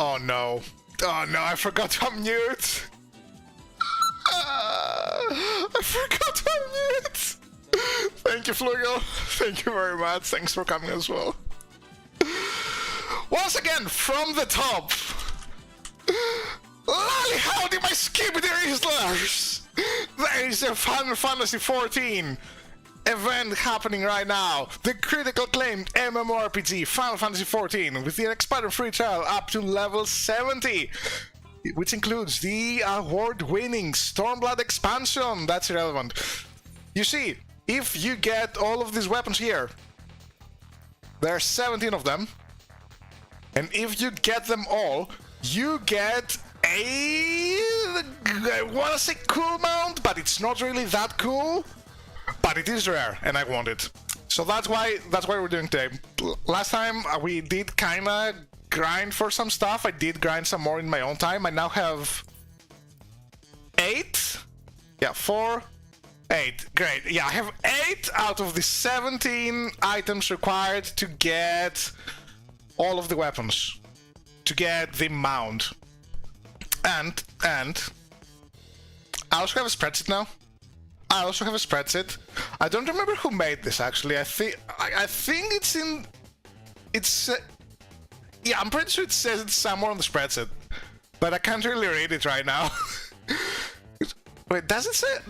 Oh no. Oh no, I forgot to unmute. I forgot to unmute. Thank you, Flugel. Thank you very much. Thanks for coming as well. Once again, from the top. Lolly, howdy, my skibidi Rizzlers! There is a Final Fantasy XIV event happening right now. The critical acclaimed MMORPG Final Fantasy XIV with the expanded free trial up to level 70, which includes the award-winning Stormblood expansion. That's irrelevant. You see, if you get all of these weapons here, there are 17 of them, and if you get them all, you get I wanna say cool mount, but it's not really that cool. But it is rare, and I want it. So that's why we're doing today. Last time we did kinda grind for some stuff. I did grind some more in my own time. I now have 8. Yeah, 4, 8. Great. Yeah, I have 8 out of the 17 items required to get all of the weapons. To get the mount. And I also have a spreadsheet now. I don't remember who made this actually. I think it's in. Yeah, I'm pretty sure it says it somewhere on the spreadsheet, but I can't really read it right now. Wait, does it say?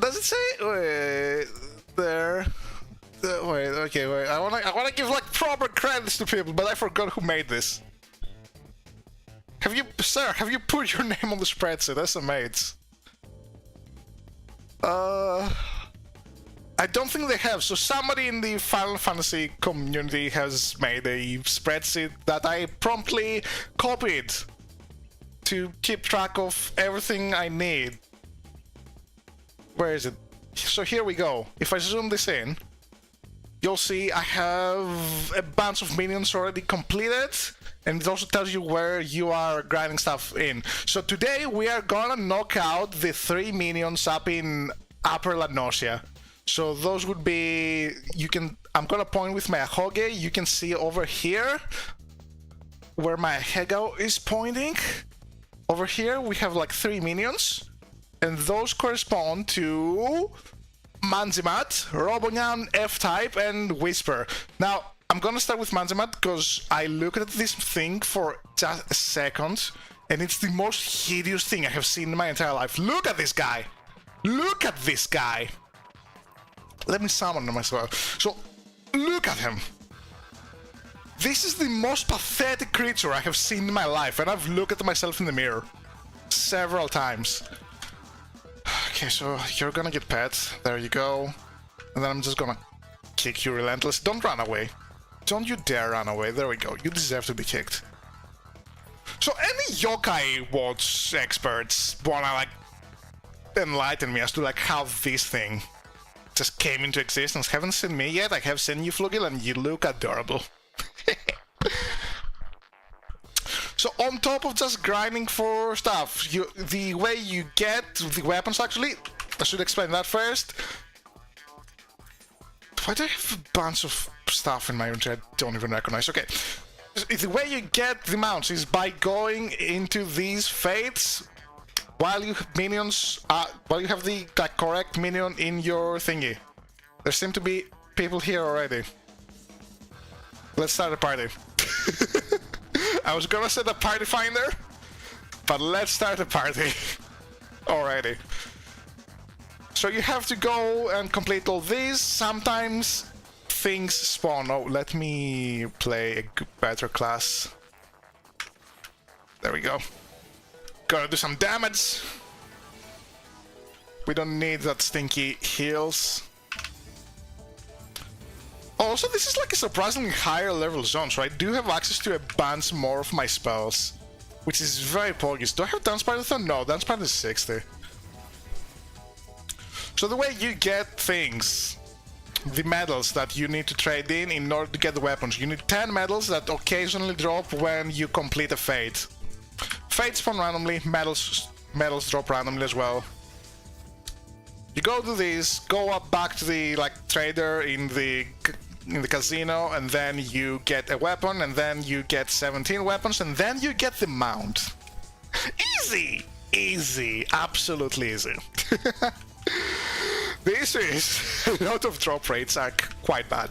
Wait, there. Wait, okay, wait. I wanna give like proper credits to people, but I forgot who made this. Have you put your name on the spreadsheet? That's amazing. I don't think they have. So somebody in the Final Fantasy community has made a spreadsheet that I promptly copied to keep track of everything I need. Where is it? So here we go. If I zoom this in, you'll see I have a bunch of minions already completed, and it also tells you where you are grinding stuff in. So today we are gonna knock out the 3 minions up in Upper La Nocia. So those would be, I'm gonna point with my Ahoge. You can see over here where my Hego is pointing. Over here we have like 3 minions, and those correspond to Manzimat, Robonyan, F-Type, and Whisper. Now, I'm gonna start with Manzimat because I looked at this thing for just a second, and it's the most hideous thing I have seen in my entire life. Look at this guy! Look at this guy! Let me summon him as well. So, look at him! This is the most pathetic creature I have seen in my life, and I've looked at myself in the mirror several times. Okay, so you're gonna get pet. There you go. And then I'm just gonna kick you relentless. Don't run away. Don't you dare run away. There we go. You deserve to be kicked. So any yokai watch experts wanna like enlighten me as to like how this thing just came into existence? Haven't seen me yet. I have seen you, Flugel, and you look adorable. So on top of just grinding for stuff, the way you get the weapons actually, I should explain that first. Why do I have a bunch of stuff in my inventory I don't even recognize? Okay, the way you get the mounts is by going into these fates while you have minions, while you have the correct minion in your thingy. There seem to be people here already. Let's start a party. I was gonna set a party finder, but let's start a party. Alrighty. So you have to go and complete all these. Sometimes things spawn. Oh, let me play a better class. There we go. Gotta do some damage. We don't need that stinky heals. Also, this is like a surprisingly higher level zone, so I do have access to a bunch more of my spells, which is very poggis. Do I have Dance Party-thon? No, Dance Party is 60. So the way you get things, the medals that you need to trade in order to get the weapons, you need 10 medals that occasionally drop when you complete a fate. Fates spawn randomly, medals drop randomly as well. You go to these, go up back to the trader in the in the casino, and then you get a weapon, and then you get 17 weapons, and then you get the mount. Easy! Easy. Absolutely easy. The issue is a lot of drop rates are quite bad.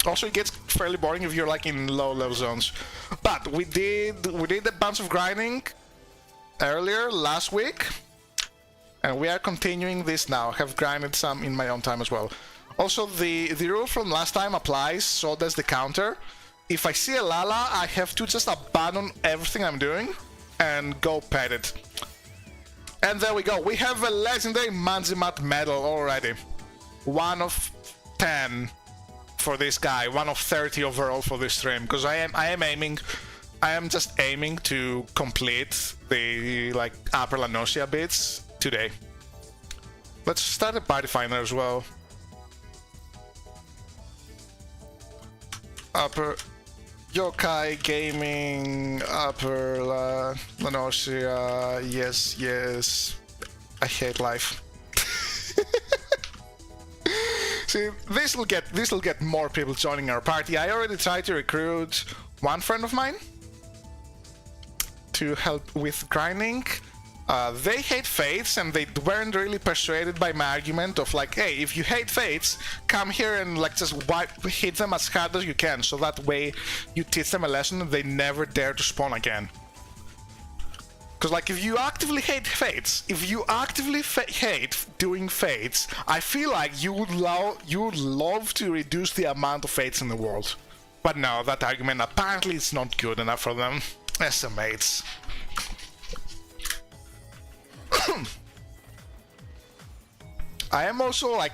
Also, it gets fairly boring if you're like in low level zones. But we did a bunch of grinding earlier last week, and we are continuing this now. I have grinded some in my own time as well. Also, the rule from last time applies, so does the counter. If I see a Lala, I have to just abandon everything I'm doing and go pet it. And there we go. We have a legendary Manjimat medal already. 1 of 10 for this guy. 1 of 30 overall for this stream. Because I am just aiming to complete the like upper Lanosia bits today. Let's start a party finder as well. Upper Yokai Gaming, Upper Lanosia, yes, yes. I hate life. See, this will get more people joining our party. I already tried to recruit one friend of mine to help with grinding. They hate fates, and they weren't really persuaded by my argument of like, hey, if you hate fates, come here and like just hit them as hard as you can, so that way you teach them a lesson and they never dare to spawn again. Because like if you actively hate fates, if you actively hate doing fates, I feel like you would love to reduce the amount of fates in the world. But no, that argument apparently is not good enough for them. SMates. I am also like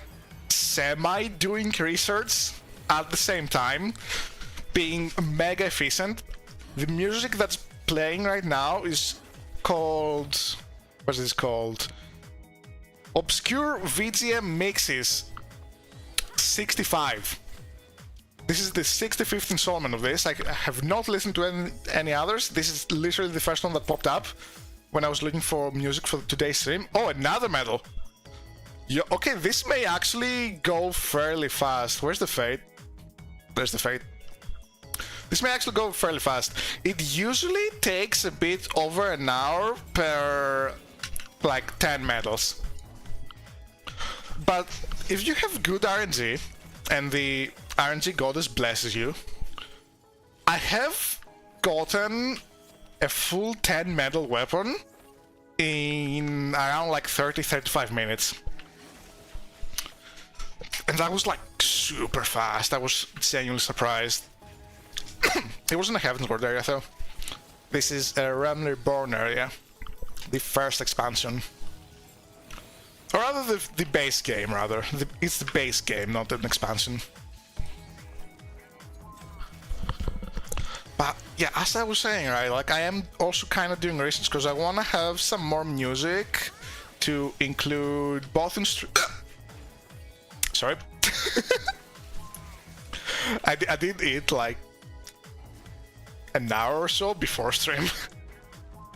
semi doing research at the same time, being mega efficient. The music that's playing right now is called, what's this called? Obscure VGM Mixes 65. This is the 65th installment of this. I have not listened to any others. This is literally the first one that popped up when I was looking for music for today's stream. Oh, another medal. Yeah, okay, this may actually go fairly fast. Where's the fate? There's the fate. This may actually go fairly fast. It usually takes a bit over an hour per like 10 medals. But if you have good RNG and the RNG goddess blesses you, I have gotten a full 10 medal weapon in around like 30-35 minutes. And that was like super fast. I was genuinely surprised. It wasn't a Heavensward area though. This is a Realm Reborn area. The first expansion. Or rather the base game, rather. It's the base game, not an expansion. But yeah, as I was saying, right, like I am also kind of doing research because I want to have some more music to include both sorry. I did it like an hour or so before stream.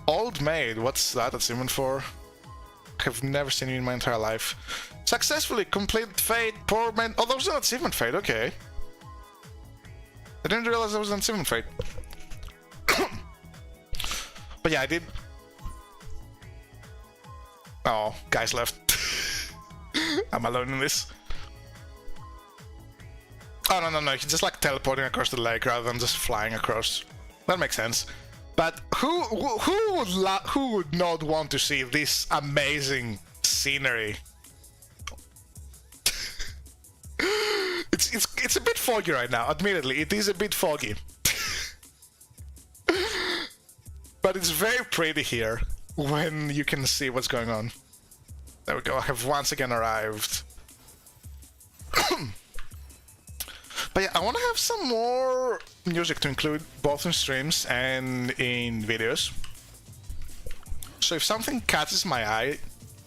Old Maid, what's that achievement for? I've never seen it in my entire life. Successfully completed Fate, Poor Man. Oh, that was an achievement Fate, okay. I didn't realize that was an achievement Fate. But yeah, I did. Oh, guys left. I'm alone in this. Oh, no, he's just like teleporting across the lake rather than just flying across. That makes sense. But who would not want to see this amazing scenery? It's a bit foggy right now, admittedly. It is a bit foggy. But it's very pretty here when you can see what's going on. There we go, I have once again arrived. But yeah, I want to have some more music to include both in streams and in videos. So if something catches my eye,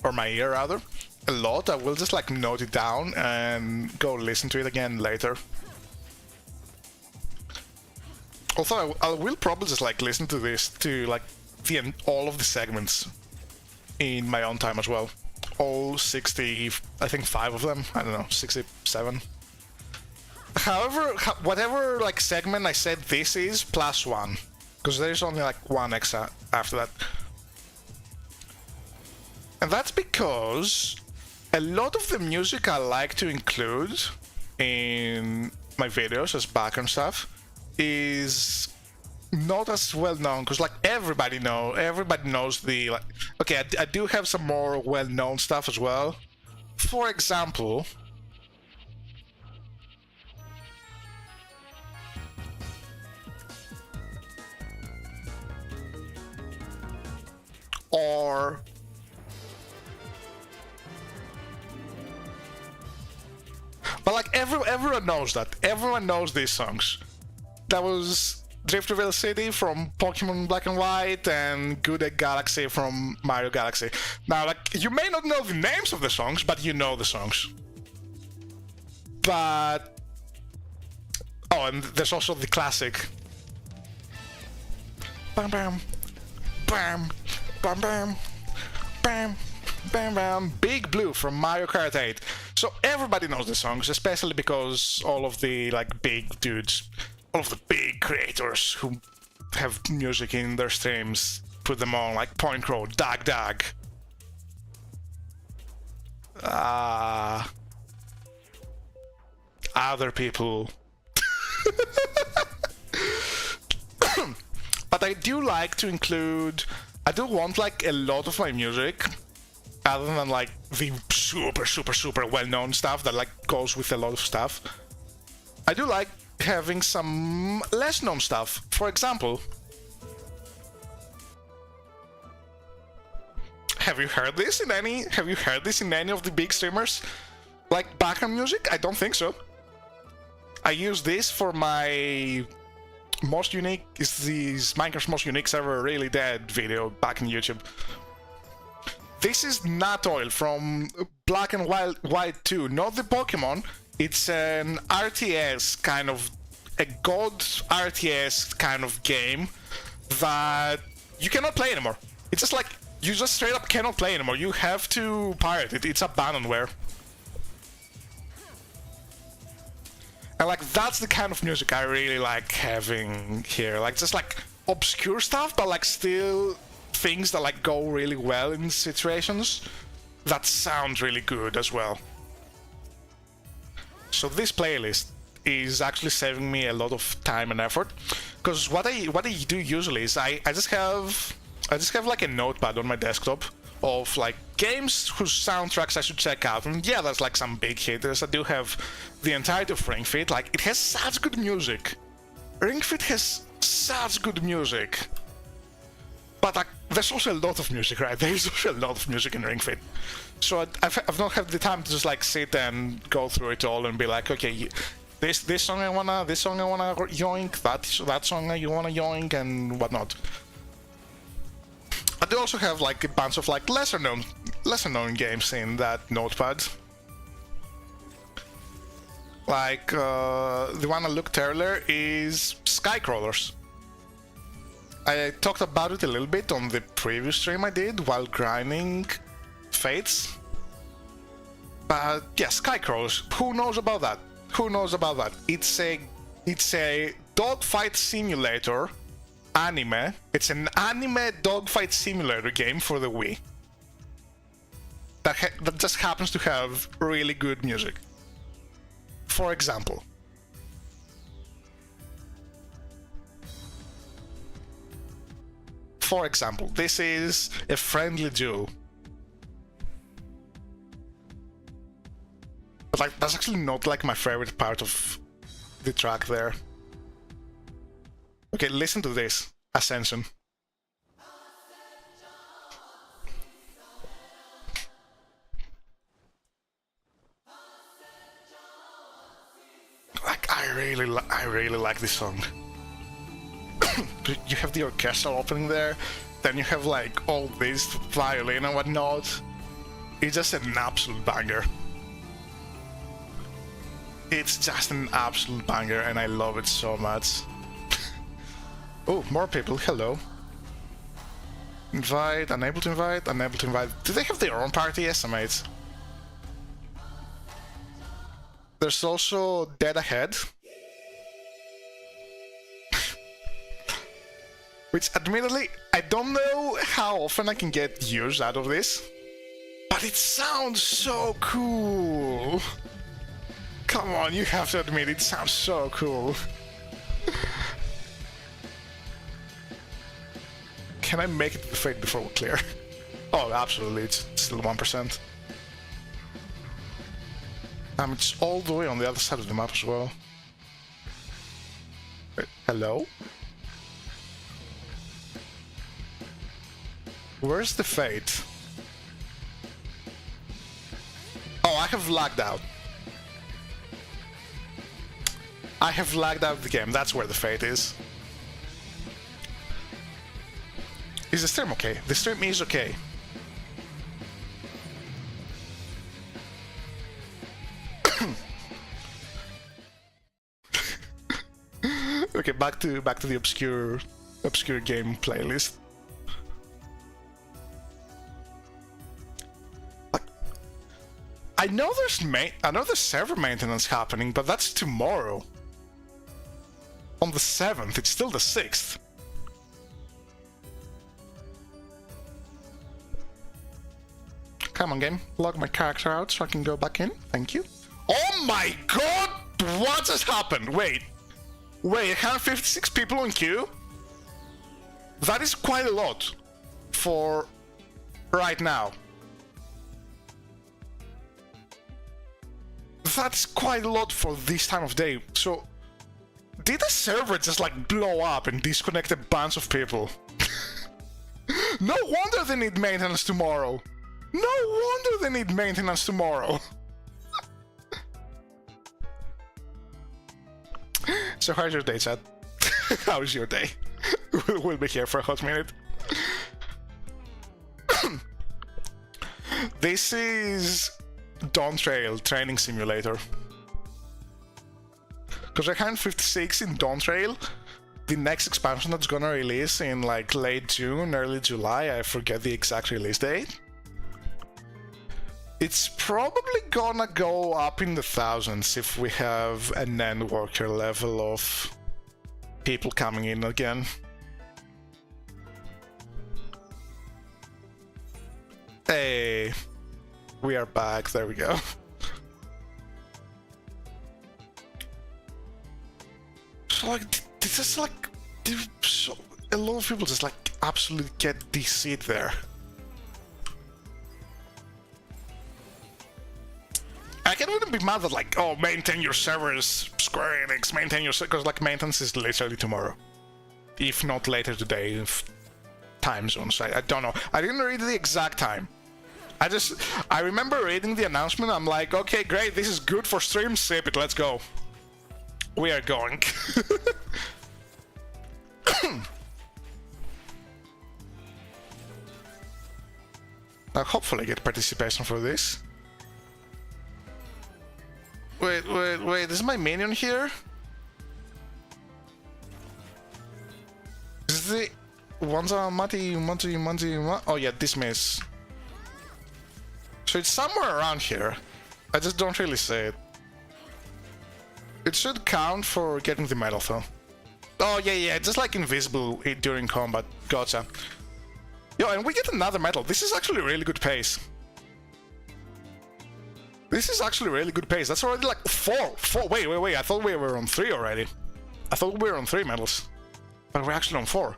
or my ear rather, a lot, I will just like note it down and go listen to it again later. Although I will probably just like listen to this, to like all of the segments in my own time as well. All 60, I think 5 of them, I don't know, 67. However, whatever like segment I said this is +1, because there's only like one extra after that. And that's because a lot of the music I like to include in my videos as background stuff is not as well known, because like everybody knows the like. Okay, I do have some more well known stuff as well. For example, or but like everyone knows that. Everyone knows these songs. That was Drifterville City from Pokemon Black and White and Good Egg Galaxy from Mario Galaxy. Now, like, you may not know the names of the songs, but you know the songs. But oh, and there's also the classic. Bam bam, bam, bam bam, bam. Bam Bam, Big Blue from Mario Kart 8. So everybody knows the songs, especially because all of the like big dudes, all of the big creators who have music in their streams put them on, like Point Crow, Dag Dag. Other people. But I do like to include, I do want like a lot of my music, other than like the super well-known stuff that like goes with a lot of stuff, I do like having some less known stuff. For example, have you heard this in any of the big streamers? Like background music? I don't think so. I use this for my most unique, is this Minecraft's most unique server Really Dead video back in YouTube. This is Nut Oil from Black and White 2, not the Pokemon. It's an RTS kind of, a god RTS kind of game that you cannot play anymore. It's just like, you just straight up cannot play anymore. You have to pirate it. It's abandonware. And like, that's the kind of music I really like having here. Like, just like obscure stuff, but like still things that like go really well in situations that sound really good as well. So this playlist is actually saving me a lot of time and effort, because what I do usually is I just have like a notepad on my desktop of like games whose soundtracks I should check out. And yeah, there's like some big hitters. I do have the entirety of Ring Fit. Like, it has such good music. Ring Fit has such good music. But like, there's also a lot of music, right? There's also a lot of music in Ring Fit. So I've not had the time to just like sit and go through it all and be like, okay, this song I wanna yoink, that song I wanna yoink, and whatnot. I do also have like a bunch of like lesser known games in that notepad. Like the one I looked earlier is Skycrawlers. I talked about it a little bit on the previous stream I did while grinding Fates. But yeah, Skycrawlers, who knows about that? Who knows about that? It's a dogfight simulator anime. It's an anime dogfight simulator game for the Wii. That just happens to have really good music. For example, this is A Friendly Duel. But like, that's actually not like my favorite part of the track there. Okay, listen to this, Ascension. Like, I really like this song. You have the orchestral opening there, then you have like all this violin and whatnot. It's just an absolute banger. It's just an absolute banger, and I love it so much. Oh, more people, hello. Invite, unable to invite, unable to invite. Do they have their own party estimates? There's also Dead Ahead. Which, admittedly, I don't know how often I can get use out of this. But it sounds so cool. Come on, you have to admit, it sounds so cool. Can I make it to the fate before we clear? Oh, absolutely, it's still 1%. It's all the way on the other side of the map as well. Wait, hello? Where's the fate? Oh, I have lagged out. I have lagged out of the game, that's where the fate is. Is the stream okay? The stream is okay. Okay, back to the obscure game playlist. I know there's server maintenance happening, but that's tomorrow. On the 7th, it's still the 6th. Come on, game. Log my character out so I can go back in. Thank you. Oh my god! What has happened? Wait, 156 people in queue? That is quite a lot for right now. That's quite a lot for this time of day. So, did the server just like blow up and disconnect a bunch of people? No wonder they need maintenance tomorrow. No wonder they need maintenance tomorrow. So how's your day, Chad? How's your day? We'll be here for a hot minute. This is Dawn Trail Training Simulator. Because I had 56 in Dawn Trail. The next expansion that's gonna release in like late June, early July, I forget the exact release date. It's probably gonna go up in the thousands if we have an end worker level of people coming in again. Hey, we are back, there we go. So like, this is like, so, a lot of people just like absolutely get this seat there. I can even be mad that like, oh, maintain your servers, Square Enix, maintain your servers, because like maintenance is literally tomorrow. If not later today, if time zones, I don't know. I didn't read the exact time. I remember reading the announcement, I'm like, okay, great, this is good for stream, sip it, let's go. We are going. I'll hopefully get participation for this. Wait, is my minion here? Is the Mati, oh yeah, dismiss. So it's somewhere around here. I just don't really see it. It should count for getting the medal though. Oh yeah, just like invisible during combat. Gotcha. Yo, and we get another medal. This is actually really good pace. This is actually really good pace. That's already like four. Wait. I thought we were on 3 already. I thought we were on 3 medals. But we're actually on 4.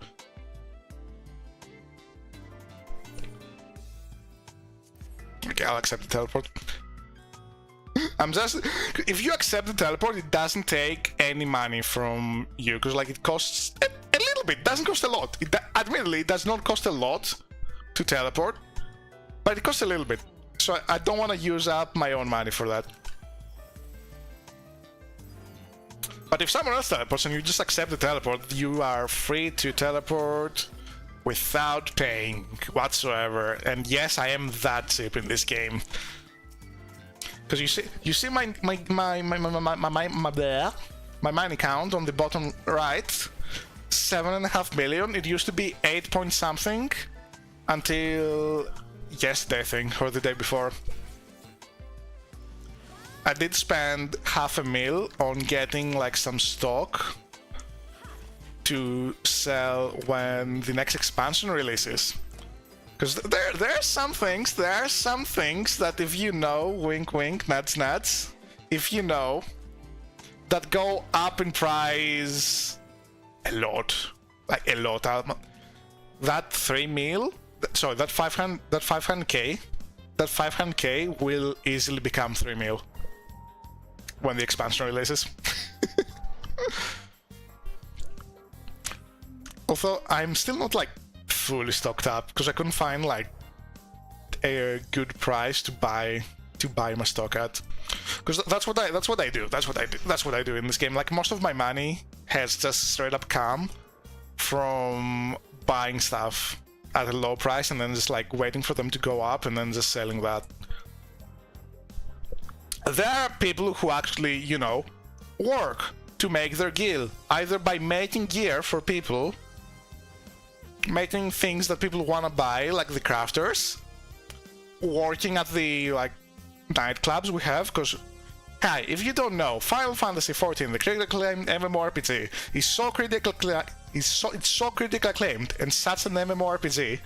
Okay, I'll accept the teleport. If you accept the teleport, it doesn't take any money from you. Because like it costs a little bit. It doesn't cost a lot. Admittedly, it does not cost a lot to teleport. But it costs a little bit. So I don't want to use up my own money for that. But if someone else teleports and you just accept the teleport, you are free to teleport without paying whatsoever. And yes, I am that cheap in this game. Because you see my money count on the bottom right, 7.5 million. It used to be 8 point something until yesterday, I think, or the day before. I did spend $500,000 on getting like some stock to sell when the next expansion releases. Because there are some things that if you know, wink wink, nuts nuts, if you know, that go up in price a lot, like a lot. That 3 mil, sorry, that 500k, that 500k will easily become 3 mil when the expansion releases. Although I'm still not like fully stocked up because I couldn't find like a good price to buy my stock at. Because that's what I do in this game. Like most of my money has just straight up come from buying stuff at a low price and then just like waiting for them to go up and then just selling that. There are people who actually, you know, work to make their guild, either by making gear for people, making things that people want to buy, like the crafters, working at the like nightclubs we have, because hi, if you don't know, Final Fantasy XIV, the critically acclaimed MMORPG, is so critically acclaimed and such an MMORPG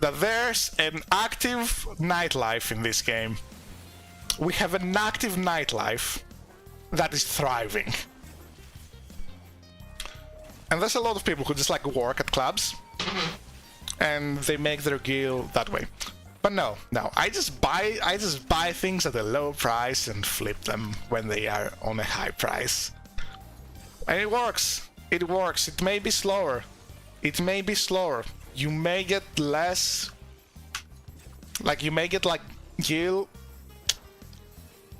that there's an active nightlife in this game. We have an active nightlife that is thriving. And there's a lot of people who just like work at clubs and they make their guild that way. But no, I just buy things at a low price and flip them when they are on a high price. And it works. It works. It may be slower. You may get less, like you may get like guild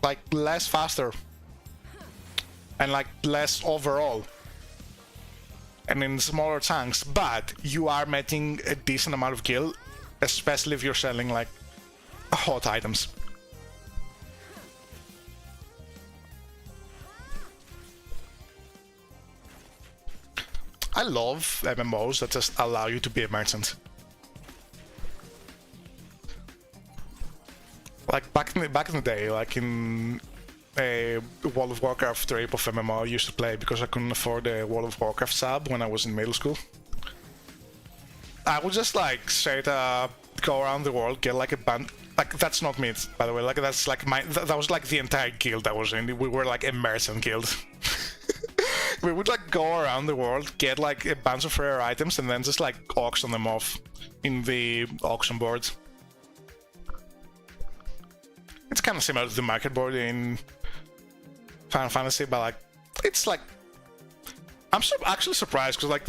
like less faster and like less overall and in smaller chunks, but you are making a decent amount of guild, especially if you're selling like hot items. I love MMOs that just allow you to be a merchant. Like back in the day, like in a World of Warcraft type of MMO I used to play because I couldn't afford a World of Warcraft sub when I was in middle school. I would just like straight up go around the world, get like a band. Like that's not me, by the way. Like that's like that was like the entire guild I was in. We were like a merchant guild. We would like go around the world, get like a bunch of rare items, and then just like auction them off in the auction boards. It's kind of similar to the market board in Final Fantasy, but like it's like I'm actually surprised because like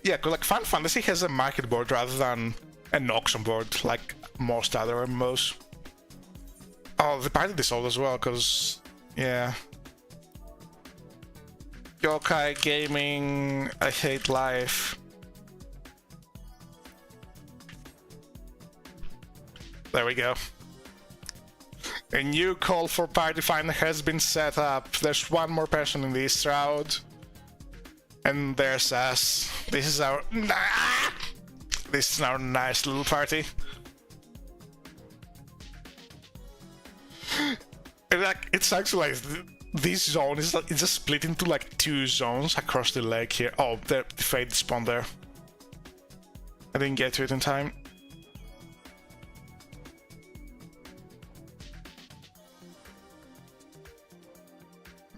because Final Fantasy has a market board rather than an auction board like most other MMOs. Oh, the party dissolved as well because yeah. Yokai Gaming, I hate life. There we go. A new call for party finder has been set up. There's one more person in the East Route. And there's us. This is our nice little party. And like it's actually like this zone is like, it's just split into like 2 zones across the lake here. Oh, the Fade spawned there. I didn't get to it in time.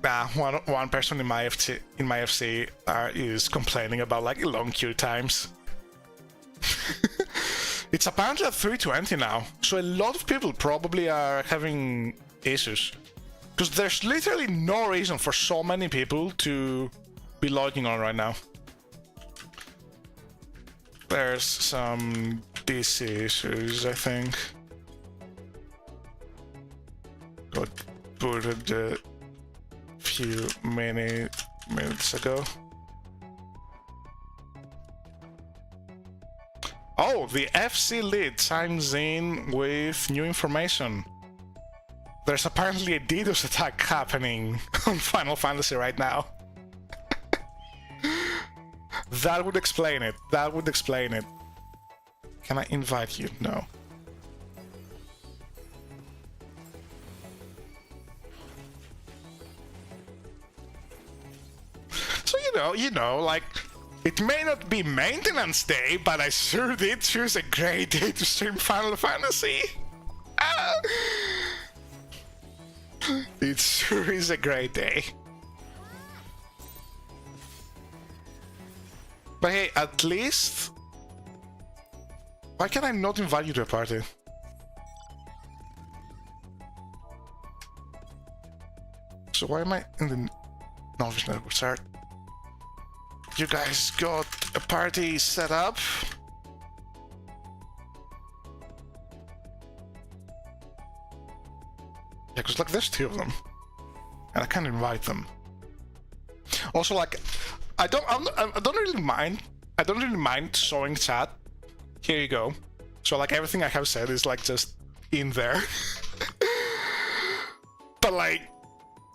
Nah, one person in my FC is complaining about like long queue times. It's apparently at 3:20 now, so a lot of people probably are having issues. Because there's literally no reason for so many people to be logging on right now. There's some DC issues, I think. Got booted a few minutes ago. Oh, the FC lead chimes in with new information. There's apparently a DDoS attack happening on Final Fantasy right now. That would explain it. Can I invite you? No. you know, like, it may not be maintenance day, but I sure did choose a great day to stream Final Fantasy. It sure is a great day. But hey, at least... Why can I not invite you to a party? So why am I in the novice network start? You guys got a party set up? Yeah, cause like there's 2 of them, and I can't invite them. Also, like, I don't really mind. I don't really mind showing chat. Here you go. So like everything I have said is like just in there. But like,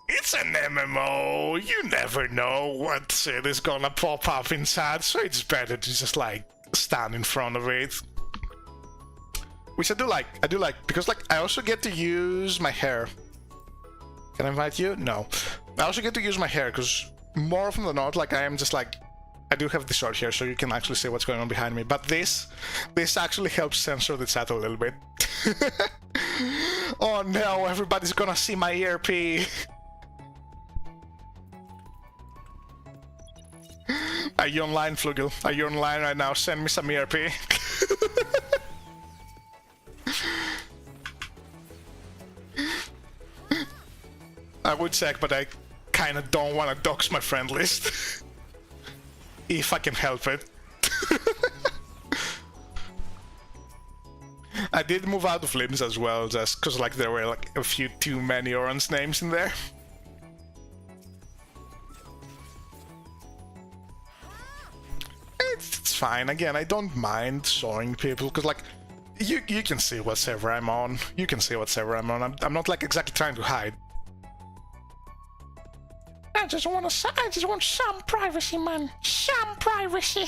it's an MMO. You never know what shit is gonna pop up in chat, so it's better to just like stand in front of it. Which I do like, because like I also get to use my hair. Can I invite you? No. I also get to use my hair, because more often than not, like I am just like, I do have the short hair, so you can actually see what's going on behind me. But this actually helps censor the chat a little bit. Oh no, everybody's gonna see my ERP. Are you online, Flugel? Are you online right now? Send me some ERP. I would check, but I kinda don't wanna dox my friend list. If I can help it. I did move out of limbs as well, just cause like there were like a few too many orange names in there. It's fine. Again, I don't mind showing people, cause like you can see what server I'm on. You can see what server I'm on. I'm not like exactly trying to hide. I just want some privacy, man. Some privacy.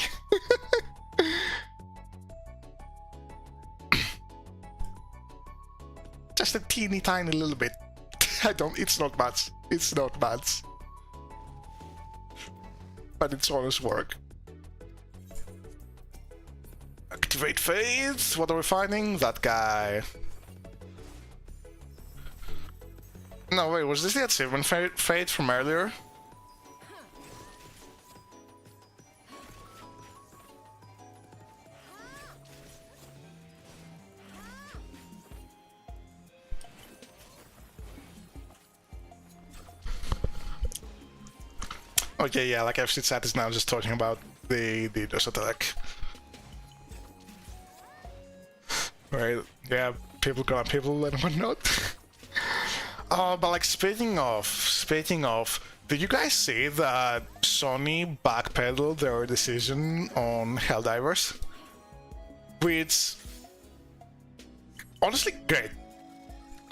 Just a teeny tiny little bit. It's not much. It's not much. But it's honest work. Activate faith. What are we finding? That guy. No, wait, was this the achievement fate from earlier? Okay, yeah, like FC chat is now just talking about the DDoS attack. Right, yeah, people and whatnot. But like speaking of, did you guys see that Sony backpedaled their decision on Helldivers? Which, honestly, great.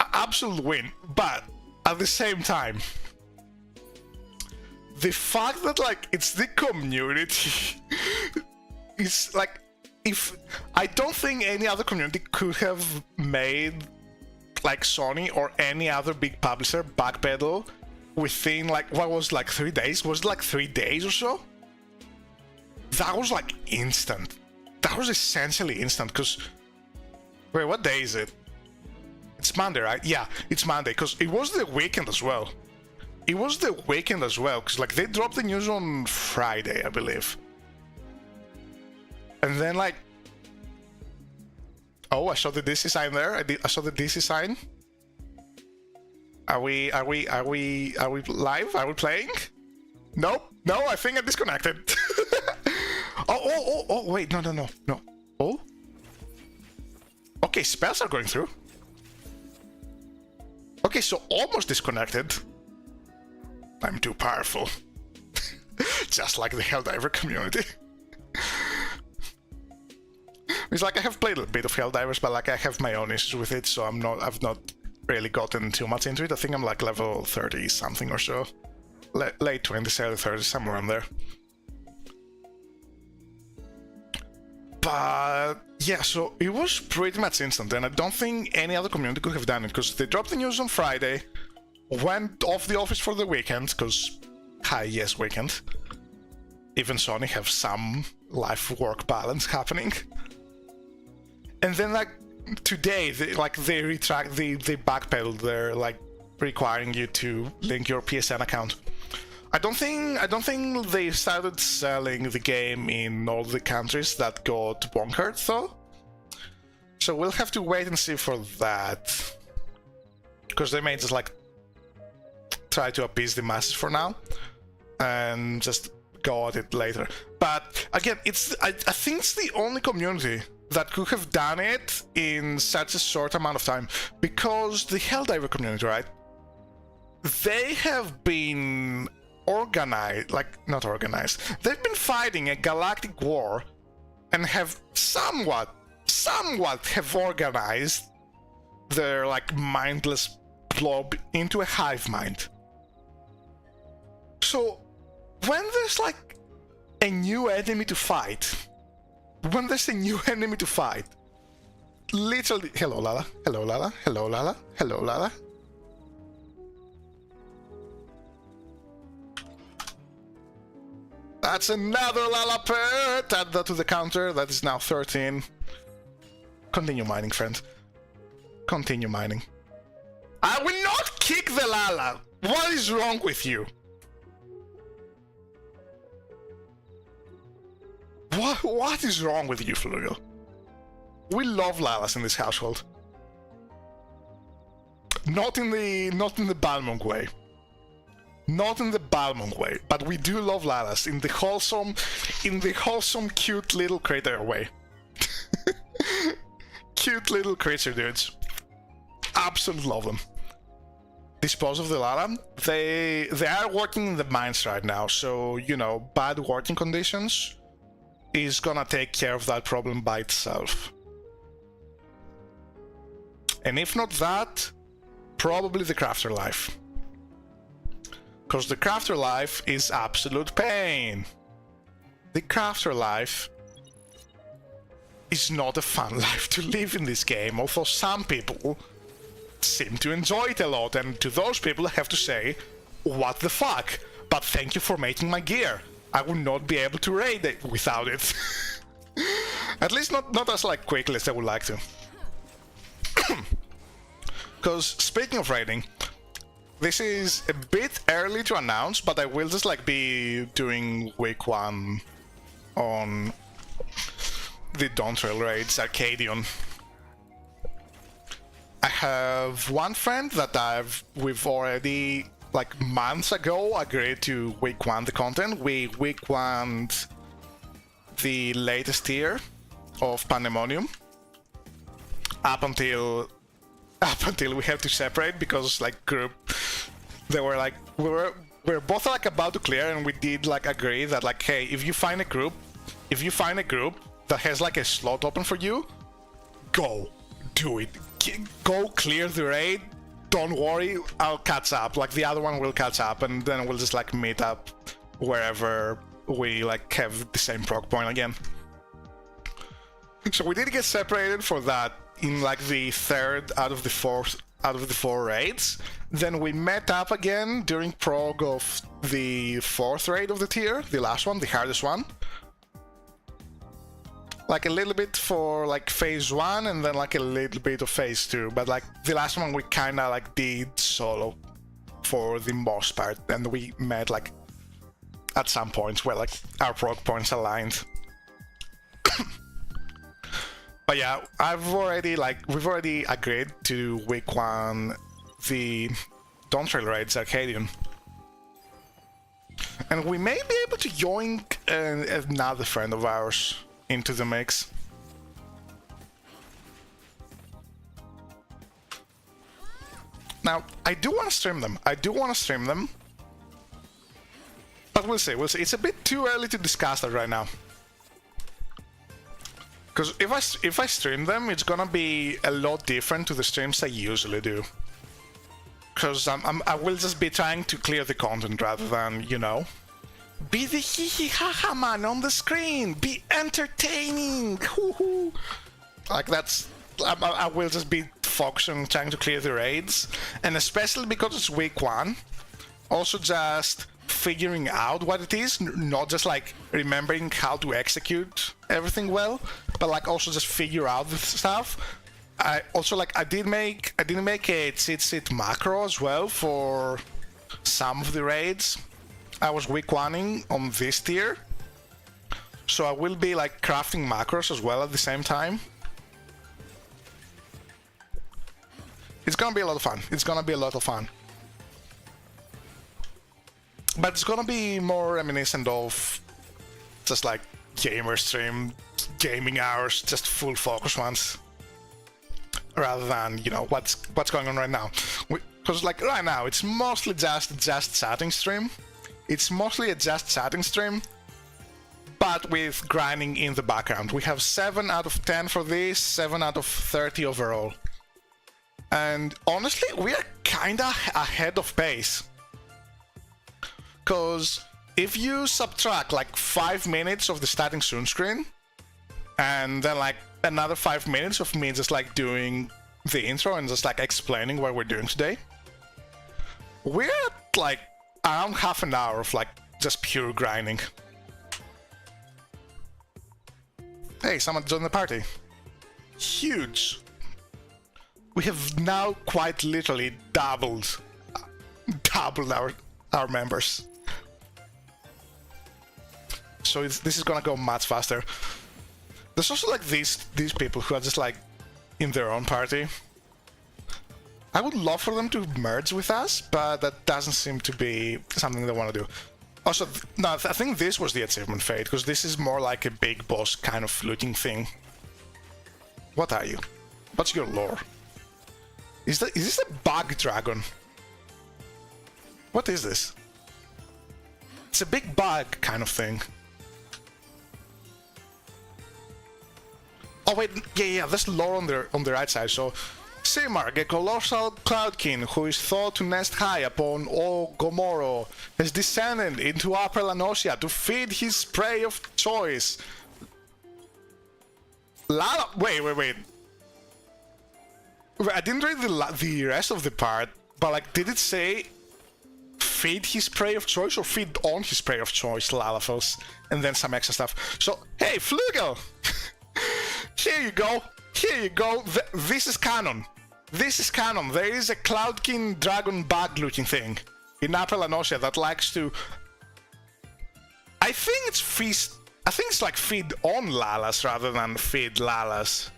Absolute win, but at the same time, the fact that like it's the community is like, if I don't think any other community could have made like Sony or any other big publisher backpedal within like, what was like 3 days? Was it like 3 days or so? That was like instant. That was essentially instant, because wait, what day is it? It's Monday, right? Yeah, it's Monday, because it was the weekend as well. It was the weekend as well, because like they dropped the news on Friday, I believe. And then like, oh, I saw the DC sign there. I saw the DC sign. Are we live? Are we playing? Nope. No, I think I disconnected. Oh, wait, no. Oh? Okay, spells are going through. Okay, so almost disconnected. I'm too powerful. Just like the Helldiver community. It's like I have played a bit of Helldivers, but like I have my own issues with it, so I've not really gotten too much into it. I think I'm like level 30 something or so. Late 20s, early 30s, somewhere around there. But yeah, so it was pretty much instant, and I don't think any other community could have done it, because they dropped the news on Friday, went off the office for the weekend, because, hi, yes, weekend. even Sony have some life-work balance happening. And then like today, they backpedaled. They're like requiring you to link your PSN account. I don't think they started selling the game in all the countries that got bonkered though. So we'll have to wait and see for that. Because they may just like try to appease the masses for now and just go at it later. But again, I think it's the only community that could have done it in such a short amount of time, because the Helldiver community, right? They have been organized, like not organized. They've been fighting a galactic war and have somewhat have organized their like mindless blob into a hive mind. So when there's like a new enemy to fight, literally, hello Lala, hello Lala, hello Lala, hello Lala. That's another Lala pet. Add that to the counter. That is now 13. Continue mining, friend. Continue mining. I will not kick the Lala. What is wrong with you? What is wrong with you, Flugel? We love Lalas in this household. Not in the Balmung way. Not in the Balmung way, but we do love Lalas in the wholesome, cute little creature way. Cute little creature dudes. Absolutely love them. Dispose of the Lala. They are working in the mines right now, so you know, bad working conditions is gonna take care of that problem by itself. And if not that, probably the crafter life. Because the crafter life is absolute pain. The crafter life is not a fun life to live in this game, although some people seem to enjoy it a lot, and to those people I have to say, what the fuck? But thank you for making my gear. I would not be able to raid it without it. At least not as like quickly as I would like to. Because speaking of raiding, this is a bit early to announce, but I will just like be doing week 1 on the Dawntrail raids, Arcadion. I have one friend that we've already like months ago agreed to week 1 the content. We week 1'd the latest tier of Pandemonium up until we had to separate because like group they were like we were both like about to clear, and we did like agree that like, hey, if you find a group that has like a slot open for you, go do it. Go clear the raid. Don't worry, I'll catch up. Like the other one will catch up, and then we'll just like meet up wherever we like have the same proc point again. So we did get separated for that in like the 3rd out of the 4 raids. Then we met up again during prog of the 4th raid of the tier, the last one, the hardest one. Like a little bit for like phase 1 and then like a little bit of phase 2, but like the last one we kinda like did solo for the most part, and we met like at some points where like our prog points aligned. But yeah, we've already agreed to week 1 the Dawntrail raids Arcadion. And we may be able to yoink another friend of ours into the mix. Now, I do want to stream them. But we'll see. It's a bit too early to discuss that right now. Because if I stream them, it's gonna be a lot different to the streams I usually do. Because I will just be trying to clear the content rather than, you know, be the hee hee ha ha man on the screen. Be entertaining. Hoo-hoo. Like that's, I will just be focusing on trying to clear the raids, and especially because it's week 1. Also just figuring out what it is, not just like remembering how to execute everything well, but like also just figure out the stuff. I also like I didn't make a cheat sheet macro as well for some of the raids. I was weak oneing on this tier, so I will be like crafting macros as well at the same time. It's gonna be a lot of fun. It's gonna be a lot of fun. But it's gonna be more reminiscent of just like gamer stream, gaming hours, just full focus ones, rather than, you know, what's going on right now. Because like right now, it's mostly just chatting stream. It's mostly a just chatting stream, but with grinding in the background. We have 7 out of 10 for this, 7 out of 30 overall. And honestly, we are kinda ahead of pace. Because if you subtract like 5 minutes of the starting soon screen, and then like another 5 minutes of me just like doing the intro and just like explaining what we're doing today, we're at like around half an hour of like just pure grinding. Hey, someone joined the party. Huge. We have now quite literally doubled our members. So this is gonna go much faster. There's also like these people who are just like in their own party. I would love for them to merge with us, but that doesn't seem to be something they want to do. Also, no, I think this was the achievement fate, because this is more like a big boss kind of looking thing. What are you? What's your lore? Is this a bug dragon? What is this? It's a big bug kind of thing. Oh wait, yeah, there's lore on the right side. So, Simarg, a colossal cloudkin who is thought to nest high upon Gomorrah, has descended into Upper Lanosia to feed his prey of choice. Lala, wait. I didn't read the rest of the part, but like, did it say feed his prey of choice or feed on his prey of choice, Lalafels, and then some extra stuff? So, hey, Flugel! Here you go. This is canon. This is canon. There is a Cloudkin dragon bug looking thing in Upper Lanosia that likes to... I think it's like feed on Lalas rather than feed Lalas.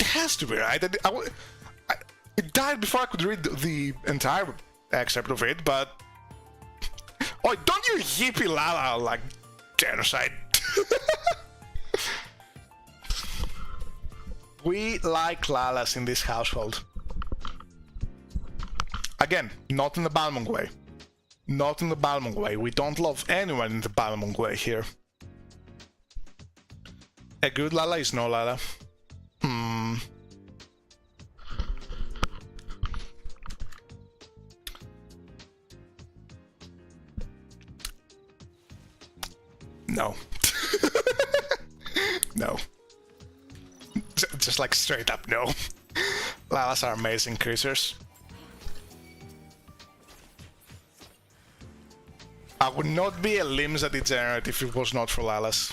It has to be, right? It died before I could read the entire excerpt of it, but... Oh, don't you yippee Lala like genocide. We like Lalas in this household. Again, not in the Balmung way. Not in the Balmung way. We don't love anyone in the Balmung way here. A good Lala is no Lala. No. No. Just like straight up no. Lalas are amazing creatures. I would not be a Limsa degenerate if it was not for Lalas.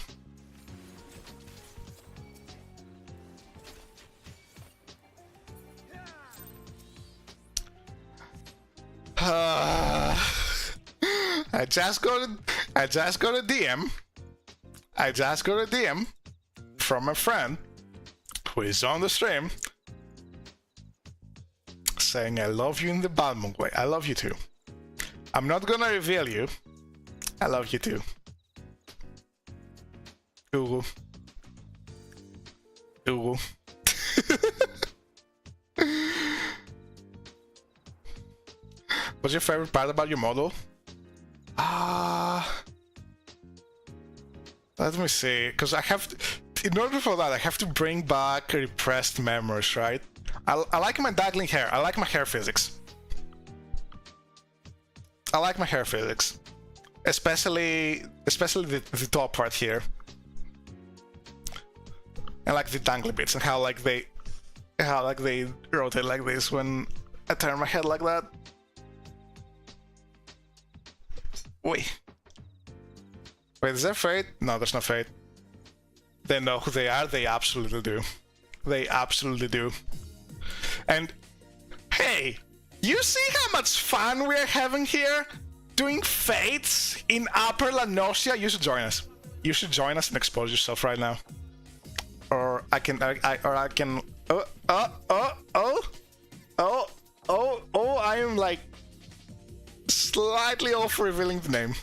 I just got a DM. I just got a DM from a friend who is on the stream saying I love you in the Balmung way. I love you too. I'm not gonna reveal you. I love you too. Ooh. Ooh. What's your favorite part about your model? Let me see, because I have to, in order for that, I have to bring back repressed memories, right? I like my dangling hair. I like my hair physics. I like my hair physics, especially the top part here, and like the dangly bits, and how they rotate like this when I turn my head like that. Wait, is there fate? No, there's no fate. They know who they are. They absolutely do. They absolutely do. And hey, you see how much fun we're having here? Doing fates in Upper Lanosia? You should join us. You should join us and expose yourself right now. Or I can, I am like slightly off revealing the name.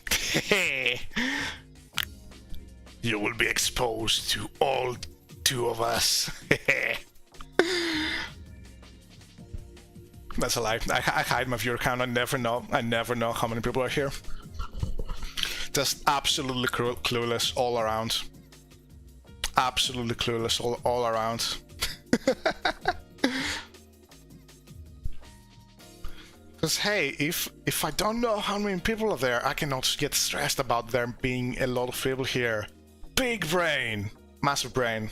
You will be exposed to all two of us. That's a lie. I hide my viewer count. I never know how many people are here. Just absolutely clueless all around. Absolutely clueless all around. Because hey, if I don't know how many people are there, I cannot get stressed about there being a lot of people here. Big brain, massive brain.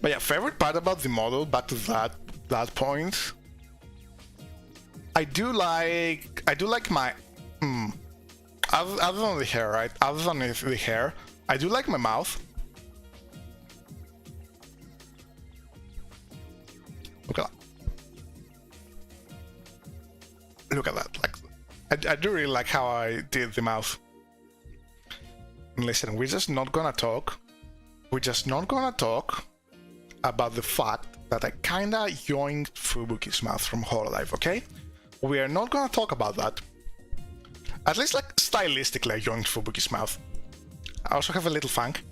But yeah, favorite part about the model, back to that point. I do like my other than the hair, right? Other than the hair, I do like my mouth. Look at that. Look at that. Like, I do really like how I did the mouth. And listen, we're just not gonna talk. We're just not gonna talk about the fact that I kinda yoinked Fubuki's mouth from Hololive, okay? We are not gonna talk about that. At least, like, stylistically, I yoinked Fubuki's mouth. I also have a little funk.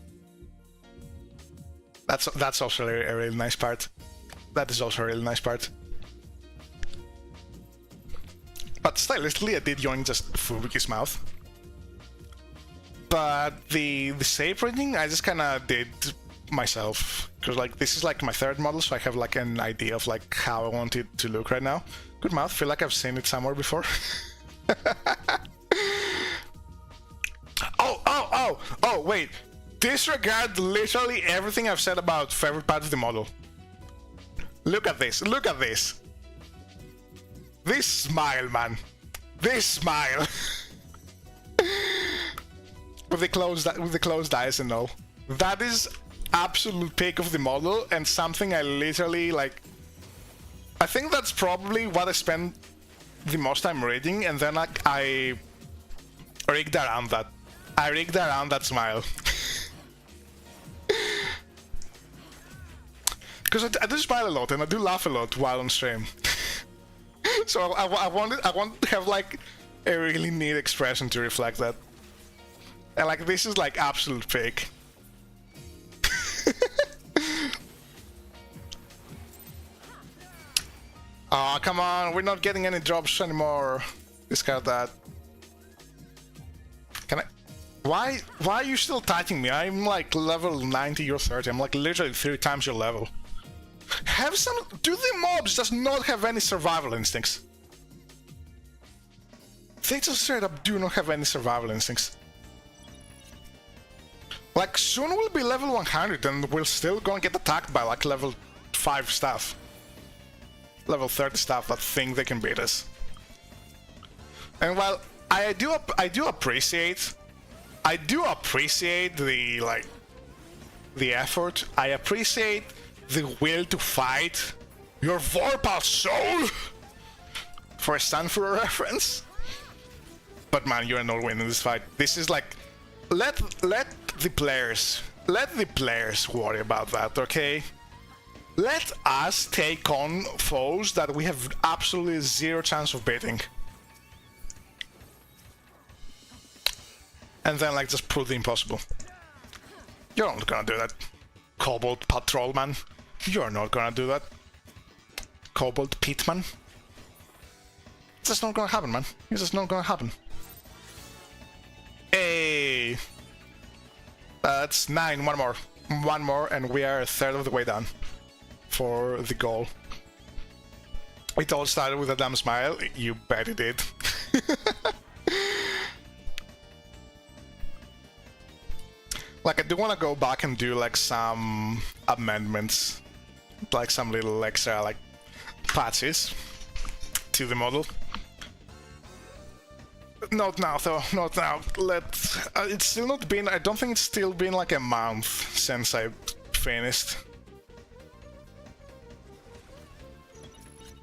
That's also a really nice part. That is also a really nice part. But stylistically, I did yoink just Fubuki's mouth. But the shape rating, I just kinda did myself. Because, like, this is, like, my third model, so I have, like, an idea of, like, how I want it to look right now. Good mouth, feel like I've seen it somewhere before. Oh, wait. Disregard literally everything I've said about favorite part of the model. Look at this, look at this. This smile, man. This smile. with the closed eyes and all. That is absolute pick of the model and something I literally, like, I think that's probably what I spend the most time reading, and then, like, I rigged around that. I rigged around that smile. Because I do smile a lot and I do laugh a lot while on stream. So I want to have, like, a really neat expression to reflect that. And, like, this is, like, absolute pick. Oh, come on, we're not getting any drops anymore. Discard that. Can I? Why are you still attacking me? I'm like level 90 or 30. I'm like literally 3 times your level. Have some. Do the mobs just not have any survival instincts? They just straight up do not have any survival instincts. Like, soon we'll be level 100 and we're still gonna get attacked by like level 5 stuff. Level 30 stuff that think they can beat us. And while I do appreciate the, like, the effort, I appreciate the will to fight your Vorpal soul for a Stanford reference. But man, you're not winning this fight. This is like, let the players worry about that, okay? Let us take on foes that we have absolutely zero chance of beating. And then, like, just prove the impossible. You're not gonna do that, Cobalt Patrolman. You're not gonna do that, Cobalt Pitman. It's just not gonna happen, man. It's just not gonna happen. Hey! That's 9, one more. One more, and we are a third of the way done for the goal. It all started with a damn smile. You bet it did. Like, I do want to go back and do, like, some amendments. Like, some little extra, like, patches to the model. Not now, though. Not now. It's still not been. I don't think it's still been like a month since I finished.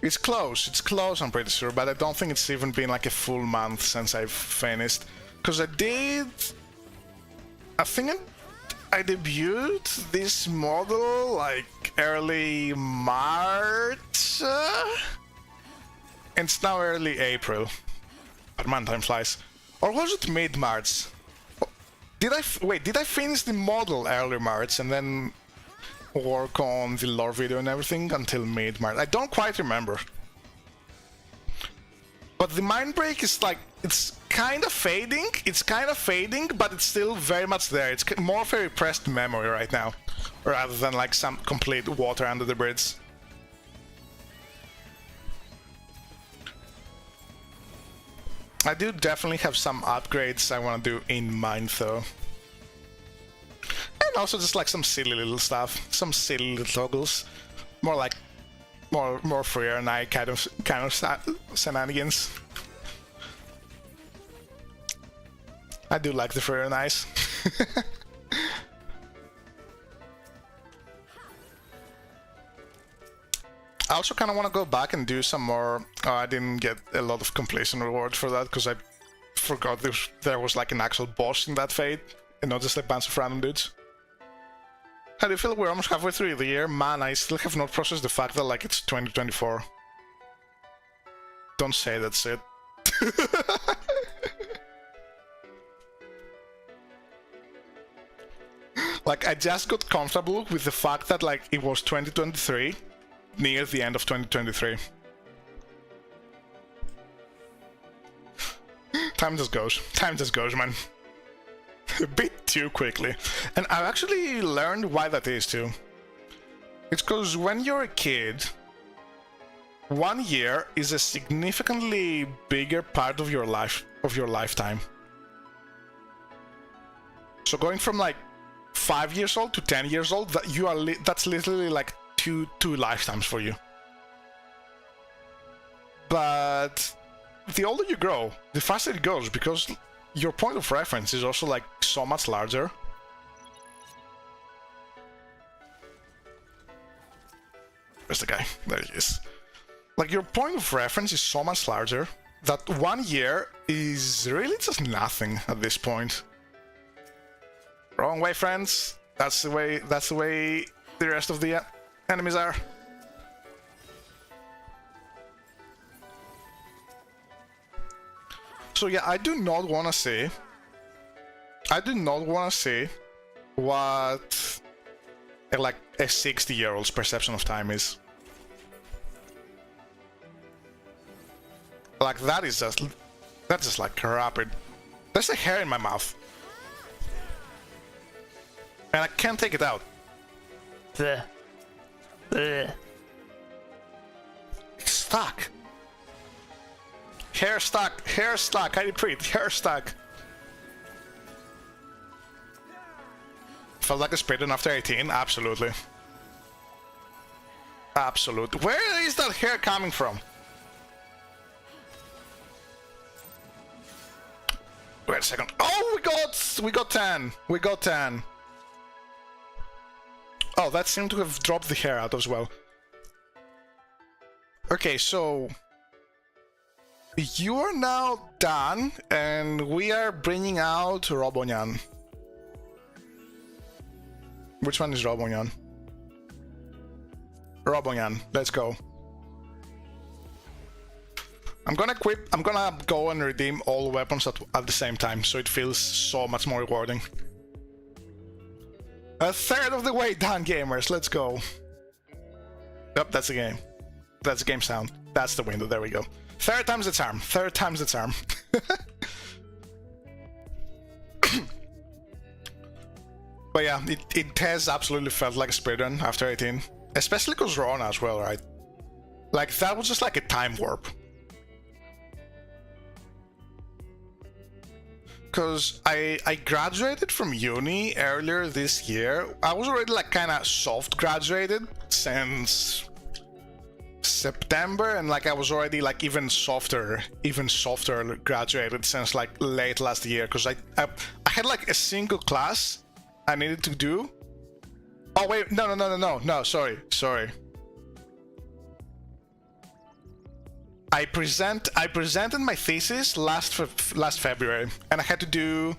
It's close. It's close. I'm pretty sure, but I don't think it's even been like a full month since I've finished. Because I did. I think I debuted this model like early March, and it's now early April. But man, time flies. Or was it mid-March? Did I finish the model early March and then work on the lore video and everything until mid-March? I don't quite remember. But the mind break is like, it's kind of fading, but it's still very much there. It's more of a repressed memory right now, rather than like some complete water under the bridge. I do definitely have some upgrades I want to do in mind though. And also just like some silly little stuff, some silly little toggles. More like, more freer and I kind of shenanigans. I do like the freer and ice. I also kind of want to go back and do some more. I didn't get a lot of completion reward for that because I forgot there was like an actual boss in that fate and not just a bunch of random dudes. How do you feel? We're almost halfway through the year. Man, I still have not processed the fact that like it's 2024. Don't say that shit. Like, I just got comfortable with the fact that like it was 2023. Near the end of 2023. Time just goes, man. A bit too quickly. And I've actually learned why that is too. It's because when you're a kid, 1 year is a significantly bigger part of your life, of your lifetime. So going from like 5 years old to 10 years old, that's literally like two lifetimes for you. But the older you grow, the faster it goes, because your point of reference is also like so much larger. Where's the guy? There he is. Like, your point of reference is so much larger that 1 year is really just nothing at this point. Wrong way, friends. That's the way the rest of the enemies are. So yeah, I do not want to see what like a 60-year-old's perception of time is. Like, that's just like rapid. There's a hair in my mouth. And I can't take it out. It's stuck. Hair stuck, I repeat, hair stuck. Felt like a speedrun after 18? Absolutely. Absolutely. Where is that hair coming from? Wait a second. Oh, we got 10. We got 10. Oh, that seemed to have dropped the hair out as well. Okay, so you are now done, and we are bringing out Robonyan. Which one is Robonyan? Robonyan, let's go. I'm gonna go and redeem all weapons at the same time, so it feels so much more rewarding. A third of the way done, gamers. Let's go. Yep, that's the game. That's the game sound. That's the window. There we go. Third time's the charm. Third time's the charm. But yeah, it has absolutely felt like a speedrun after 18. Especially because Rona as well, right? Like, that was just like a time warp. Because I graduated from uni earlier this year. I was already like kind of soft graduated since September, and like I was already like even softer graduated since like late last year, because I had like a single class I needed to do. Oh wait, no, sorry. I presented my thesis last February, and I had to do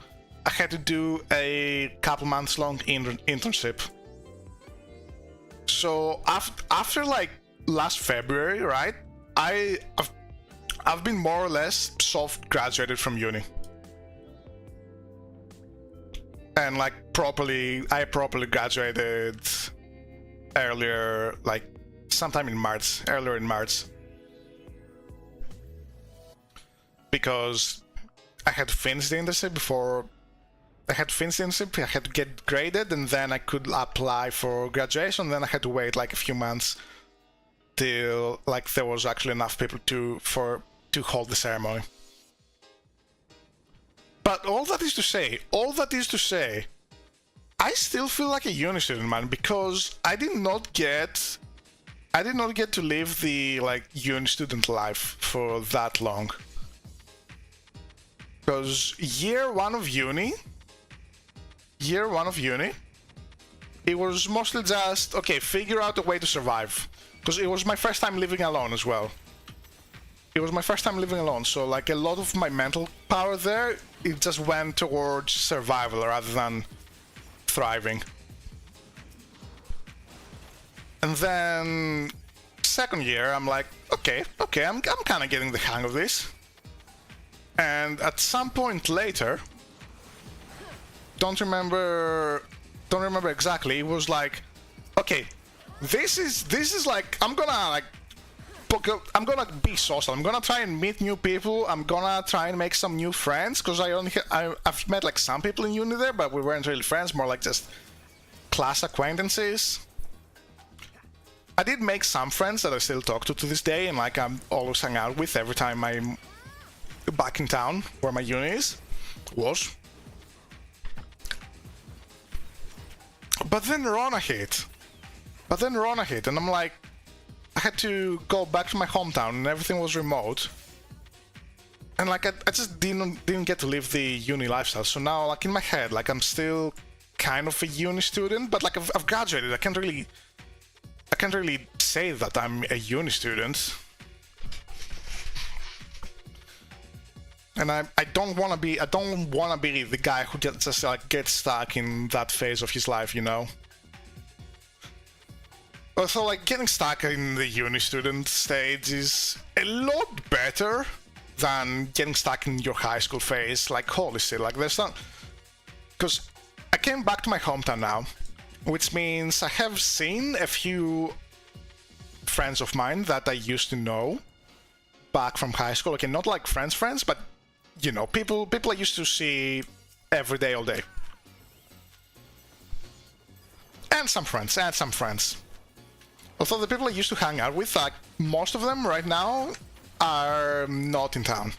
a couple months long internship. So after like last February, right? I've been more or less soft graduated from uni, and like I properly graduated earlier, like sometime in March, earlier in March, because I had to finish the internship before. I had to get graded, and then I could apply for graduation. Then I had to wait like a few months till like there was actually enough people to hold the ceremony. But all that is to say, I still feel like a uni student, man, because I did not get to live the like uni student life for that long. Because year one of uni, it was mostly just, okay, figure out a way to survive. Because it was my first time living alone as well. So like a lot of my mental power there, it just went towards survival rather than thriving. And then second year, I'm like, okay, I'm kind of getting the hang of this. And at some point later, don't remember exactly, it was like, okay, this is like, I'm gonna be social, I'm gonna try and meet new people, I'm gonna try and make some new friends, because I've met like some people in uni there, but we weren't really friends, more like just class acquaintances. I did make some friends that I still talk to this day, and like I'm always hang out with every time I'm back in town where my uni was. But then Rona hit, and I'm like, I had to go back to my hometown, and everything was remote, and like I just didn't get to live the uni lifestyle. So now, like in my head, like I'm still kind of a uni student, but like I've graduated. I can't really say that I'm a uni student, and I don't want to be the guy who just like gets stuck in that phase of his life, you know. So like getting stuck in the uni student stage is a lot better than getting stuck in your high school phase. Like holy shit, like there's not, because I came back to my hometown now, which means I have seen a few friends of mine that I used to know back from high school. Okay, not like friends, but you know, people I used to see every day, all day, and some friends. Although the people I used to hang out with, like most of them right now, are not in town,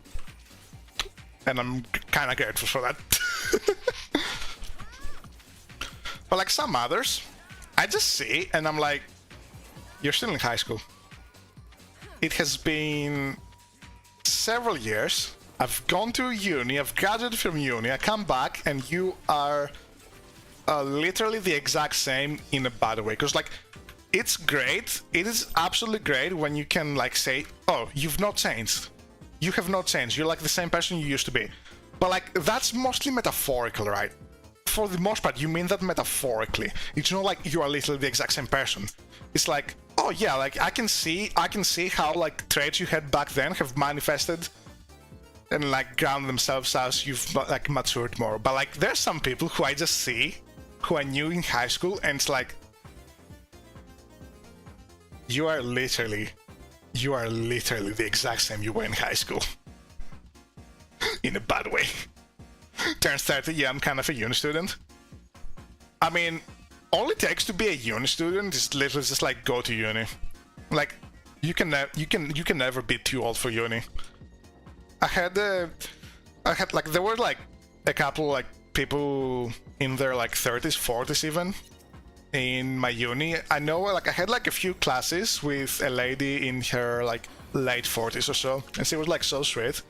and I'm kind of grateful for that. But like some others, I just see, and I'm like, you're still in high school. It has been several years. I've gone to uni, I've graduated from uni, I come back, and you are literally the exact same in a bad way. Because like, it's great, it is absolutely great when you can like say, oh, you've not changed. You have not changed, you're like the same person you used to be. But like, that's mostly metaphorical, right? For the most part, you mean that metaphorically. It's not like you are literally the exact same person. It's like, oh yeah, like I can see how like traits you had back then have manifested and like ground themselves as you've like matured more. But like, there's some people who I just see, who I knew in high school, and it's like, you are literally the exact same you were in high school. In a bad way. Turns 30, yeah, I'm kind of a uni student. I mean, all it takes to be a uni student is literally just like go to uni. Like, you can never be too old for uni. I had like, there were like a couple like people in their like 30s, 40s even in my uni. I know, like, I had like a few classes with a lady in her like late 40s or so, and she was like so sweet.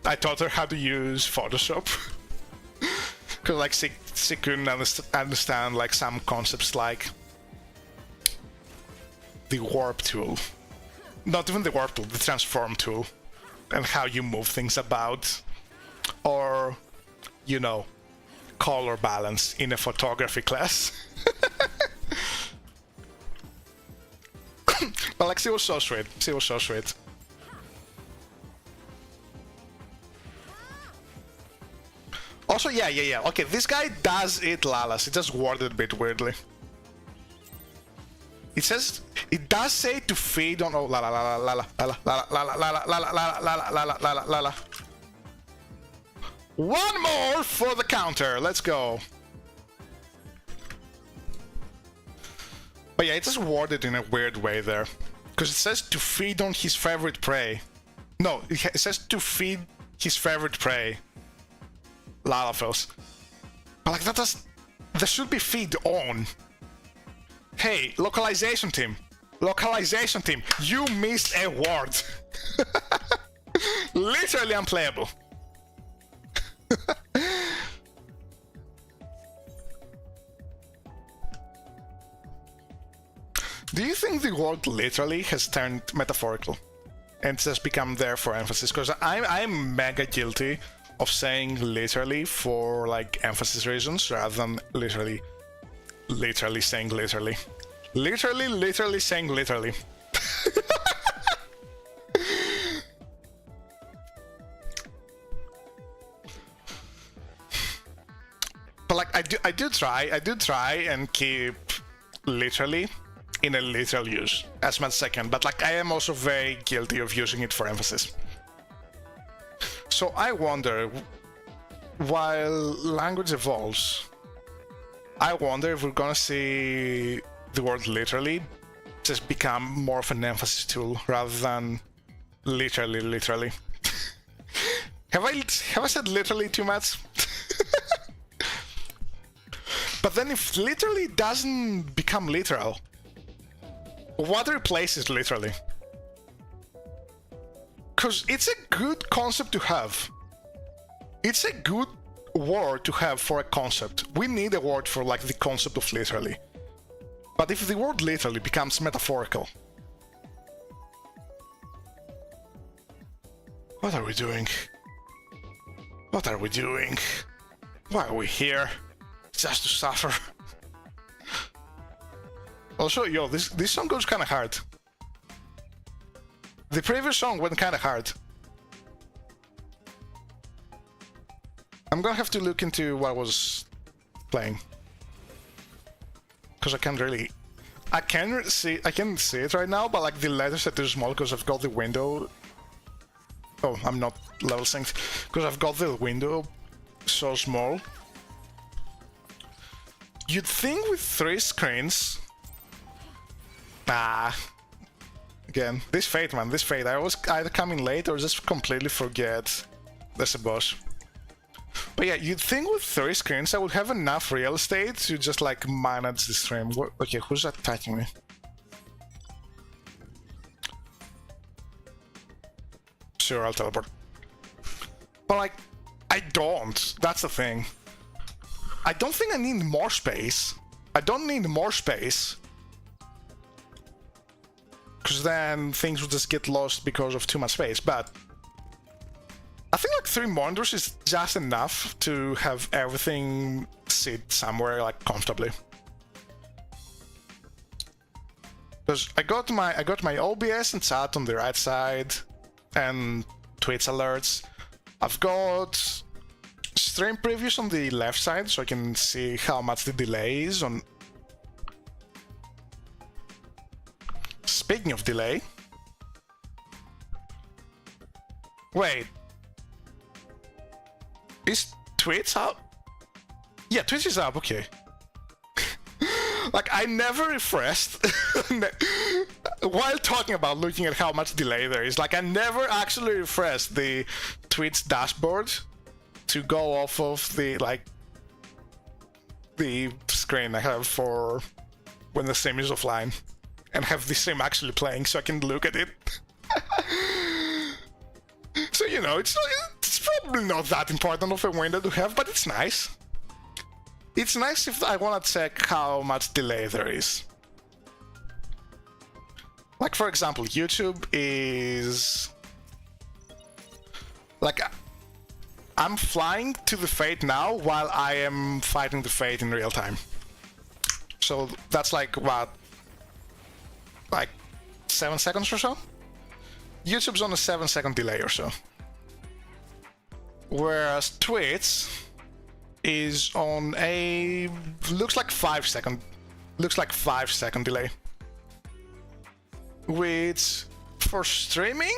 I taught her how to use Photoshop because like she couldn't understand like some concepts like the warp tool, not even the warp tool, the transform tool, and how you move things about, or you know, color balance in a photography class. But like, she was so sweet. She was so sweet. Also, yeah. Okay, this guy does eat lalas. It just worded a bit weirdly. It says, it does say to feed on. Oh, la la la la la la la la la la la la la la la la la la. One more for the counter. Let's go. But yeah, it just worded in a weird way there, because it says to feed on his favorite prey. No, it says to feed his favorite prey. Lalafels. But like, that should be feed on. Hey, localization team. Localization team. You missed a word. Literally unplayable. Do you think the word literally has turned metaphorical and just become there for emphasis? Because I'm mega guilty of saying literally for like emphasis reasons rather than literally saying literally. Literally saying literally. But like, I do try and keep literally in a literal use as much as I can, but like, I am also very guilty of using it for emphasis. So I wonder, while language evolves, I wonder if we're gonna see the word literally just become more of an emphasis tool rather than literally. Have I said literally too much? But then if literally doesn't become literal, what replaces literally? Because it's a good concept to have. It's a good word to have for a concept. We need a word for like the concept of literally. But if the word literally becomes metaphorical, what are we doing? What are we doing? Why are we here? Just to suffer. Also, yo, this song goes kind of hard. The previous song went kind of hard. I'm gonna have to look into what I was playing, because I can't really. I can see it right now, but like the letters are too small because I've got the window. Oh, I'm not level synced because I've got the window so small. You'd think with 3 screens. Nah. Again, this fate, man, this fate. I always either come in late or just completely forget there's a boss. But yeah, you'd think with 3 screens I would have enough real estate to just like manage the stream. Okay, who's attacking me? Sure, I'll teleport. But like, I don't. That's the thing. I don't think I need more space. I don't need more space. Because then things will just get lost because of too much space. But I think like 3 monitors is just enough to have everything sit somewhere like comfortably. Because I got my OBS and chat on the right side and Twitch alerts. I've got stream previews on the left side so I can see how much the delay is on. Speaking of delay. Wait. Is Twitch up? Yeah, Twitch is up, okay. Like, I never refreshed while talking about looking at how much delay there is. Like, I never actually refreshed the Twitch dashboard to go off of the, like, the screen I have for when the stream is offline and have the stream actually playing so I can look at it. So, you know, it's probably not that important of a window to have, but it's nice. It's nice if I want to check how much delay there is. Like, for example, YouTube is... Like, I'm flying to the Fate now while I am fighting the Fate in real time. So that's like, what? Like 7 seconds or so? YouTube's on a 7-second delay or so. Whereas Twitch is on a... looks like 5-second delay. Which, for streaming,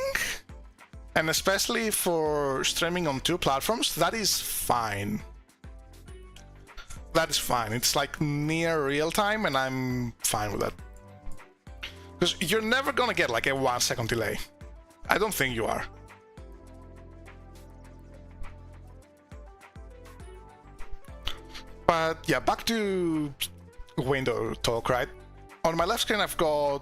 and especially for streaming on 2 platforms, that is fine. That is fine. It's like near real time, and I'm fine with that. Because you're never gonna get like a 1-second delay. I don't think you are. But yeah, back to window talk, right? On my left screen, I've got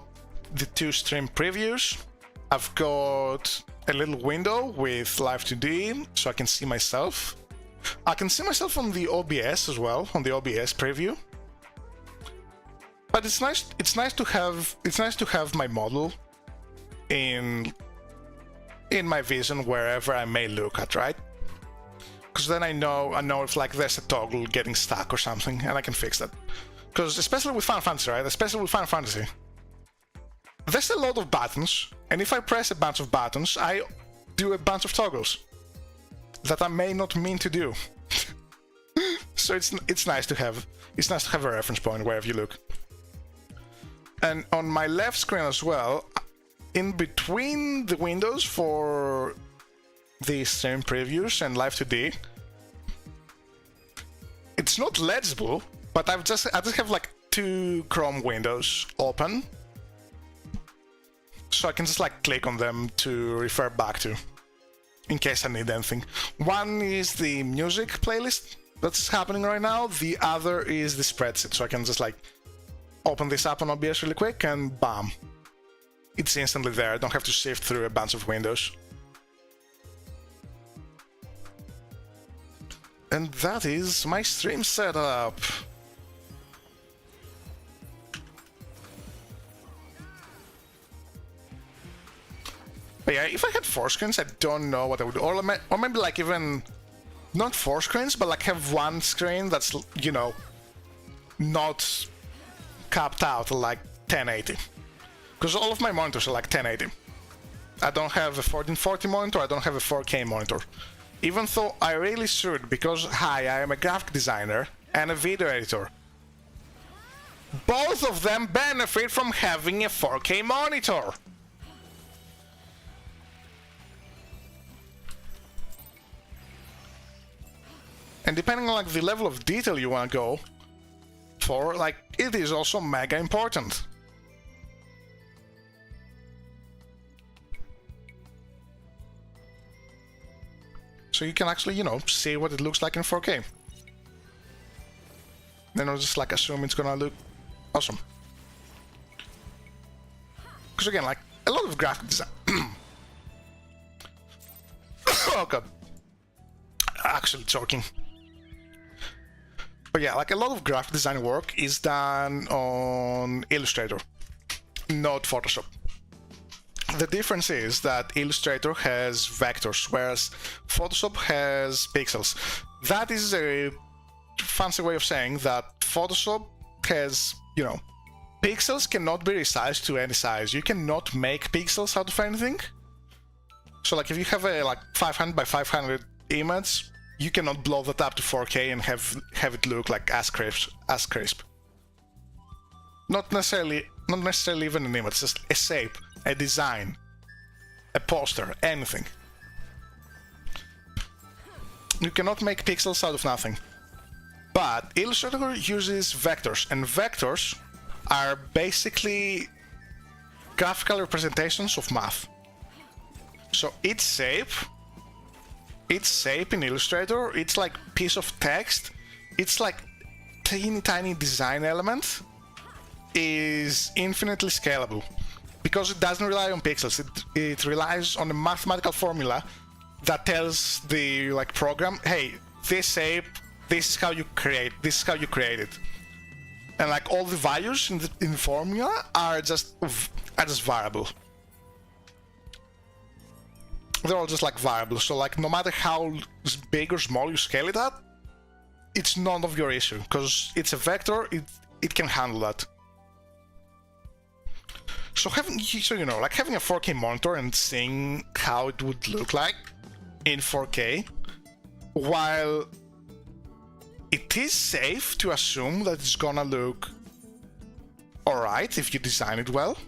the 2 stream previews. I've got a little window with Live 2D, so I can see myself. I can see myself on the OBS as well, on the OBS preview. But it's nice to have my model in my vision wherever I may look at, right? Because then I know if like there's a toggle getting stuck or something, and I can fix that. Because especially with Final Fantasy, right? Especially with Final Fantasy, there's a lot of buttons, and if I press a bunch of buttons, I do a bunch of toggles that I may not mean to do. So it's nice to have a reference point wherever you look. And on my left screen as well, in between the windows for the stream previews and Live 2D, it's not legible, but I just have like 2 Chrome windows open, so I can just like click on them to refer back to in case I need anything. One is the music playlist that's happening right now, the other is the spreadsheet, so I can just like open this up on OBS really quick and bam, it's instantly there. I don't have to sift through a bunch of windows. And that is my stream setup. But yeah, if I had 4 screens, I don't know what I would do. Or maybe like even not 4 screens, but like have 1 screen that's, you know, not capped out like 1080. Because all of my monitors are like 1080. I don't have a 1440 monitor, I don't have a 4K monitor. Even though I really should, because hi, I am a graphic designer and a video editor. Both of them benefit from having a 4K monitor. And depending on like the level of detail you want to go for, like, it is also mega important. So you can actually, you know, see what it looks like in 4K. Then I'll just like assume it's gonna look awesome. Because again, like a lot of graphic design. Oh god, actually choking. But yeah, like a lot of graphic design work is done on Illustrator, not Photoshop. The difference is that Illustrator has vectors, whereas Photoshop has pixels. That is a fancy way of saying that Photoshop has, you know, pixels cannot be resized to any size. You cannot make pixels out of anything. So like if you have a like 500 by 500 image, you cannot blow that up to 4K and have it look like as crisp. Not necessarily even an image, just a shape, a design, a poster, anything. You cannot make pixels out of nothing. But Illustrator uses vectors, and vectors are basically graphical representations of math. So each shape in Illustrator, it's like piece of text, it's like teeny tiny design element is infinitely scalable because it doesn't rely on pixels. It relies on a mathematical formula that tells the like program, hey, this shape, this is how you create it, and like all the values in the formula are just variable. They're all just like variables. So like no matter how big or small you scale it at, it's none of your issue because it's a vector. It can handle that. So having a 4K monitor and seeing how it would look like in 4K, while it is safe to assume that it's gonna look alright if you design it well,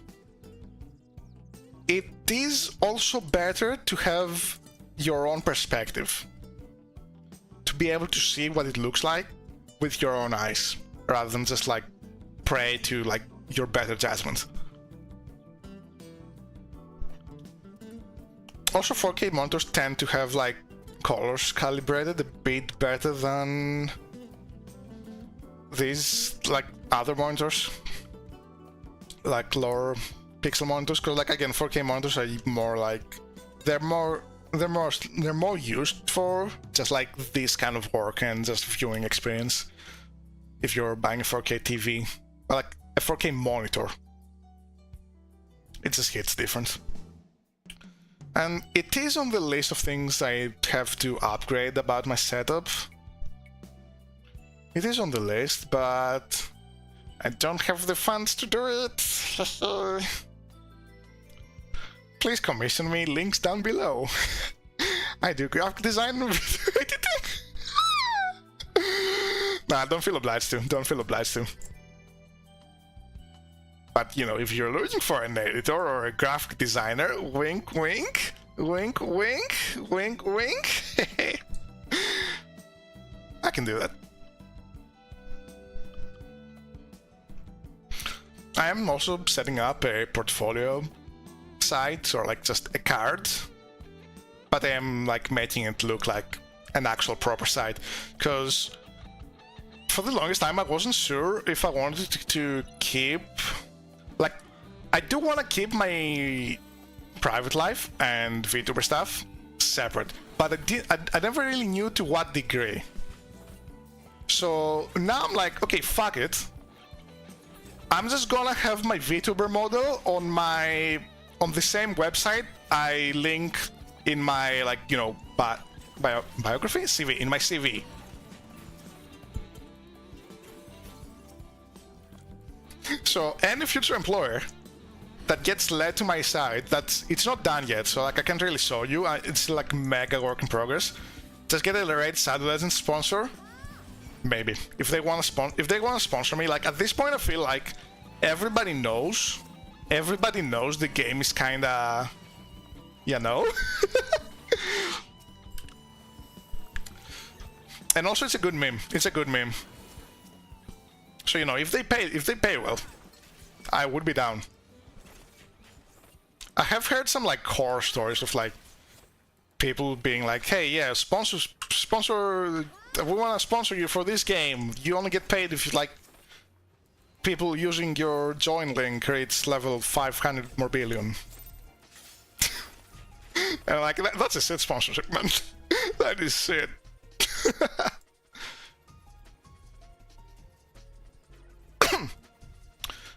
it is also better to have your own perspective, to be able to see what it looks like with your own eyes, rather than just like pray to like your better judgment. Also, 4K monitors tend to have like colors calibrated a bit better than these like other monitors, like lower pixel monitors, because like again 4K monitors are more like they're more used for just like this kind of work and just viewing experience. If you're buying a 4K TV, like a 4K monitor, it just hits different. And it is on the list of things I have to upgrade about my setup. It is on the list, but I don't have the funds to do it. Please commission me, links down below. I do graphic design and video editing. Nah, don't feel obliged to. But, you know, if you're looking for an editor or a graphic designer, wink, wink, wink, wink, wink, wink, I can do that. I am also setting up a portfolio site, or like just a card, but I am like making it look like an actual proper site, because for the longest time I wasn't sure if I wanted to keep... Like, I do want to keep my private life and Vtuber stuff separate, but I never really knew to what degree. So now I'm like, okay, fuck it. I'm just gonna have my Vtuber model on the same website I link in my, like, you know, biography? CV, in my CV. So any future employer that gets led to my site, it's not done yet, so like I can't really show you. It's like mega work in progress. Just get a Raid Sadbait sponsor, maybe. If they want to sponsor me, like at this point I feel like everybody knows the game is kinda, you know. And also it's a good meme. So, you know, if they pay well, I would be down. I have heard some like horror stories of like people being like, hey, yeah, sponsor, we want to sponsor you for this game. You only get paid if you like people using your join link reach level 500 more billion. And like, that's a shit sponsorship, man. That is shit.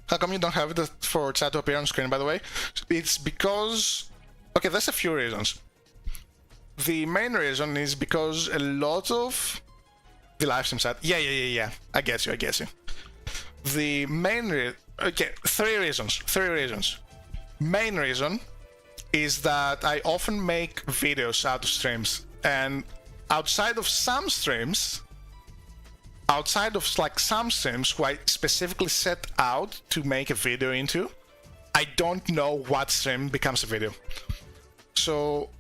How come you don't have it for chat to appear on screen, by the way? It's because... Okay, there's a few reasons. The main reason is because a lot of the livestream chat... Yeah. I get you. The main okay, three reasons. Main reason is that I often make videos out of streams, and outside of some streams who I specifically set out to make a video into, I don't know what stream becomes a video. So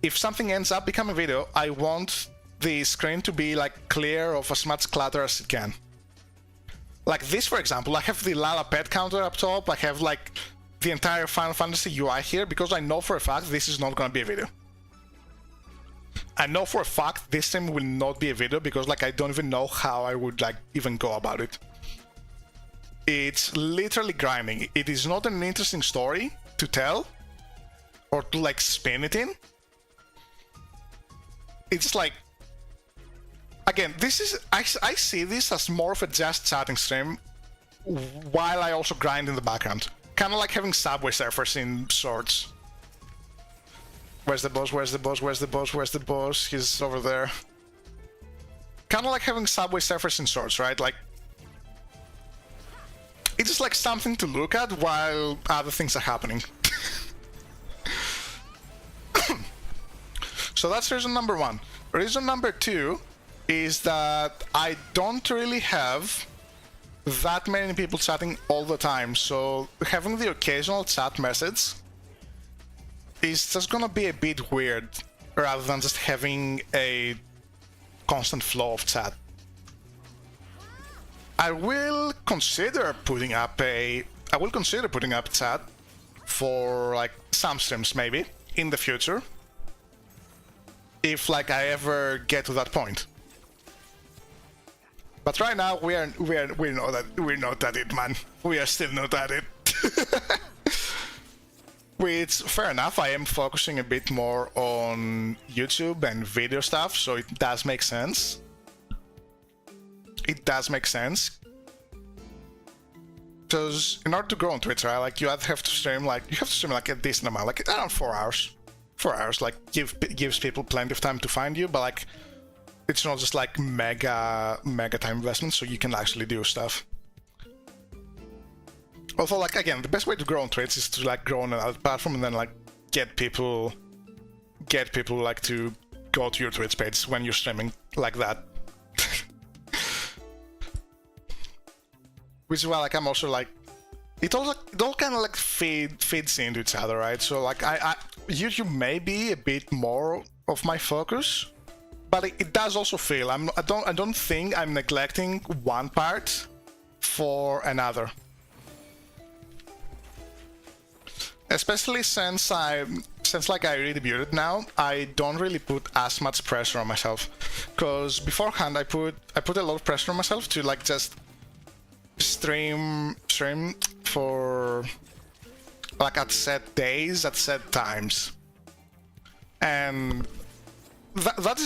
if something ends up becoming a video, I want the screen to be like clear of as much clutter as it can. Like this, for example, I have the Lala pet counter up top, I have like the entire Final Fantasy UI here, because I know for a fact this is not gonna be a video. I know for a fact this stream will not be a video, because like I don't even know how I would like even go about it. It's literally grinding. It is not an interesting story to tell or to like spin it in. It's like, again, this is, I see this as more of a just chatting stream while I also grind in the background. Kind of like having Subway Surfers in Swords. Where's the boss? Where's the boss? Where's the boss? Where's the boss? He's over there. Kind of like having Subway Surfers in Swords, right? Like, it's just like something to look at while other things are happening. So that's reason number one. Reason number two is that I don't really have that many people chatting all the time, so having the occasional chat message is just gonna be a bit weird rather than just having a constant flow of chat. I will consider putting up chat for like some streams maybe in the future, if like I ever get to that point. But right now we're not at it, man. We are still not at it. Which, fair enough, I am focusing a bit more on YouTube and video stuff, so it does make sense. It does make sense. Because in order to grow on Twitch, right, like you have to stream like a decent amount, like around 4 hours. 4 hours, like gives people plenty of time to find you, but like it's not just like mega time investment, so you can actually do stuff. Although, like, again, the best way to grow on Twitch is to like grow on another platform and then like get people like to go to your Twitch page when you're streaming like that. Which is why like I'm also like it all kind of like feeds into each other, right? So like I YouTube may be a bit more of my focus, but it does also feel I don't think I'm neglecting one part for another. Especially since like I redebuted now, I don't really put as much pressure on myself. Because beforehand I put a lot of pressure on myself to like just stream for like at set days, at set times. And that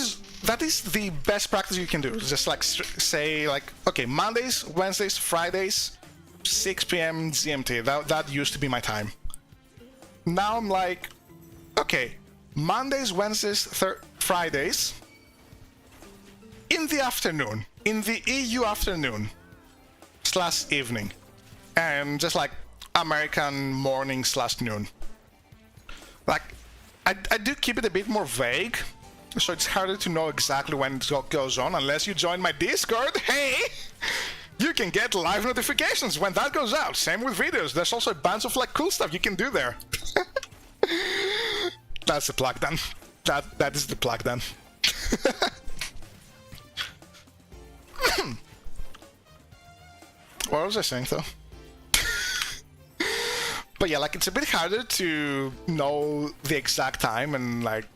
is the best practice you can do. Just like say like, okay, Mondays, Wednesdays, Fridays, 6 p.m. GMT. That used to be my time. Now I'm like, okay, Mondays, Wednesdays, Fridays, in the afternoon, in the EU afternoon / evening, and just like American morning / noon. Like, I do keep it a bit more vague, so it's harder to know exactly when it goes on, unless you join my Discord. Hey! You can get live notifications when that goes out. Same with videos. There's also a bunch of like cool stuff you can do there. That's the plug done. That is the plug done. What was I saying though? But yeah, like it's a bit harder to know the exact time and like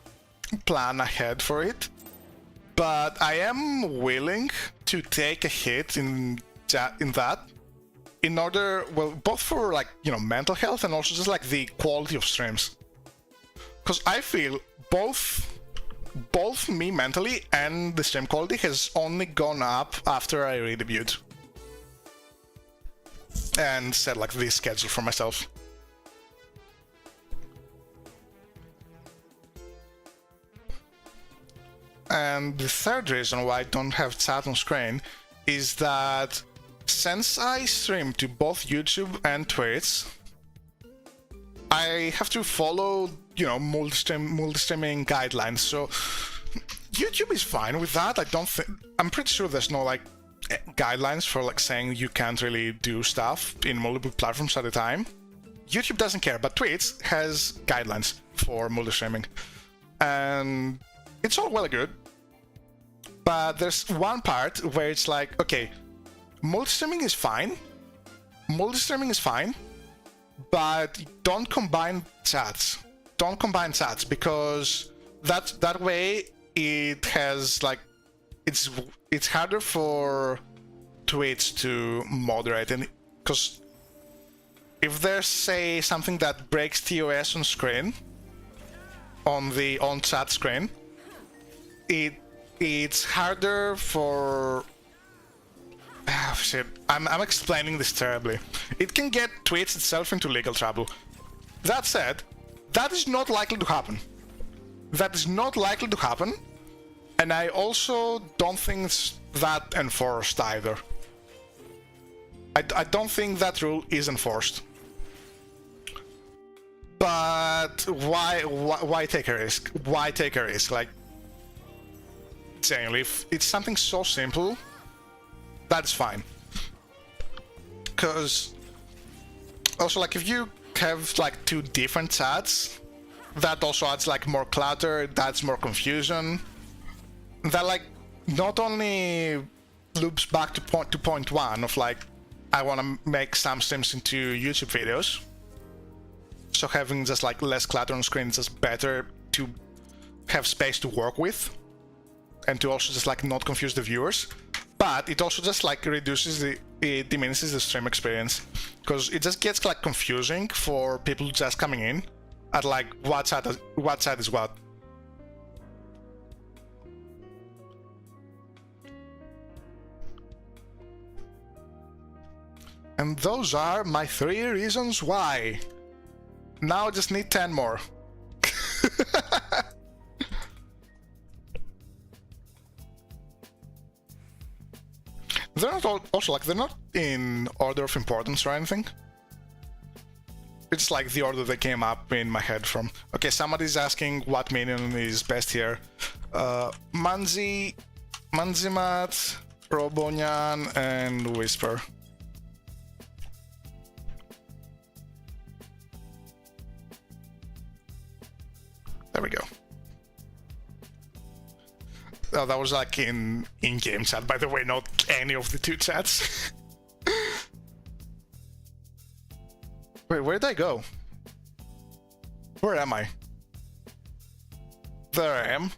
plan ahead for it. But I am willing to take a hit in that in order, well, both for like, you know, mental health and also just like the quality of streams. Because I feel both me mentally and the stream quality has only gone up after I redebuted and set like this schedule for myself. And the third reason why I don't have chat on screen is that since I stream to both YouTube and Twitch, I have to follow, you know, multi-streaming guidelines. So YouTube is fine with that. I'm pretty sure there's no like guidelines for like saying you can't really do stuff in multiple platforms at a time. YouTube doesn't care, but Twitch has guidelines for multi-streaming. And it's all well and good, but there's one part where it's like, okay, multi-streaming is fine, but don't combine chats. Don't combine chats, because that way it has like, it's harder for Twitch to moderate, and Because if there's, say, something that breaks TOS on screen, on the on-chat screen, it's harder for... shit, I'm explaining this terribly. It can get Twitch itself into legal trouble. That said, that is not likely to happen. That is not likely to happen, and I also don't think it's that enforced either. I don't think that rule is enforced. But why take a risk? Why take a risk? Like, genuinely, if it's something so simple, that's fine. Because also, like, if you have like two different chats, that also adds like more clutter, that's more confusion. That like not only loops back to point one of like, I want to make some streams into YouTube videos, so having just like less clutter on screen is just better to have space to work with, and to also just like not confuse the viewers. But it also just like reduces it diminishes the stream experience, because it just gets like confusing for people just coming in at like what side is what. And those are my 3 reasons why. Now I just need 10 more. They're not also like, they're not in order of importance or anything. It's like the order they came up in my head from. Okay, somebody's asking what minion is best here. Manzimat, Robonyan, and Whisper. There we go. Oh, that was like in-game chat, by the way, not any of the 2 chats. Wait, where did I go? Where am I? There I am.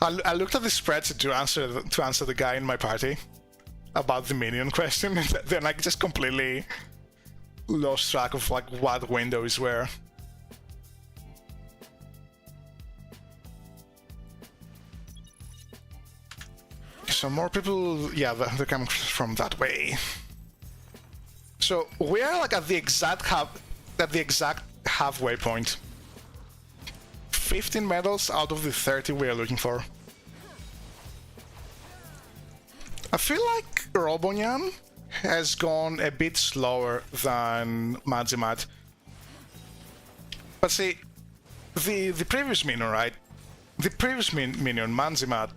I looked at the spreadsheet to answer the guy in my party about the minion question, and then I just completely lost track of like what window is where. So more people, yeah, they're coming from that way. So we are like at the exact halfway point. 15 medals out of the 30 we are looking for. I feel like Robonyan has gone a bit slower than Madzimat. But see, the previous minion, right? The previous minion, Manzimat,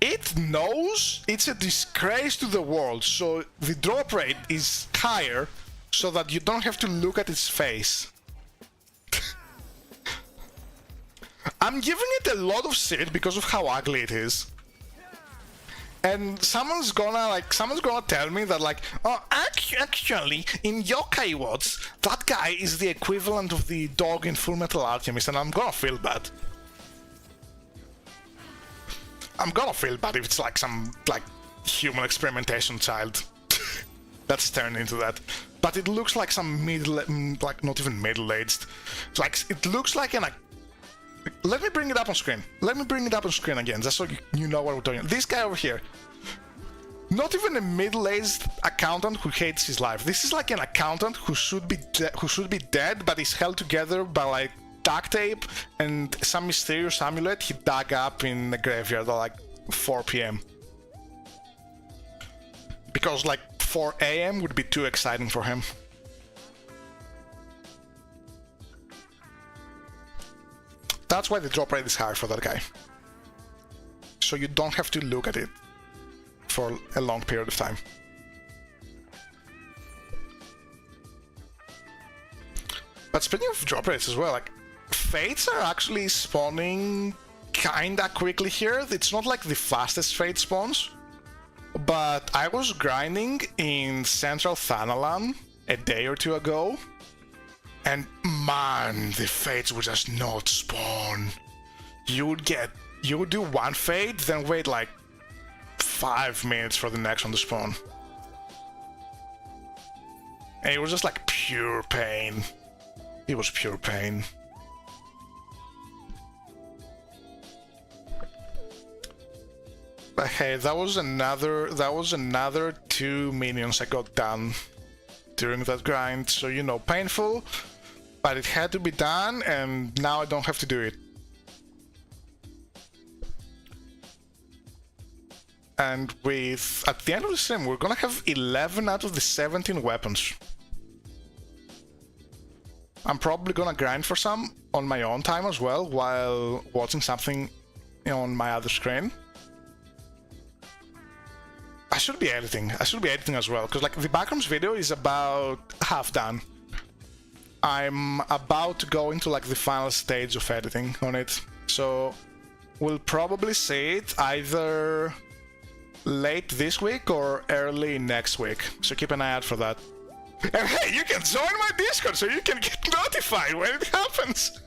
it knows it's a disgrace to the world, so the drop rate is higher so that you don't have to look at its face. I'm giving it a lot of shit because of how ugly it is. And someone's gonna tell me that like, oh, actually, in Yokai Watch, that guy is the equivalent of the dog in Full Metal Alchemist, and I'm gonna feel bad. I'm gonna feel bad if it's like some like human experimentation child that's turned into that. But it looks like some like not even middle-aged. It's like, it looks like an. Let me bring it up on screen. Let me bring it up on screen again, just so you know what we're talking about. This guy over here. Not even a middle-aged accountant who hates his life. This is like an accountant who should be dead, but is held together by like duct tape and some mysterious amulet he dug up in the graveyard at like 4 PM. Because like 4 AM would be too exciting for him. That's why the drop rate is higher for that guy. So you don't have to look at it for a long period of time. But speaking of drop rates as well, like, fates are actually spawning kinda quickly here. It's not like the fastest fate spawns, but I was grinding in Central Thanalan a day or two ago, and man, the fates would just not spawn. You would do one fate, then wait like 5 minutes for the next one to spawn. And it was just like pure pain. It was pure pain. But hey, that was another 2 minions I got done during that grind. So, you know, painful, but it had to be done, and now I don't have to do it. And with, at the end of the stream, we're gonna have 11 out of the 17 weapons. I'm probably gonna grind for some on my own time as well, while watching something on my other screen. I should be editing as well, because like the backrooms video is about half done. I'm about to go into like the final stage of editing on it, so we'll probably see it either late this week or early next week, so keep an eye out for that. And hey, you can join my Discord so you can get notified when it happens.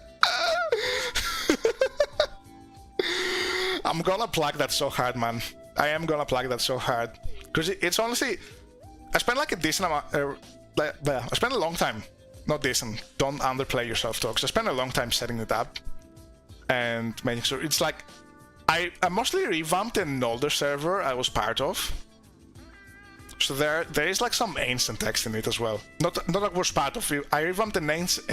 I'm gonna plug that so hard, man. I am gonna plug that so hard, because it's honestly, I spent like a decent amount, I spent a long time, not decent, don't underplay yourself, Tox. I spent a long time setting it up and making sure it's like, I mostly revamped an older server I was part of, so there is like some ancient text in it as well. Not that I was part of it. I revamped an ancient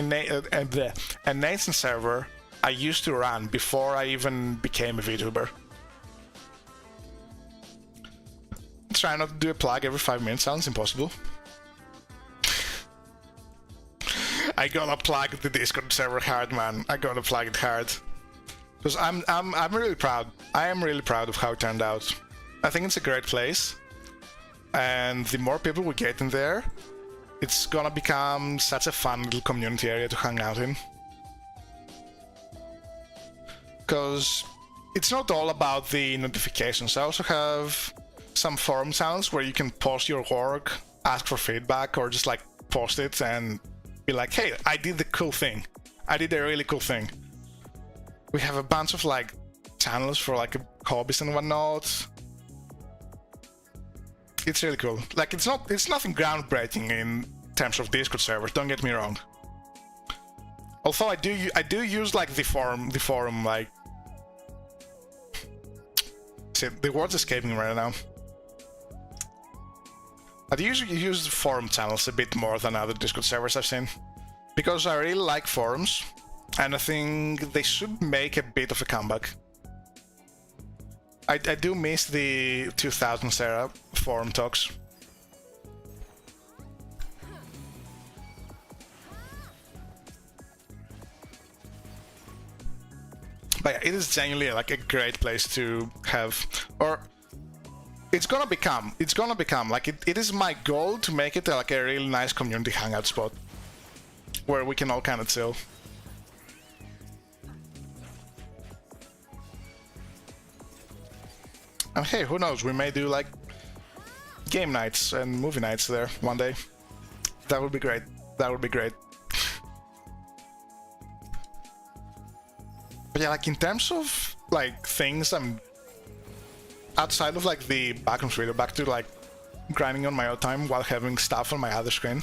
server I used to run before I even became a Vtuber. Try not to do a plug every 5 minutes, sounds impossible. I gotta plug the Discord server hard, man. I gotta plug it hard. Because I'm really proud. I am really proud of how it turned out. I think it's a great place. And the more people we get in there, it's gonna become such a fun little community area to hang out in. Because it's not all about the notifications. I also have some forum channels where you can post your work, ask for feedback, or just like post it and be like, hey, I did the cool thing. I did a really cool thing. We have a bunch of like channels for like hobbies and whatnot. It's really cool. Like it's nothing groundbreaking in terms of Discord servers, don't get me wrong. Although I do use like the forum like, see, the word's escaping me right now. I usually use forum channels a bit more than other Discord servers I've seen, because I really like forums, and I think they should make a bit of a comeback. I do miss the 2000s era forum talks. But yeah, it is genuinely like a great place to have, or it's gonna become like it is my goal to make it like a really nice community hangout spot where we can all kind of chill. And hey, who knows, we may do like game nights and movie nights there one day. That would be great. That would be great. But yeah, like in terms of like things I'm outside of like the backrooms video, back to like grinding on my own time while having stuff on my other screen.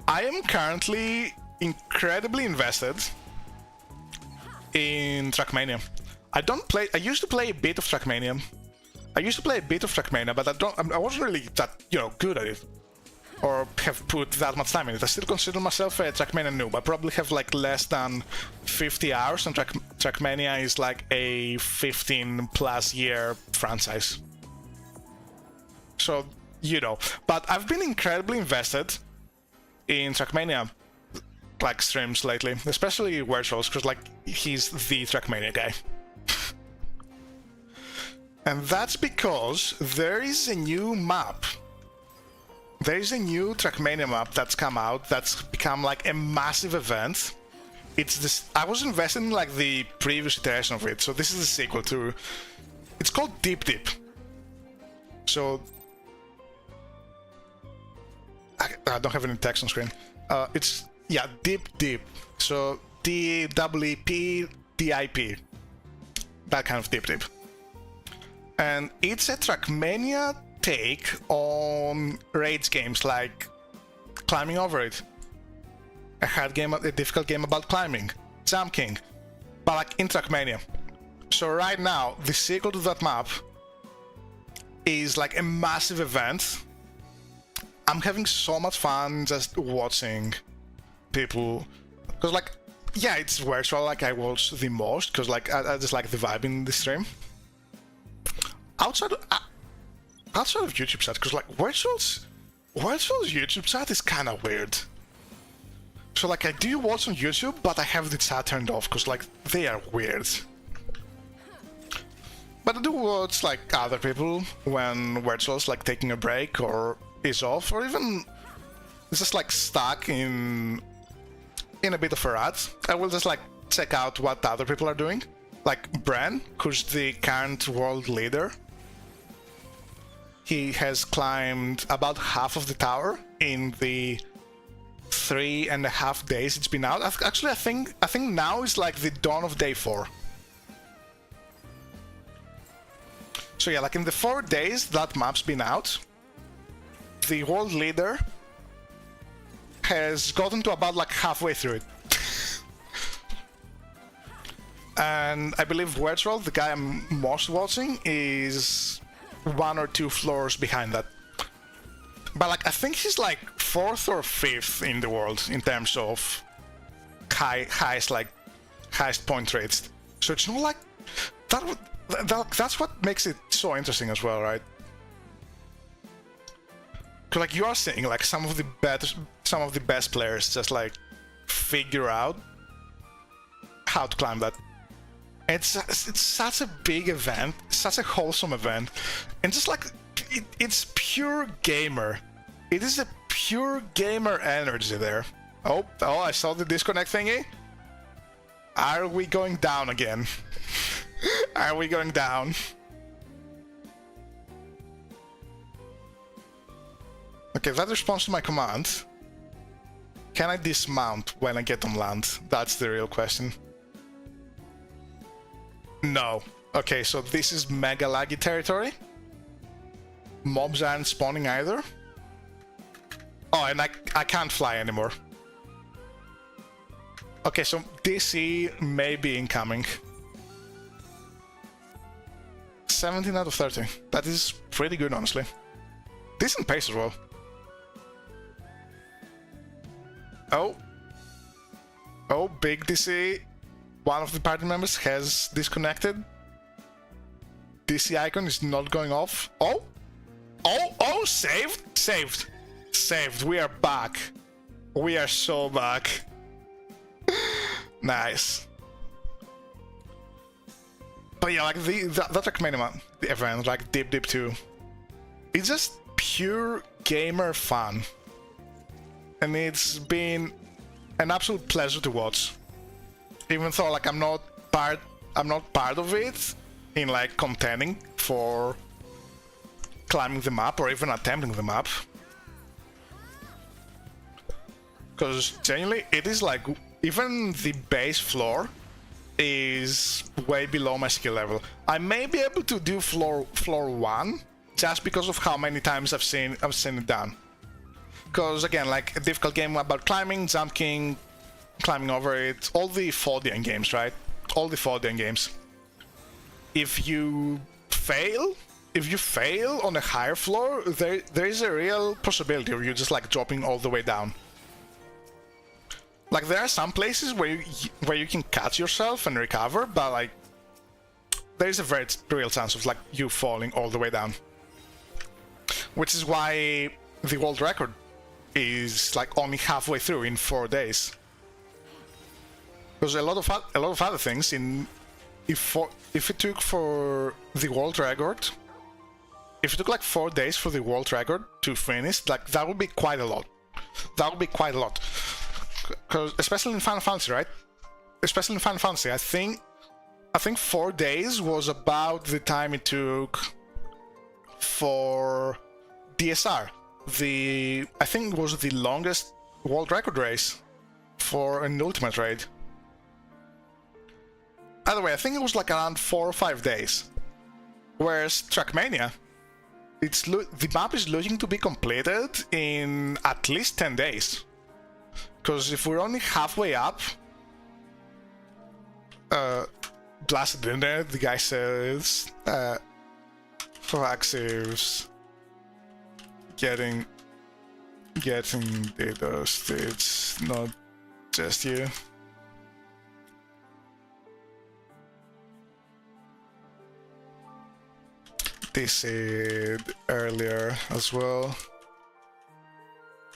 I am currently incredibly invested in Trackmania. I used to play a bit of Trackmania. But I wasn't really that, you know, good at it, or have put that much time in it. I still consider myself a Trackmania noob. I probably have like less than 50 hours, and Trackmania is like a 15+ year franchise. So, you know, but I've been incredibly invested in Trackmania like streams lately, especially Werewolves, because like he's the Trackmania guy. And that's because there is a new map. There is a new Trackmania map that's come out that's become like a massive event. It's this. I was invested in like the previous iteration of it, so this is the sequel to. It's called Deep Deep. So I don't have any text on screen. It's Deep Deep. So DEEP DIP. That kind of Deep Deep. And it's a Trackmania take on rage games like climbing over it. A difficult game about climbing, Jump King, but like in Trackmania. So right now, the sequel to that map is like a massive event. I'm having so much fun just watching people, because like, yeah, it's virtual, like I watch the most, because like I just like the vibe in the stream. Outside of YouTube chat, because like virtual's YouTube chat is kind of weird. So like I do watch on YouTube, but I have the chat turned off, because like they are weird. But I do watch like other people when virtual's like taking a break or is off, or even just like stuck in a bit of a rut. I will just like check out what other people are doing. Like Bren, who's the current world leader. He has climbed about half of the tower in the 3.5 days it's been out. Actually, I think now is like the dawn of day 4. So yeah, like in the 4 days that map's been out, the world leader has gotten to about like halfway through it. And I believe Virtual, the guy I'm most watching, is 1 or 2 floors behind that. But like I think he's like 4th or 5th in the world in terms of highest point rates. So it's not like that's what makes it so interesting as well, right? Cause like you are seeing like some of the best players just like figure out how to climb that. It's such a big event, such a wholesome event, and just like it's pure gamer. It is a pure gamer energy there. Oh, I saw the disconnect thingy. Are we going down again? Are we going down? Okay, that responds to my command. Can I dismount when I get on land? That's the real question. No. Okay, so this is mega laggy territory. Mobs aren't spawning either. Oh, and I can't fly anymore. Okay, so DC may be incoming. 17 out of 30. That is pretty good, honestly. Decent pace as well. Oh, big DC. One of the party members has disconnected. DC icon is not going off. Oh, saved. We are back. We are so back. Nice. But yeah, like that Trackmania event, like Deep 2, it's just pure gamer fun, and it's been an absolute pleasure to watch. Even though like I'm not part of it in like contending for climbing the map or even attempting the map, because genuinely it is like even the base floor is way below my skill level. I may be able to do floor 1 just because of how many times I've seen it done. Because again, like a difficult game about climbing, Jump King, climbing over it, all the 4D games, right? All the 4D games. If you fail on a higher floor, there is a real possibility of you just like dropping all the way down. Like there are some places where you can catch yourself and recover, but like there is a very real chance of like you falling all the way down. Which is why the world record is like only halfway through in 4 days. Because a lot of other things if it took for the world record, if it took like 4 days for the world record to finish, like that would be quite a lot. That would be quite a lot. Because especially in Final Fantasy, right? Especially in Final Fantasy, I think 4 days was about the time it took for DSR. I think it was the longest world record race for an ultimate raid. Either way, I think it was like around 4 or 5 days. Whereas Trackmania, the map is looking to be completed in at least 10 days. Because if we're only halfway up, Blasted Internet, the guy says, Flaxives getting DDoS, it's not just you. They said earlier as well.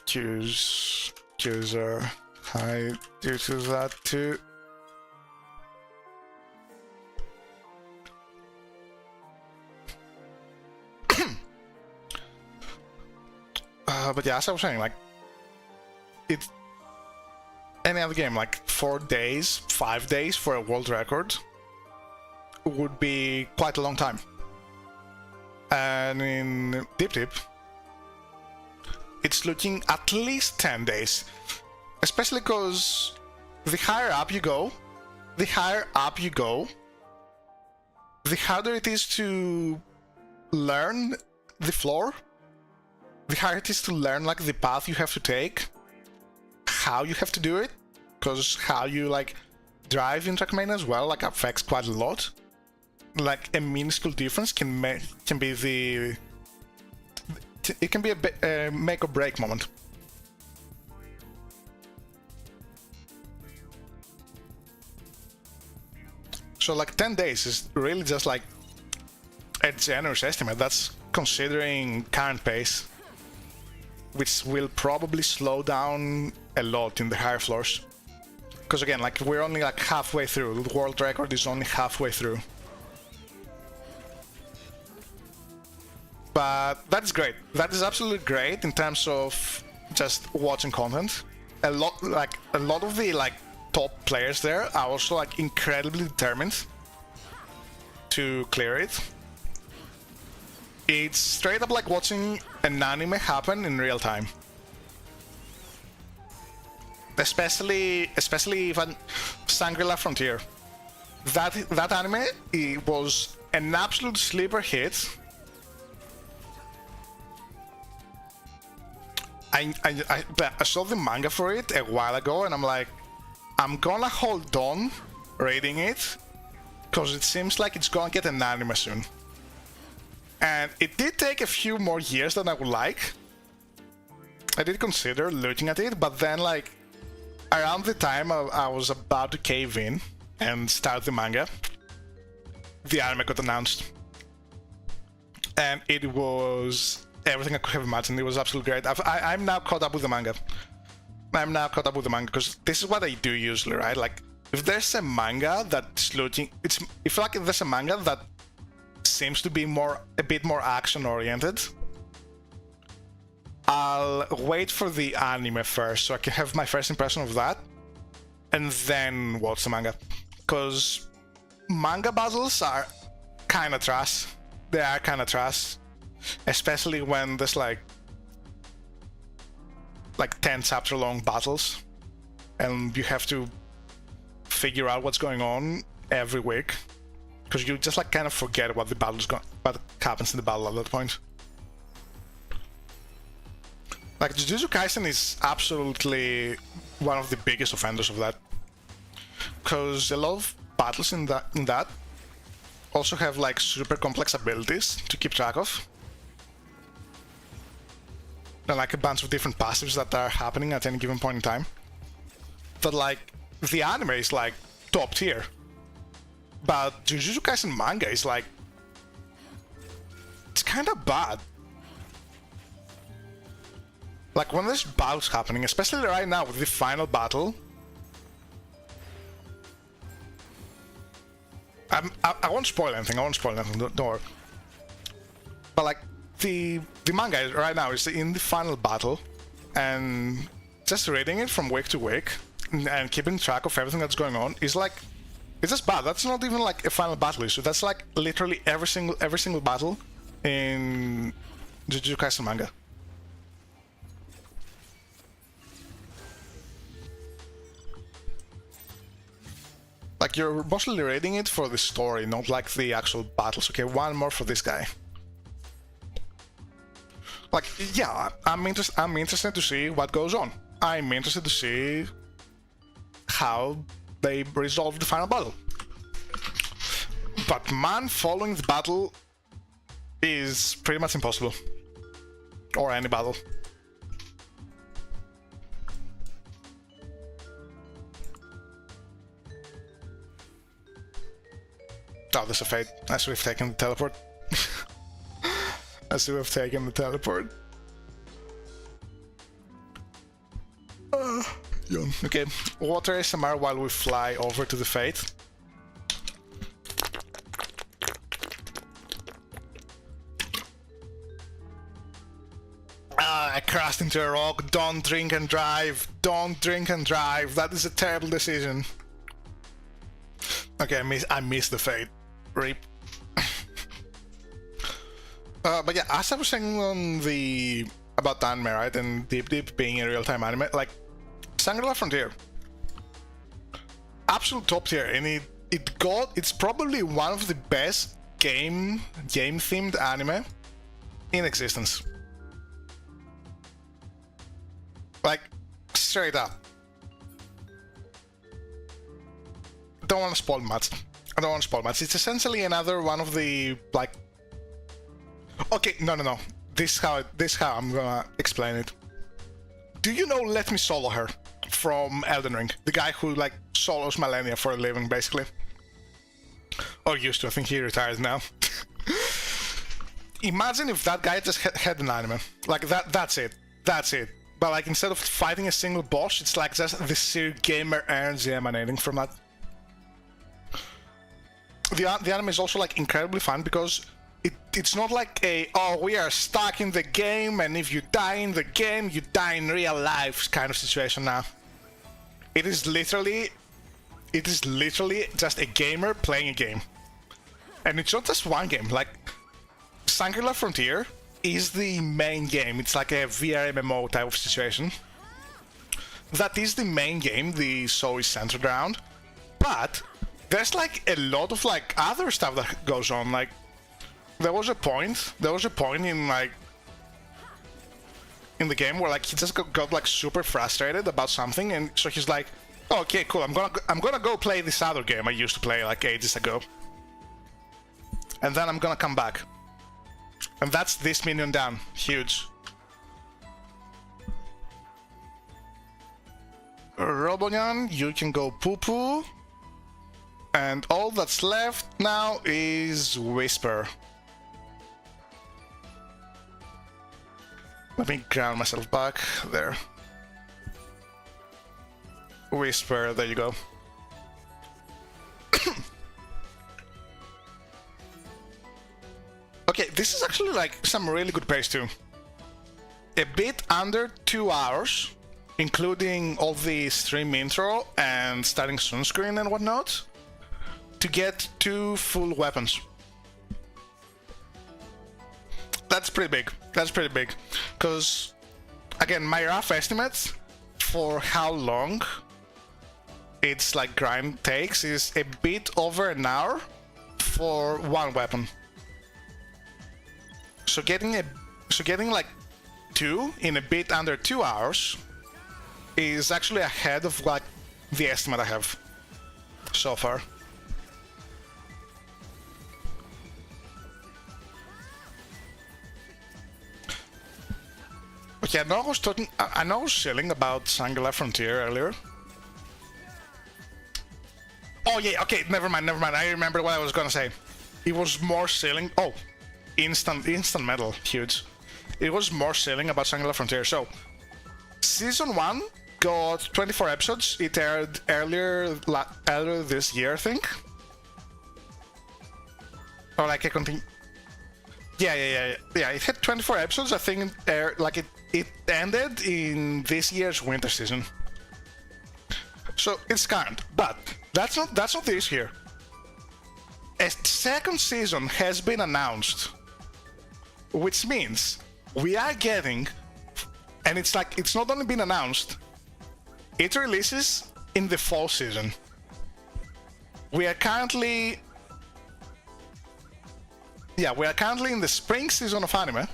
Queues are high due to that too. But yeah, as I was saying, like, any other game, like 4 days, 5 days for a world record would be quite a long time. And in Deep Tip, it's looking at least 10 days. Especially because the higher up you go, the harder it is to learn the floor, the harder it is to learn like the path you have to take, how you have to do it, because how you like drive in Trackmania as well like affects quite a lot. Like a minuscule difference can be a make or break moment. So like 10 days is really just like a generous estimate. That's considering current pace, which will probably slow down a lot in the higher floors. Because again, like we're only like halfway through. The world record is only halfway through. But that's great. That is absolutely great in terms of just watching content. A lot of the like top players there are also like incredibly determined to clear it. It's straight up like watching an anime happen in real time. Especially if Shangri-La Frontier. That anime, it was an absolute sleeper hit. I saw the manga for it a while ago and I'm like, I'm gonna hold on reading it because it seems like it's gonna get an anime soon. And it did take a few more years than I would like. I did consider looking at it, but then like around the time I was about to cave in and start the manga, the anime got announced. And it was everything I could have imagined. It was absolutely great. I'm now caught up with the manga. Because this is what I do usually, right? Like, if there's a manga that's looking, if there's a manga that seems to be a bit more action oriented, I'll wait for the anime first so I can have my first impression of that, and then watch the manga. Because manga battles are kind of trash. They are kind of trash. Especially when there's like 10 chapter long battles and you have to figure out what's going on every week because you just like kind of forget what happens in the battle at that point. Like Jujutsu Kaisen is absolutely one of the biggest offenders of that, because a lot of battles in that also have like super complex abilities to keep track of. And like a bunch of different passives that are happening at any given point in time. But like the anime is like top tier, but Jujutsu Kaisen manga is like, it's kind of bad. Like when there's battles happening, especially right now with the final battle, I won't spoil anything. Don't worry. But like the manga right now is in the final battle, and just reading it from week to week and keeping track of everything that's going on is like, it's just bad. That's not even like a final battle issue. That's like literally every single battle in Jujutsu Kaisen manga. Like, you're mostly reading it for the story, not like the actual battles. Okay, one more for this guy. Like, yeah, I'm interested to see what goes on. I'm interested to see how they resolve the final battle. But man, following the battle is pretty much impossible. Or any battle. Oh, there's a fate. I should have taken the teleport. I should have taken the teleport. Okay, water ASMR while we fly over to the fate. I crashed into a rock. Don't drink and drive. Don't drink and drive. That is a terrible decision. Okay, I missed the fate. Rip. But yeah, as I was saying on the about anime, right, and Deep Deep being a real-time anime, like Shangri-La Frontier, absolute top tier, and it's probably one of the best game themed anime in existence. Like, straight up. Don't want to spoil much. I don't want to spoil much. It's essentially another one of the, like... Okay, no. This is how I'm gonna explain it. Do you know Let Me Solo Her from Elden Ring? The guy who, like, solos Millennia for a living, basically. Or used to. I think he retired now. Imagine if that guy just had an anime. Like, that's it. That's it. But, like, instead of fighting a single boss, it's like just the sheer gamer energy emanating from that. The anime is also, like, incredibly fun because it's not like we are stuck in the game, and if you die in the game, you die in real life kind of situation now. It is literally just a gamer playing a game. And it's not just one game. Like, Shangri-La Frontier is the main game. It's like a VR MMO type of situation. That is the main game the show is centered around. But there's like a lot of like other stuff that goes on. Like, there was a point in like in the game where like he just got like super frustrated about something, and so he's like, oh, okay, cool, I'm gonna go play this other game I used to play like ages ago, and then I'm gonna come back. And that's this minion down. Huge. Robonyan, you can go poopoo. And all that's left now is Whisper. Let me ground myself back. There. Whisper, there you go. Okay, this is actually like some really good pace too. A bit under 2 hours, including all the stream intro and starting soon screen and whatnot, to get 2 full weapons. That's pretty big. That's pretty big. Because, again, my rough estimates for how long its like grind takes is a bit over an hour for 1 weapon. So getting like 2 in a bit under 2 hours is actually ahead of like the estimate I have so far. Okay, I know I was shilling about Shangri-La Frontier earlier. Oh yeah, okay, never mind. I remember what I was gonna say. It was more shilling. Oh, instant medal, huge. It was more shilling about Shangri-La Frontier. So, season 1 got 24 episodes. It aired earlier this year, I think. Or like a continue. Yeah. It had 24 episodes. I think it ended in this year's winter season. So it's current, but that's not the issue here. A second season has been announced, which means we are getting, and it's like it's not only been announced, it releases in the fall season. we are currently... Yeah, we are currently in the spring season of anime.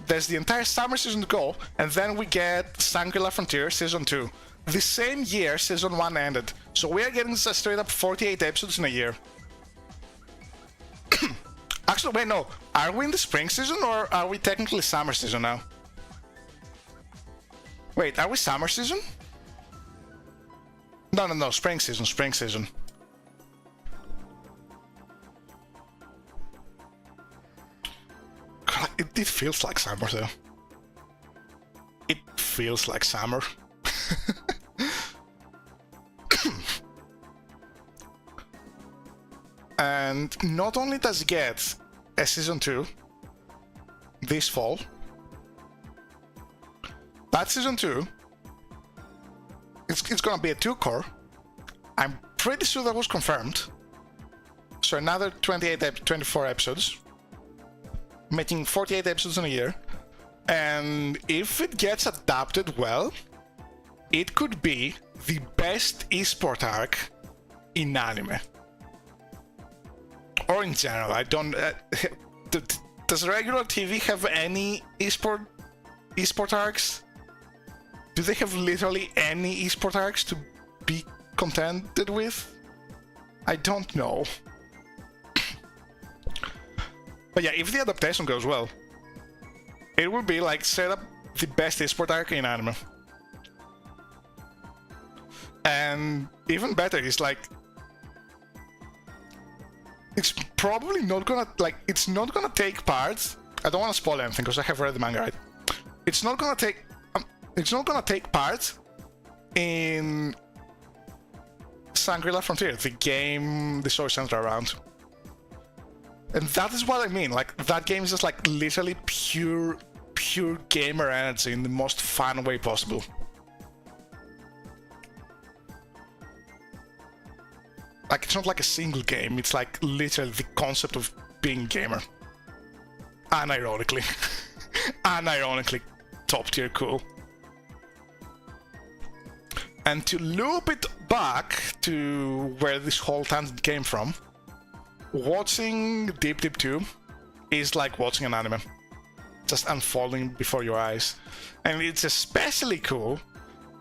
There's the entire summer season to go, and then we get Shangri-La Frontier Season 2. The same year Season 1 ended. So we are getting straight up 48 episodes in a year. Actually, wait, no. Are we in the spring season, or are we technically summer season now? Wait, are we summer season? No, spring season, spring season. God, it feels like summer, though. It feels like summer. And not only does it get a Season 2 this fall, that Season 2, it's gonna be a 2-core. I'm pretty sure that was confirmed. So another 24 episodes, making 48 episodes in a year. And if it gets adapted well, it could be the best esport arc in anime. Or in general. I don't... does regular TV have any esport arcs? Do they have literally any esport arcs to be contented with? I don't know. But yeah, if the adaptation goes well, it will be like set up the best esport arc in anime. And even better is like, it's probably not gonna, like, it's not gonna take part. I don't want to spoil anything because I have read the manga, right? It's not gonna take part in Shangri-La Frontier, the game the show is centered around. And that is what I mean. Like, that game is just like literally pure gamer energy in the most fun way possible. Like, it's not like a single game, it's like literally the concept of being a gamer. Unironically. Unironically top tier cool. And to loop it back to where this whole tangent came from, watching Deep 2 is like watching an anime. Just unfolding before your eyes. And it's especially cool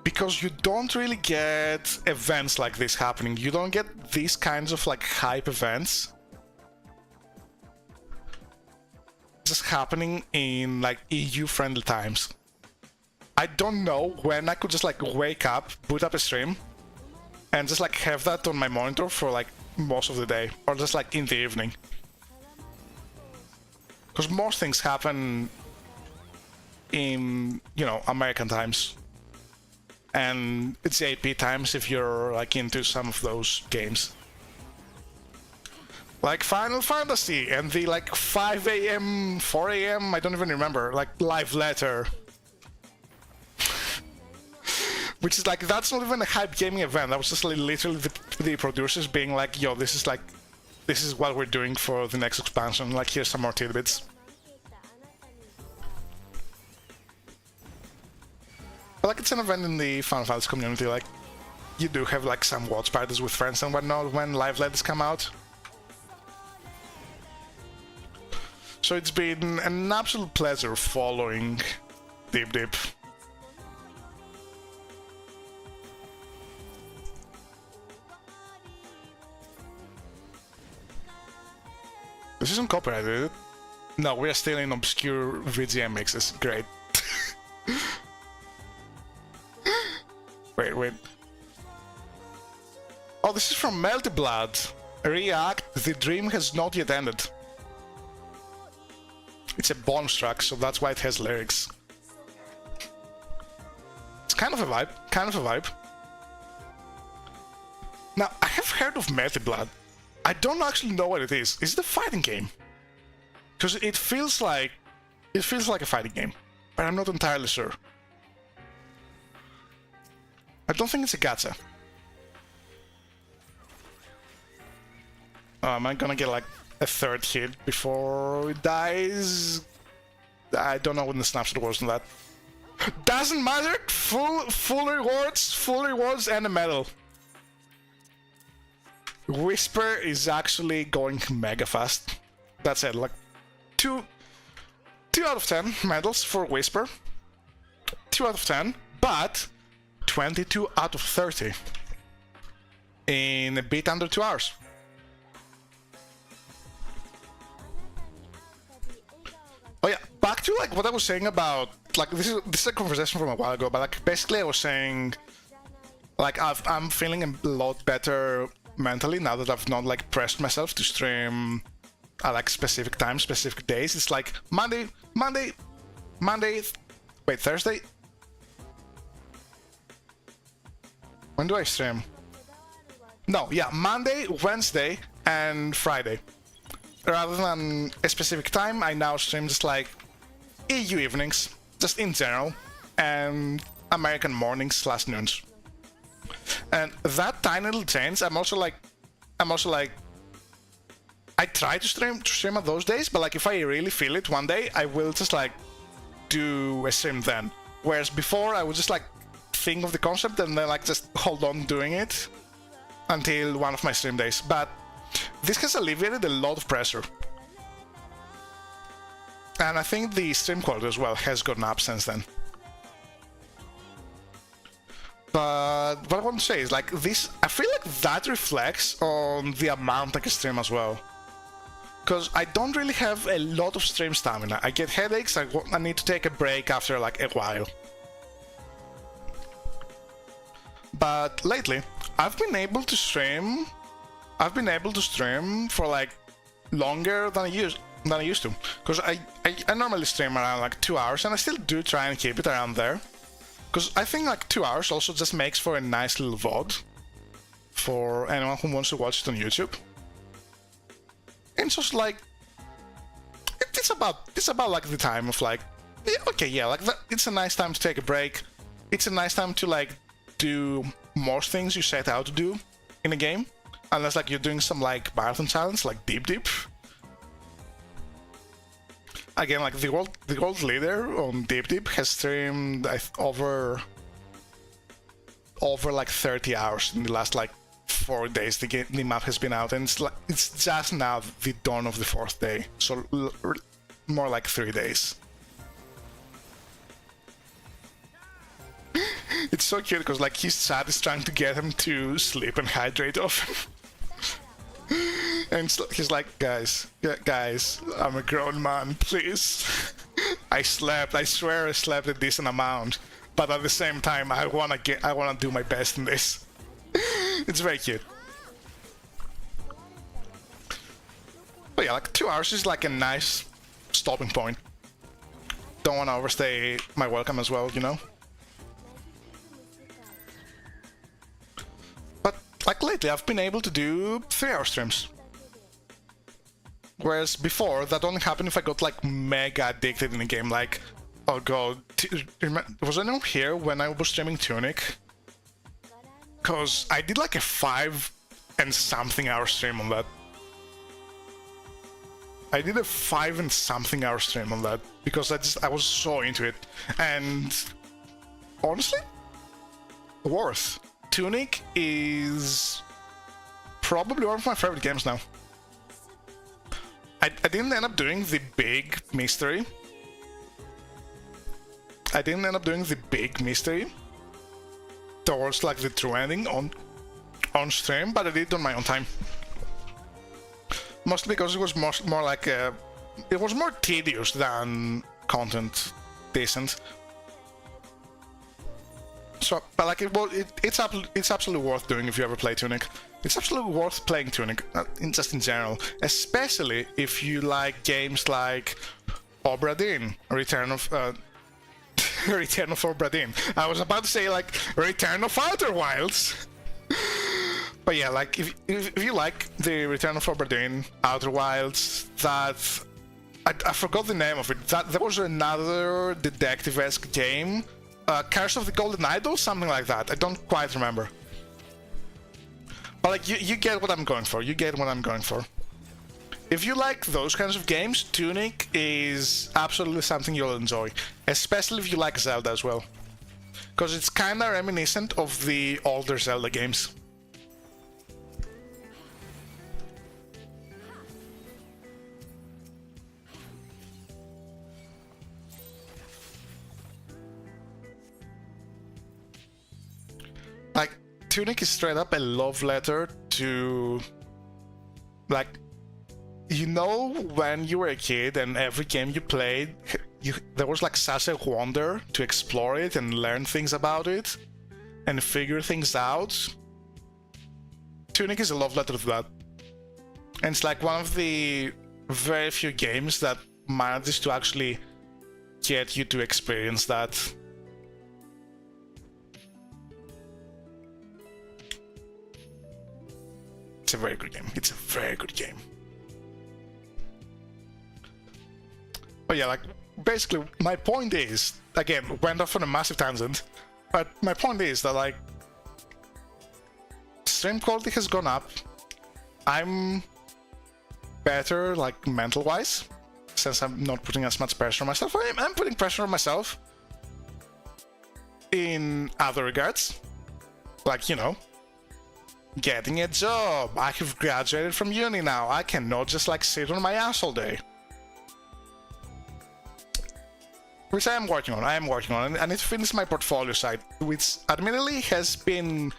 because you don't really get events like this happening. You don't get these kinds of like hype events just happening in like EU friendly times. I don't know when I could just like wake up, boot up a stream, and just like have that on my monitor for like most of the day, or just like in the evening. Because most things happen in, you know, American times. And it's AP times if you're like into some of those games. Like Final Fantasy and the like 5 AM, 4 AM, I don't even remember, like live letter. Which is like, that's not even a hype gaming event, that was just like literally the producers being like, yo, this is what we're doing for the next expansion, like here's some more tidbits. But like, it's an event in the Final Fantasy community, like, you do have like some watch parties with friends and whatnot when live letters come out. So it's been an absolute pleasure following Deep. This isn't copyrighted, is it? No, we are still in obscure VGM mixes. Great. Wait. Oh, this is from Melty Blood. React, the dream has not yet ended. It's a bonus track, so that's why it has lyrics. It's kind of a vibe, Now, I have heard of Melty Blood. I don't actually know what it is. Is it a fighting game? Because it feels like a fighting game, but I'm not entirely sure. I don't think it's a gacha. Am I gonna get like a third hit before it dies? I don't know when the snapshot was on that. Doesn't matter. Full rewards and a medal. Whisper is actually going mega fast. That's it, like 2 out of 10 medals for Whisper. 2 out of 10, but 22 out of 30 in a bit under 2 hours. Oh yeah, back to like what I was saying about like this is a conversation from a while ago, but like basically I was saying like I'm feeling a lot better mentally now that I've not like pressed myself to stream at like specific times, specific days. It's like Thursday. When do I stream? No, yeah, Monday, Wednesday, and Friday. Rather than a specific time, I now stream just like EU evenings, just in general, and American mornings / noons. And that tiny little change, I'm also like, I try to stream on those days, but like if I really feel it one day, I will just like do a stream then. Whereas before, I would just like think of the concept and then like just hold on doing it until one of my stream days. But this has alleviated a lot of pressure. And I think the stream quality as well has gone up since then. But what I want to say is like this, I feel like that reflects on the amount I can stream as well. Because I don't really have a lot of stream stamina. I get headaches, I need to take a break after like a while. But lately, I've been able to stream for like longer than I used to. Because I normally stream around like 2 hours, and I still do try and keep it around there. Because I think like 2 hours also just makes for a nice little VOD for anyone who wants to watch it on YouTube. And it's just like it's about like the time of like like that, it's a nice time to take a break. It's a nice time to like do most things you set out to do in a game, unless like you're doing some like marathon challenge like deep. Again, like the world leader on Deep has streamed over like 30 hours in the last like 4 days. The map has been out, and it's just now the dawn of the 4th day, so more like 3 days. It's so cute because like his chat is trying to get him to sleep and hydrate off. And he's like, guys, I'm a grown man, please. I swear I slept a decent amount, but at the same time, I wanna do my best in this. It's very cute. But yeah, like 2 hours is like a nice stopping point. Don't wanna overstay my welcome as well, you know? But like lately, I've been able to do 3-hour streams. Whereas before, that only happened if I got like mega addicted in a game, like, oh god, was anyone here when I was streaming Tunic? Cause I did like a 5 and something hour stream on that. I did a 5 and something hour stream on that, because I was so into it. And honestly, worth. Tunic is probably one of my favorite games now. I didn't end up doing the big mystery. Towards like the true ending on stream, but I did it on my own time. Mostly because it was more like it was more tedious than content decent. So, but like it's absolutely worth doing if you ever play Tunic. It's absolutely worth playing Tunic, just in general, especially if you like games like Obra Dinn, Return of Obra Dinn. I was about to say like Return of Outer Wilds. But yeah, like if you like the Return of Obra Dinn, Outer Wilds, that I forgot the name of it. That there was another detective-esque game, Curse of the Golden Idol, something like that. I don't quite remember. But like you get what I'm going for. If you like those kinds of games, Tunic is absolutely something you'll enjoy, especially if you like Zelda as well, because it's kinda reminiscent of the older Zelda games. Tunic is straight up a love letter to, like, you know, when you were a kid and every game you played, there was like such a wonder to explore it and learn things about it and figure things out. Tunic is a love letter to that. And it's like one of the very few games that manages to actually get you to experience that. It's a very good game. It's a very good game. But yeah, like, basically, my point is, again, went off on a massive tangent, but my point is that, like, stream quality has gone up. I'm better, like, mental-wise, since I'm not putting as much pressure on myself. I'm putting pressure on myself in other regards, like, you know, getting a job. I have graduated from uni now. I cannot just, like, sit on my ass all day. Which I am working on. I need to finish my portfolio site, which admittedly has been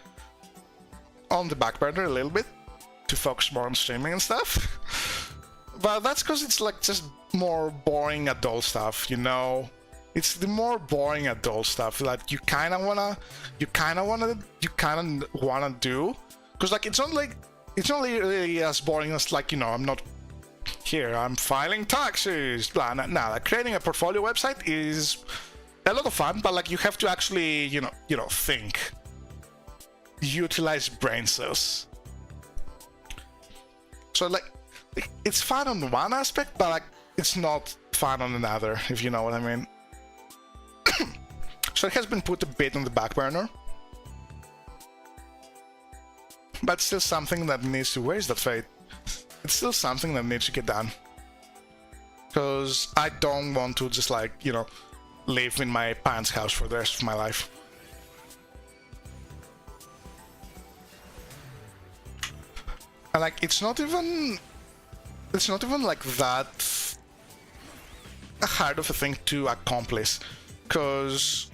on the back burner a little bit to focus more on streaming and stuff. But that's because it's like just more boring adult stuff, you know? It's the more boring adult stuff that you kind of wanna do. Because like it's not really as boring as, like, you know, I'm filing taxes, blah. Nah, like creating a portfolio website is a lot of fun, but like you have to actually, you know, think, utilize brain cells. So like, it's fun on one aspect, but like it's not fun on another, if you know what I mean. So it has been put a bit on the back burner, but still something that needs to waste that fate. It's still something that needs to get done. Because I don't want to just, like, you know, live in my parents' house for the rest of my life. And like, it's not even like that hard of a thing to accomplish. Because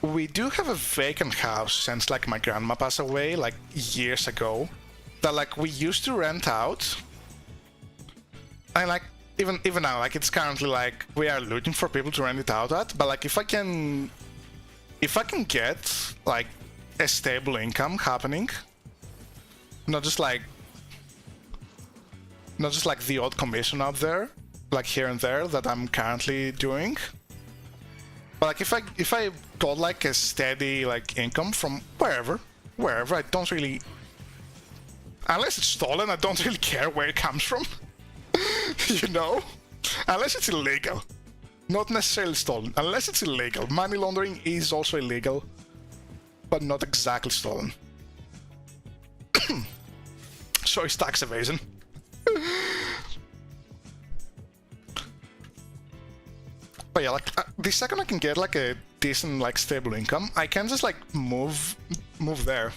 we do have a vacant house since, like, my grandma passed away, like, years ago, that, like, we used to rent out. And, like, even now, like, it's currently, like, we are looking for people to rent it out at, but, like, if I can get, like, a stable income happening, not just like the odd commission out there, like, here and there, that I'm currently doing. But, like, if I got, like, a steady, like, income from wherever, I don't really... Unless it's stolen, I don't really care where it comes from. You know? Unless it's illegal. Not necessarily stolen. Unless it's illegal. Money laundering is also illegal, but not exactly stolen. So is tax evasion. But yeah, like, the second I can get, like, a decent, like, stable income, I can just, like, move there.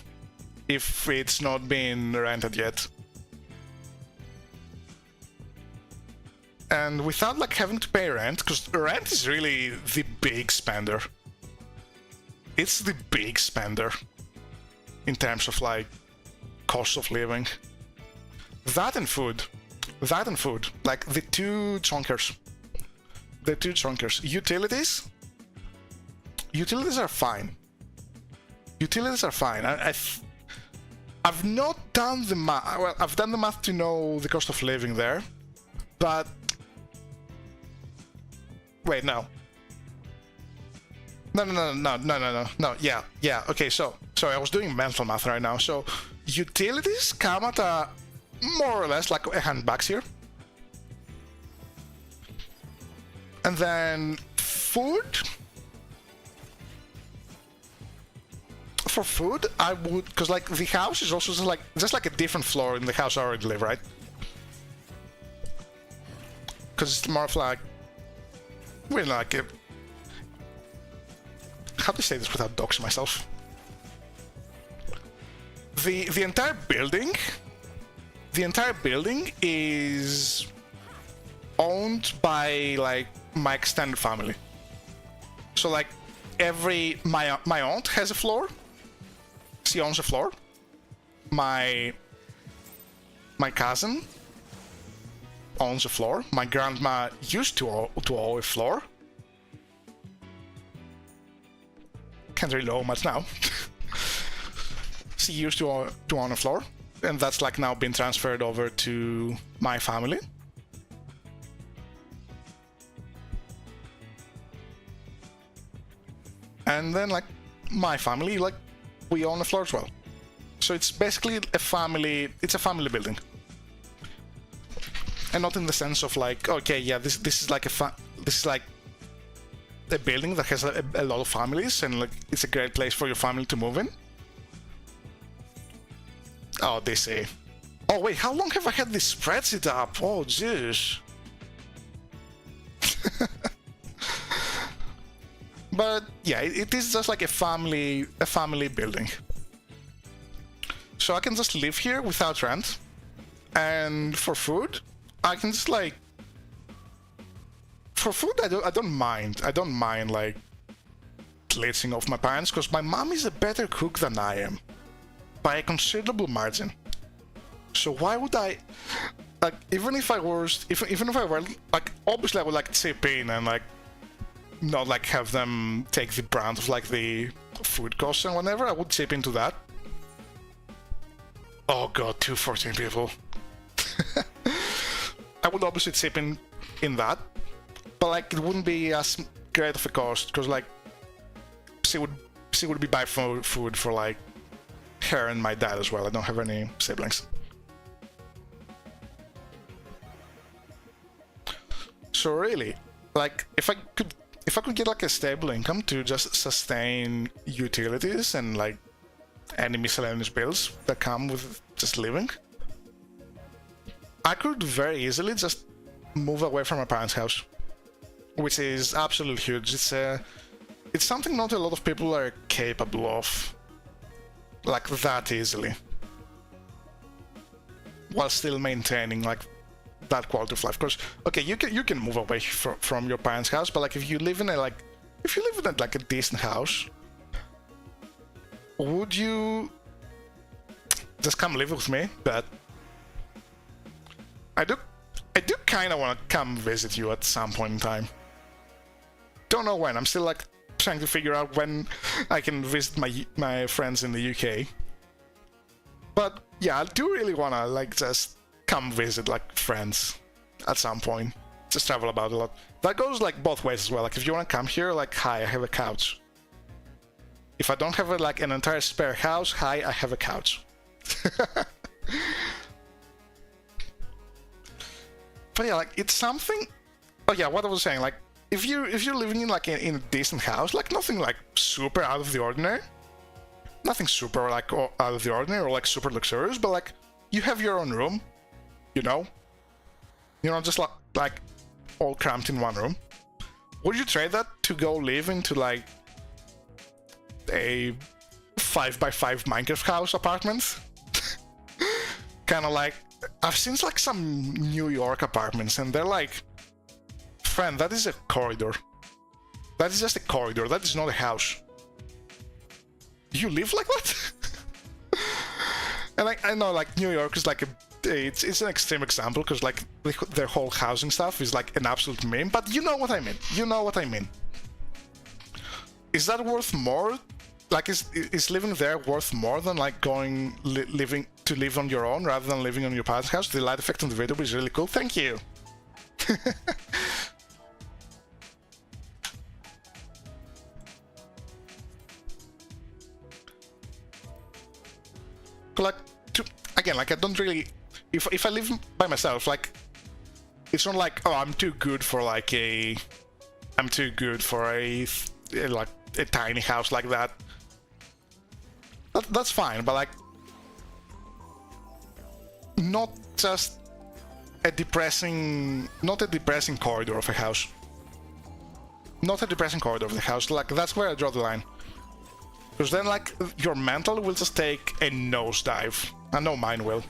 If it's not been rented yet. And without, like, having to pay rent, because rent is really the big spender. It's the big spender in terms of, like, cost of living. That and food. Like, the two chonkers. Utilities are fine. I've not done the math. Well, I've done the math to know the cost of living there, but wait, no. Yeah. Okay, so sorry, I was doing mental math right now. So utilities come at more or less like $100 here, and then food. For food, I would, because like the house is also just like a different floor in the house I already live, right? Because it's more of like, we're like a, how to say this without doxing myself? The entire building is owned by like my extended family. So like my aunt has a floor. she owns a floor. My cousin owns a floor. My grandma used to own a floor. Can't really own much now. She used to own a floor, and that's like now been transferred over to my family. And then like my family, like we own a floor as well. So it's basically a family. It's a family building, and not in the sense of like, okay, yeah, this is like this is like a building that has a lot of families, and like it's a great place for your family to move in. Oh, they say. Oh wait, how long have I had this spreadsheet up? Oh jeez. But yeah, it is just like a family building. So I can just live here without rent, and for food, I can just like. For food, I don't mind. I don't mind like glitching off my parents, because my mom is a better cook than I am, by a considerable margin. So why would I, like, even if I were like, obviously I would like chip in and like not like have them take the brunt of like the food costs and whatever. I would chip into that. Oh god, 214 people. I would obviously chip in that, but like it wouldn't be as great of a cost, because like she would be buying food for like her and my dad as well. I don't have any siblings. So really, like if I could get like a stable income to just sustain utilities and like any miscellaneous bills that come with just living, I could very easily just move away from my parents' house, which is absolutely huge. It's something not a lot of people are capable of, like that easily, while still maintaining like that quality of life. Because okay, you can move away from your parents' house, but like if you live in a decent house, would you just come live with me? But I do kind of want to come visit you at some point in time. Don't know when. I'm still like trying to figure out when I can visit my friends in the UK. But yeah, I do really want to like just come visit like friends at some point. Just travel about a lot. That goes like both ways as well. Like if you want to come here, like hi, I have a couch. If I don't have like an entire spare house, hi, I have a couch. But yeah, like it's something. Oh yeah, what I was saying, like if you're living in like in a decent house, like nothing like super out of the ordinary, nothing super like out of the ordinary or like super luxurious, but like you have your own room, you know, just like all cramped in one room. Would you trade that to go live into like a 5x5 Minecraft house apartment? Kind of like I've seen like some New York apartments, and they're like, friend, that is a corridor. That is just a corridor. That is not a house. Do you live like that? And like I know, like New York is like it's an extreme example, because like their whole housing stuff is like an absolute meme. But you know what I mean. You know what I mean. Is that worth more? Like is living there worth more than like going live on your own rather than living on your parents' house? The light effect on the video is really cool. Thank you. Like again, like I don't really. If I live by myself, like it's not like, oh, I'm too good for a like a tiny house like that. That's fine, but like not a depressing corridor of a house. Not a depressing corridor of the house. Like that's where I draw the line. Because then like your mental will just take a nosedive. I know mine will.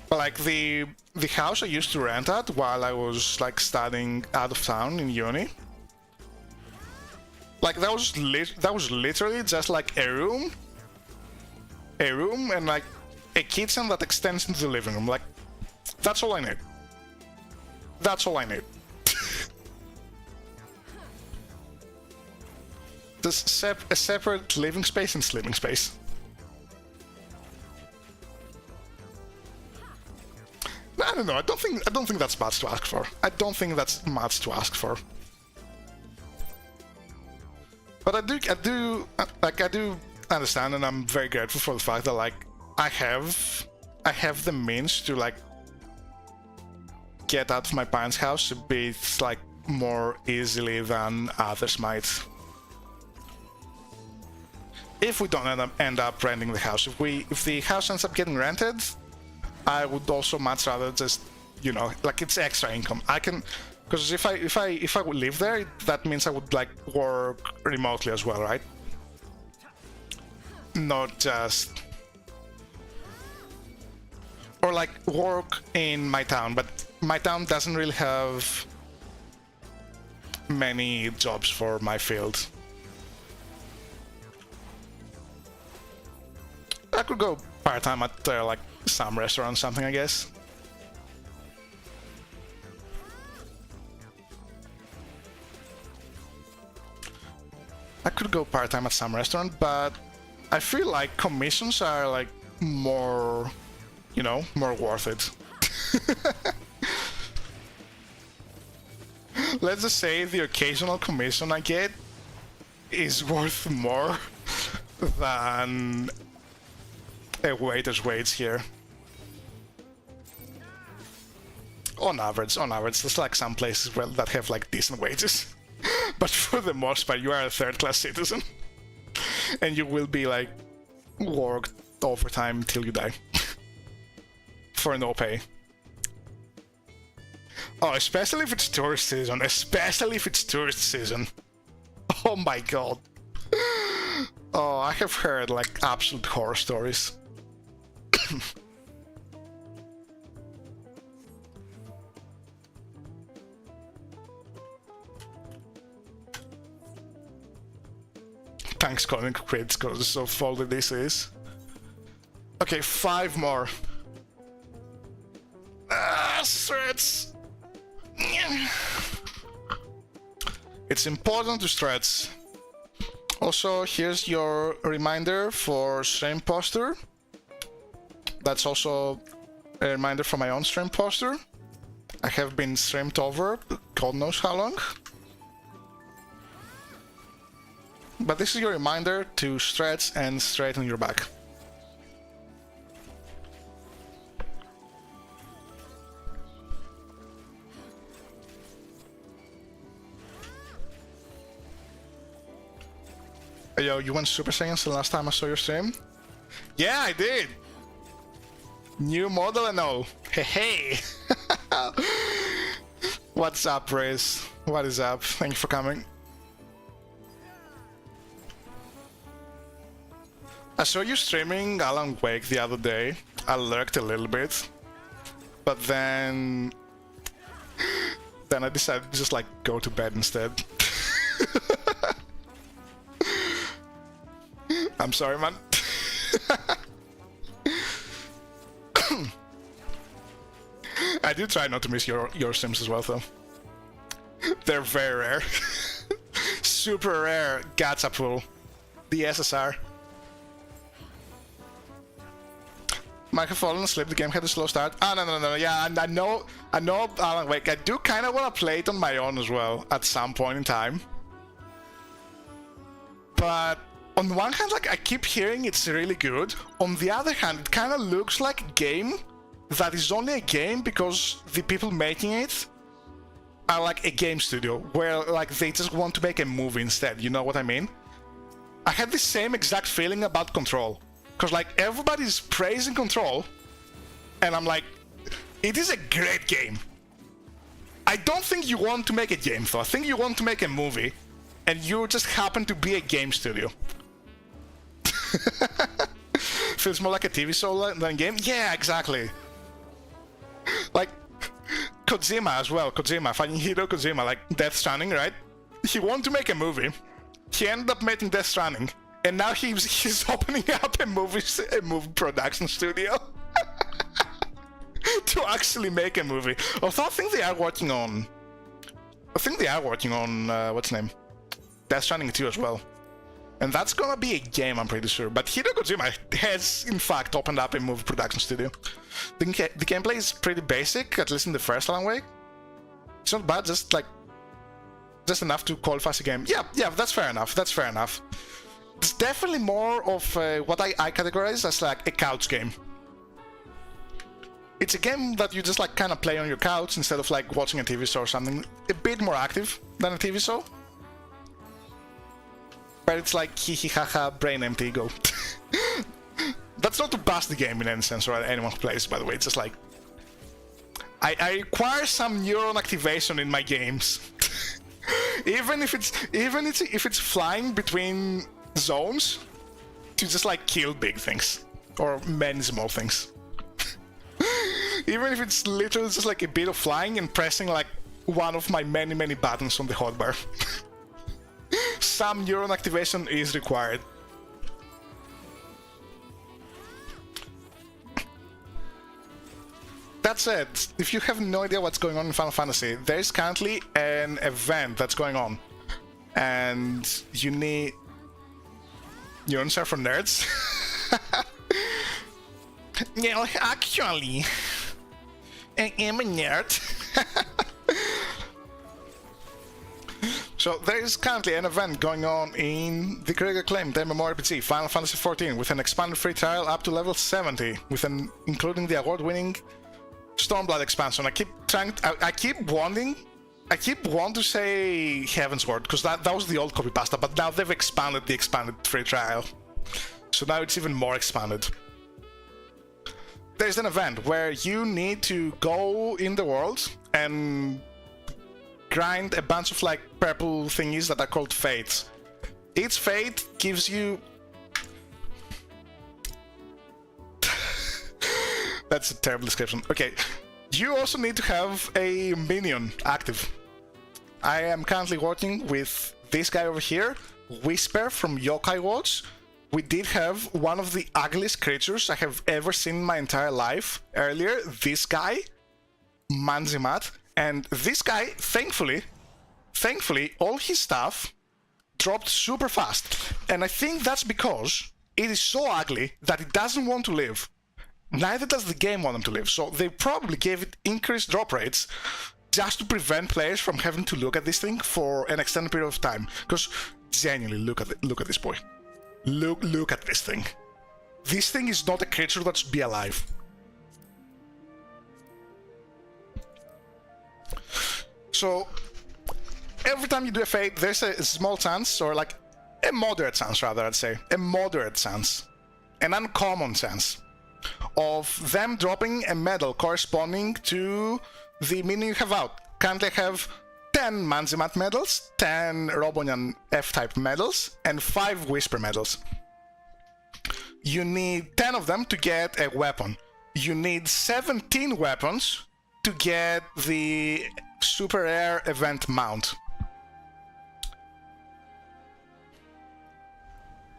But like the house I used to rent at while I was like studying out of town in uni, Like that was literally just like a room, and like a kitchen that extends into the living room. Like that's all I need. That's all I need. Just a separate living space and sleeping space. I don't know. I don't think that's much to ask for. I don't think that's much to ask for. But I do understand, and I'm very grateful for the fact that like I have the means to like get out of my parents' house a bit like more easily than others might. If we don't end up renting the house, if the house ends up getting rented, I would also much rather just, you know, like it's extra income. I can, because if I would live there, that means I would like work remotely as well, right? Not just, or like work in my town, but my town doesn't really have many jobs for my field. I could go part-time at like some restaurant or something, I guess. I could go part-time at some restaurant, but I feel like commissions are like more, you know, more worth it. Let's just say the occasional commission I get is worth more than a waiter's wage here. On average, there's like some places that have like decent wages. But for the most part, you are a third-class citizen. And you will be like worked overtime till you die. For no pay. Oh, especially if it's tourist season. Especially if it's tourist season. Oh my god. Oh, I have heard like absolute horror stories. Thanks, Colin Crits, because of all that this is. Okay, 5 more. Stretch. It's important to stretch. Also, here's your reminder for stream posture. That's also a reminder for my own stream posture. I have been streamed over God knows how long. But this is your reminder to stretch and straighten your back. Yo, you went Super Saiyan the last time I saw your stream? Yeah, I did! New model and all. Hey, hey! What's up, Riz? What is up? Thank you for coming. I saw you streaming Alan Wake the other day. I lurked a little bit. But then I decided to just like go to bed instead. I'm sorry, man. I do try not to miss your streams as well, though. They're very rare. Super rare gacha pool. The SSR. Might have fallen asleep, the game had a slow start. Ah, no, yeah, and I know, Alan Wake, I do kind of want to play it on my own as well, at some point in time. But, on the one hand, like, I keep hearing it's really good. On the other hand, it kind of looks like a game that is only a game because the people making it are like a game studio, where, like, they just want to make a movie instead, you know what I mean? I had the same exact feeling about Control. Because, like, everybody's praising Control, and I'm like, it is a great game. I don't think you want to make a game, though. I think you want to make a movie, and you just happen to be a game studio. Feels more like a TV show than a game? Yeah, exactly. Like, Kojima as well. Kojima, fucking Hideo Kojima, like Death Stranding, right? He wanted to make a movie, he ended up making Death Stranding, and now he's opening up a movie production studio to actually make a movie. Although I think they are working on what's the name? Death Stranding 2 as well. And that's gonna be a game, I'm pretty sure. But Hideo Kojima has, in fact, opened up a movie production studio. The gameplay is pretty basic, at least in the first Alan Wake. It's not bad, just enough to qualify as a game. Yeah, that's fair enough. It's definitely more of what I categorize as like a couch game. It's a game that you just like kind of play on your couch instead of like watching a TV show or something. A bit more active than a TV show. But it's like hee haha, brain empty, ego. That's not to bust the game in any sense or anyone who plays, by the way. It's just like I require some neuron activation in my games. even if it's flying between zones to just like kill big things or many small things. Even if it's literally just like a bit of flying and pressing like one of my many buttons on the hotbar. Some neuron activation is required. That said, if you have no idea what's going on in Final Fantasy, there's currently an event that's going on. And you need... Neurons are for nerds? Yeah, actually... I am a nerd. So there is currently an event going on in the critically acclaimed MMORPG Final Fantasy XIV with an expanded free trial up to level 70, including the award-winning Stormblood expansion. I keep wanting to say Heavensward because that was the old copy pasta, but now they've expanded the expanded free trial, so now it's even more expanded. There's an event where you need to go in the world and grind a bunch of like purple thingies that are called fates. Each fate gives you... That's a terrible description. Okay, you also need to have a minion active. I am currently working with this guy over here, Whisper from Yokai Watch. We did have one of the ugliest creatures I have ever seen in my entire life earlier. This guy, Manzimat. And this guy, thankfully, all his stuff dropped super fast. And I think that's because it is so ugly that it doesn't want to live. Neither does the game want them to live. So they probably gave it increased drop rates just to prevent players from having to look at this thing for an extended period of time. Because genuinely, look at this boy. Look at this thing. This thing is not a creature that should be alive. So, every time you do a fate, there's a small chance, or like a moderate chance rather, I'd say. A moderate chance. An uncommon chance of them dropping a medal corresponding to the minion you have out. Currently I have 10 Manzimat medals, 10 Robonyan F-type medals, and 5 Whisper medals. You need 10 of them to get a weapon. You need 17 weapons to get the super rare event mount.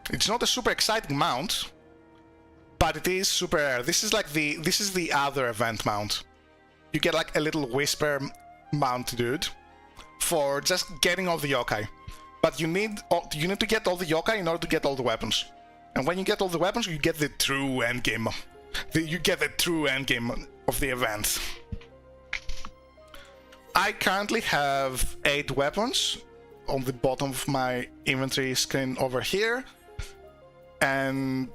It's not a super exciting mount, but it is super rare. This is the other event mount. You get like a little Whisper mount dude for just getting all the yokai. But you need to get all the yokai in order to get all the weapons. And when you get all the weapons, you get the true endgame. You get the true endgame of the event. I currently have 8 weapons on the bottom of my inventory screen over here, and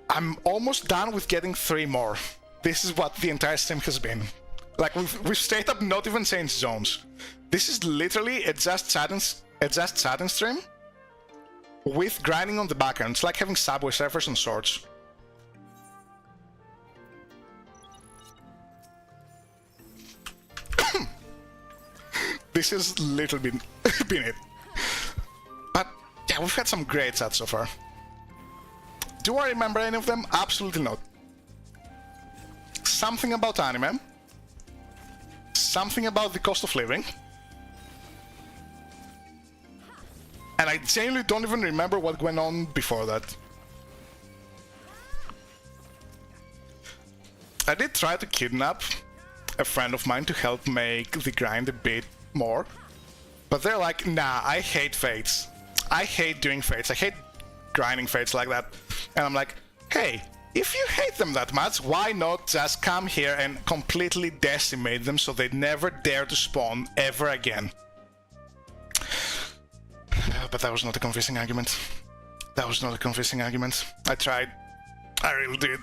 I'm almost done with getting 3 more. This is what the entire stream has been. Like, we've straight up not even changed zones. This is literally a just chatting stream with grinding on the background. It's like having Subway Surfers and swords. This has literally been it. But yeah, we've had some great chats so far. Do I remember any of them? Absolutely not. Something about anime. Something about the cost of living. And I genuinely don't even remember what went on before that. I did try to kidnap a friend of mine to help make the grind a bit more, but they're like, nah, I hate fates. I hate doing fates. I hate grinding fates like that. And I'm like, hey, if you hate them that much, why not just come here and completely decimate them so they never dare to spawn ever again? But that was not a convincing argument. That was not a convincing argument. I tried. I really did.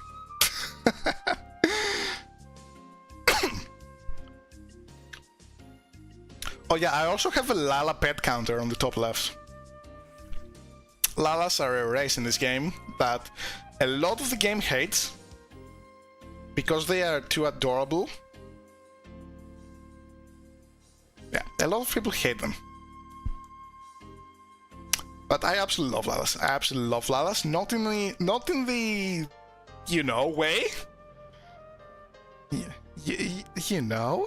Oh yeah, I also have a Lala pet counter on the top left. Lalas are a race in this game that a lot of the game hates because they are too adorable. Yeah, a lot of people hate them. But I absolutely love Lalas. I absolutely love Lalas. Not in the you know way. You know.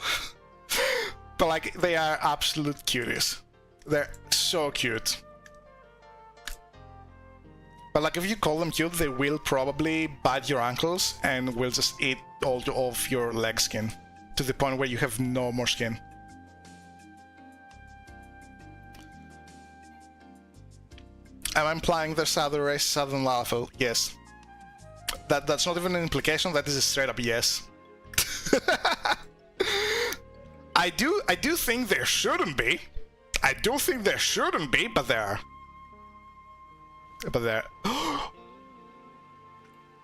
But like, they are absolute cuties. They're so cute. But like, if you call them cute, they will probably bite your ankles and will just eat all of your leg skin to the point where you have no more skin. Am I implying there's other races other than Lalafell? Yes. That's not even an implication, that is a straight up yes. I do think there shouldn't be. I do think there shouldn't be, but there are. But there.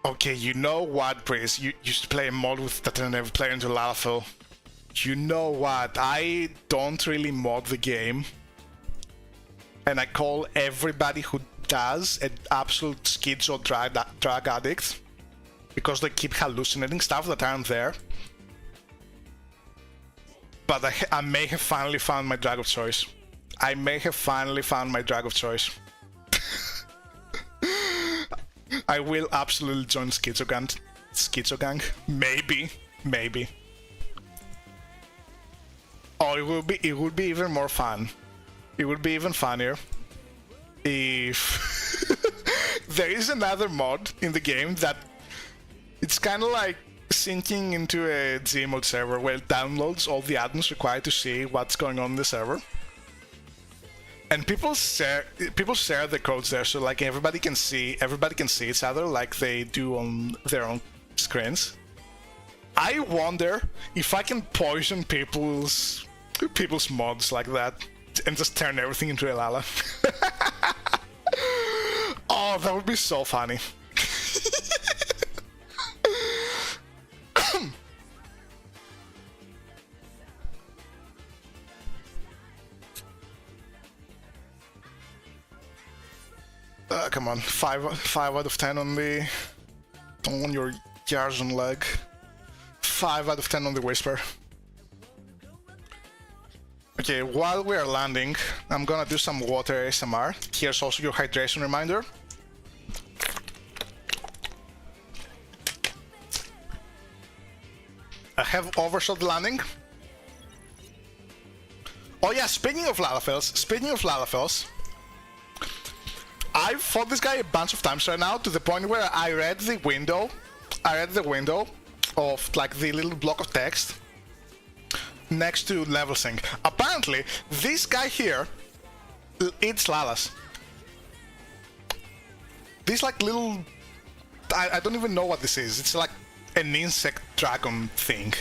Okay, you know what, Briz? You used to play a mod with that I never played into Lalafell. You know what? I don't really mod the game. And I call everybody who does an absolute schizo drug addict. Because they keep hallucinating stuff that aren't there. But I may have finally found my drug of choice. I may have finally found my drug of choice. I will absolutely join Schizo Gang. Maybe. Oh, it would be even more fun. It would be even funnier if there is another mod in the game that it's kind of like syncing into a Gmod server where it downloads all the add-ons required to see what's going on in the server. And people share the codes there, so like everybody can see each other like they do on their own screens. I wonder if I can poison people's mods like that and just turn everything into a Lala. Oh, that would be so funny. Come on, 5 out of 10 on your Yarzon leg. 5 out of 10 on the Whisper. Okay, while we are landing, I'm gonna do some water ASMR. Here's also your hydration reminder. I have overshot landing. Oh yeah, speaking of Lalafells, I've fought this guy a bunch of times right now to the point where I read the window of like the little block of text next to level sync. Apparently, this guy here eats Lalas. This like little... I don't even know what this is. It's like an insect dragon thing.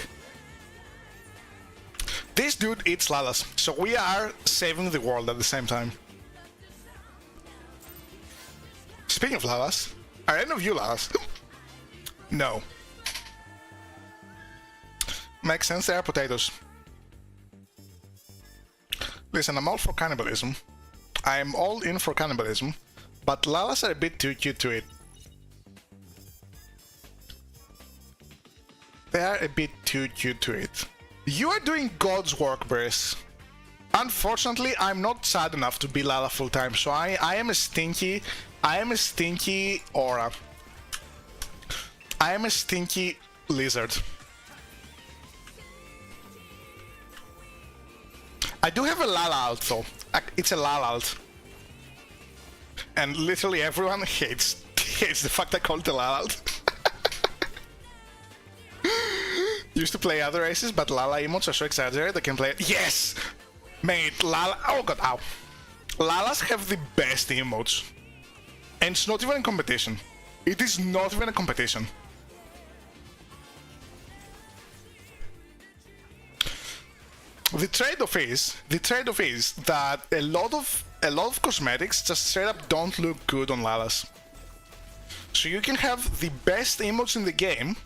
This dude eats Lalas, so we are saving the world at the same time. Speaking of Lalas, are any of you Lalas? No. Makes sense, they are potatoes. Listen, I'm all for cannibalism. I'm all in for cannibalism, but Lalas are a bit too cute to eat. They are a bit too cute to eat. You are doing God's work, Briss. Unfortunately, I'm not sad enough to be Lala full time, so I am a stinky aura. I am a stinky lizard. I do have a Lala alt though. It's a Lala alt. and literally everyone hates the fact I called it a Lala. Used to play other races, but Lala emotes are so exaggerated I can play it. Yes! Mate, Lala... Oh god, ow. Lalas have the best emotes. And it's not even a competition. It is not even a competition. The trade-off is that a lot of cosmetics just straight up don't look good on Lalas. So you can have the best emotes in the game,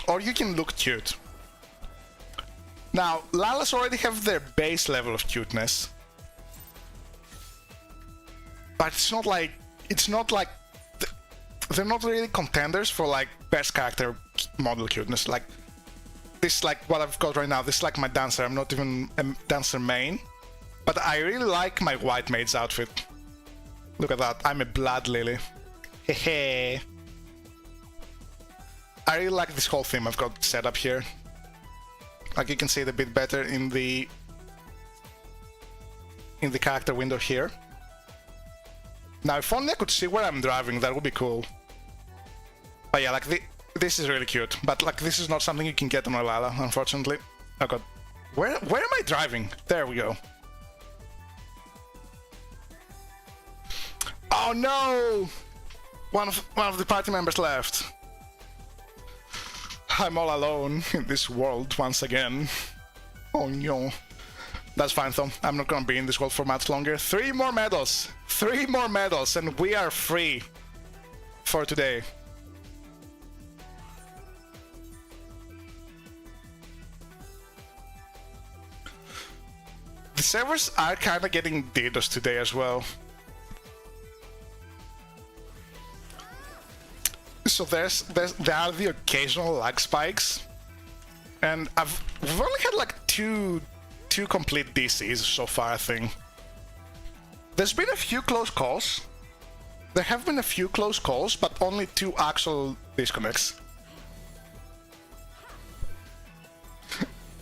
or you can look cute. Now, Lalas already have their base level of cuteness, but it's not like they're not really contenders for like best character model cuteness. Like this is like what I've got right now. This is like my dancer. I'm not even a dancer main, but I really like my white maid's outfit. Look at that. I'm a blood lily. Hehe. I really like this whole theme I've got set up here. Like you can see it a bit better in the character window here. Now if only I could see where I'm driving, that would be cool. But yeah, like this is really cute, but like this is not something you can get on Lala, unfortunately. Oh god. Where am I driving? There we go. Oh no! One of the party members left. I'm all alone in this world once again. Oh no. That's fine though. I'm not gonna be in this world for much longer. 3 more medals! 3 more medals and we are free for today. The servers are kinda getting DDoS today as well. So there are the occasional lag spikes, and we've only had like two complete DCs so far, I think. There's been a few close calls. There have been a few close calls, but only 2 actual disconnects.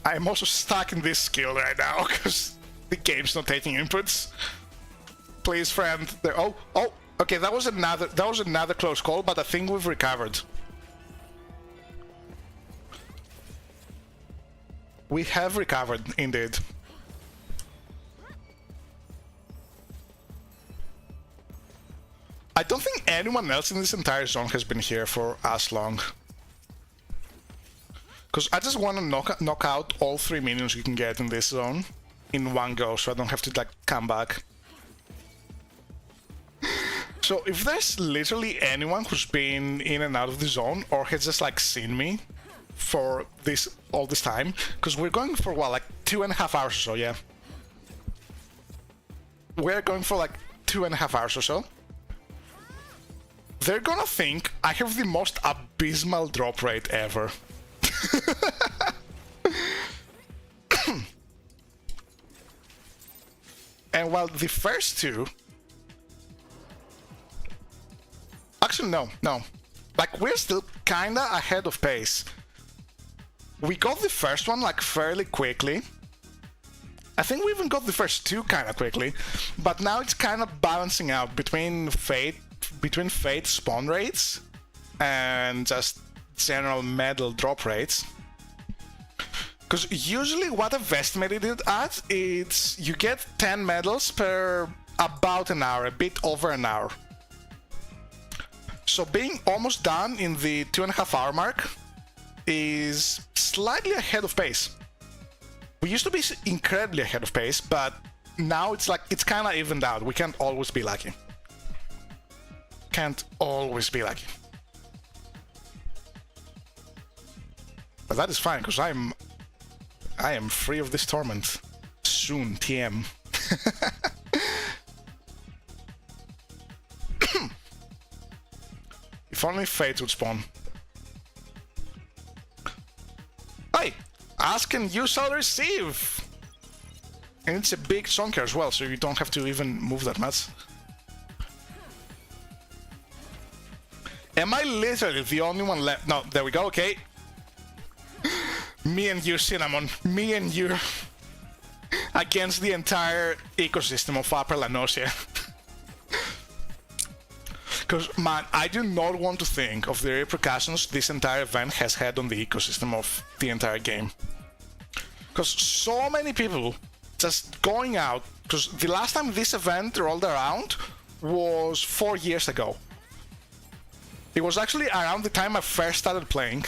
I'm also stuck in this skill right now because the game's not taking inputs. Please, friend. There. Oh. Okay, that was another close call, but I think we've recovered. We have recovered, indeed. I don't think anyone else in this entire zone has been here for as long. Because I just want to knock out all 3 minions you can get in this zone in one go, so I don't have to like come back. So if there's literally anyone who's been in and out of the zone or has just like seen me for all this time, because we're going for what, like 2.5 hours or so, yeah. We're going for like 2.5 hours or so. They're gonna think I have the most abysmal drop rate ever. And while the first 2... Actually, no. Like, we're still kinda ahead of pace. We got the first one, like, fairly quickly. I think we even got the first 2 kinda quickly. But now it's kinda balancing out between Fate spawn rates and just general medal drop rates. Because usually what I've estimated it at, it's you get 10 medals per about an hour, a bit over an hour. So being almost done in the 2.5 hour mark is slightly ahead of pace. We used to be incredibly ahead of pace, but now it's like, it's kind of evened out. We can't always be lucky. Can't always be lucky. But that is fine, because I am free of this torment. Soon, TM. If only Fate would spawn. Hey! Ask and you shall receive! And it's a big chunker as well, so you don't have to even move that much. Am I literally the only one left? No, there we go, okay. Me and you, Cinnamon. Me and you. Against the entire ecosystem of Upper Lanosia. Because, man, I do not want to think of the repercussions this entire event has had on the ecosystem of the entire game. Because so many people just going out, because the last time this event rolled around was 4 years ago. It was actually around the time I first started playing,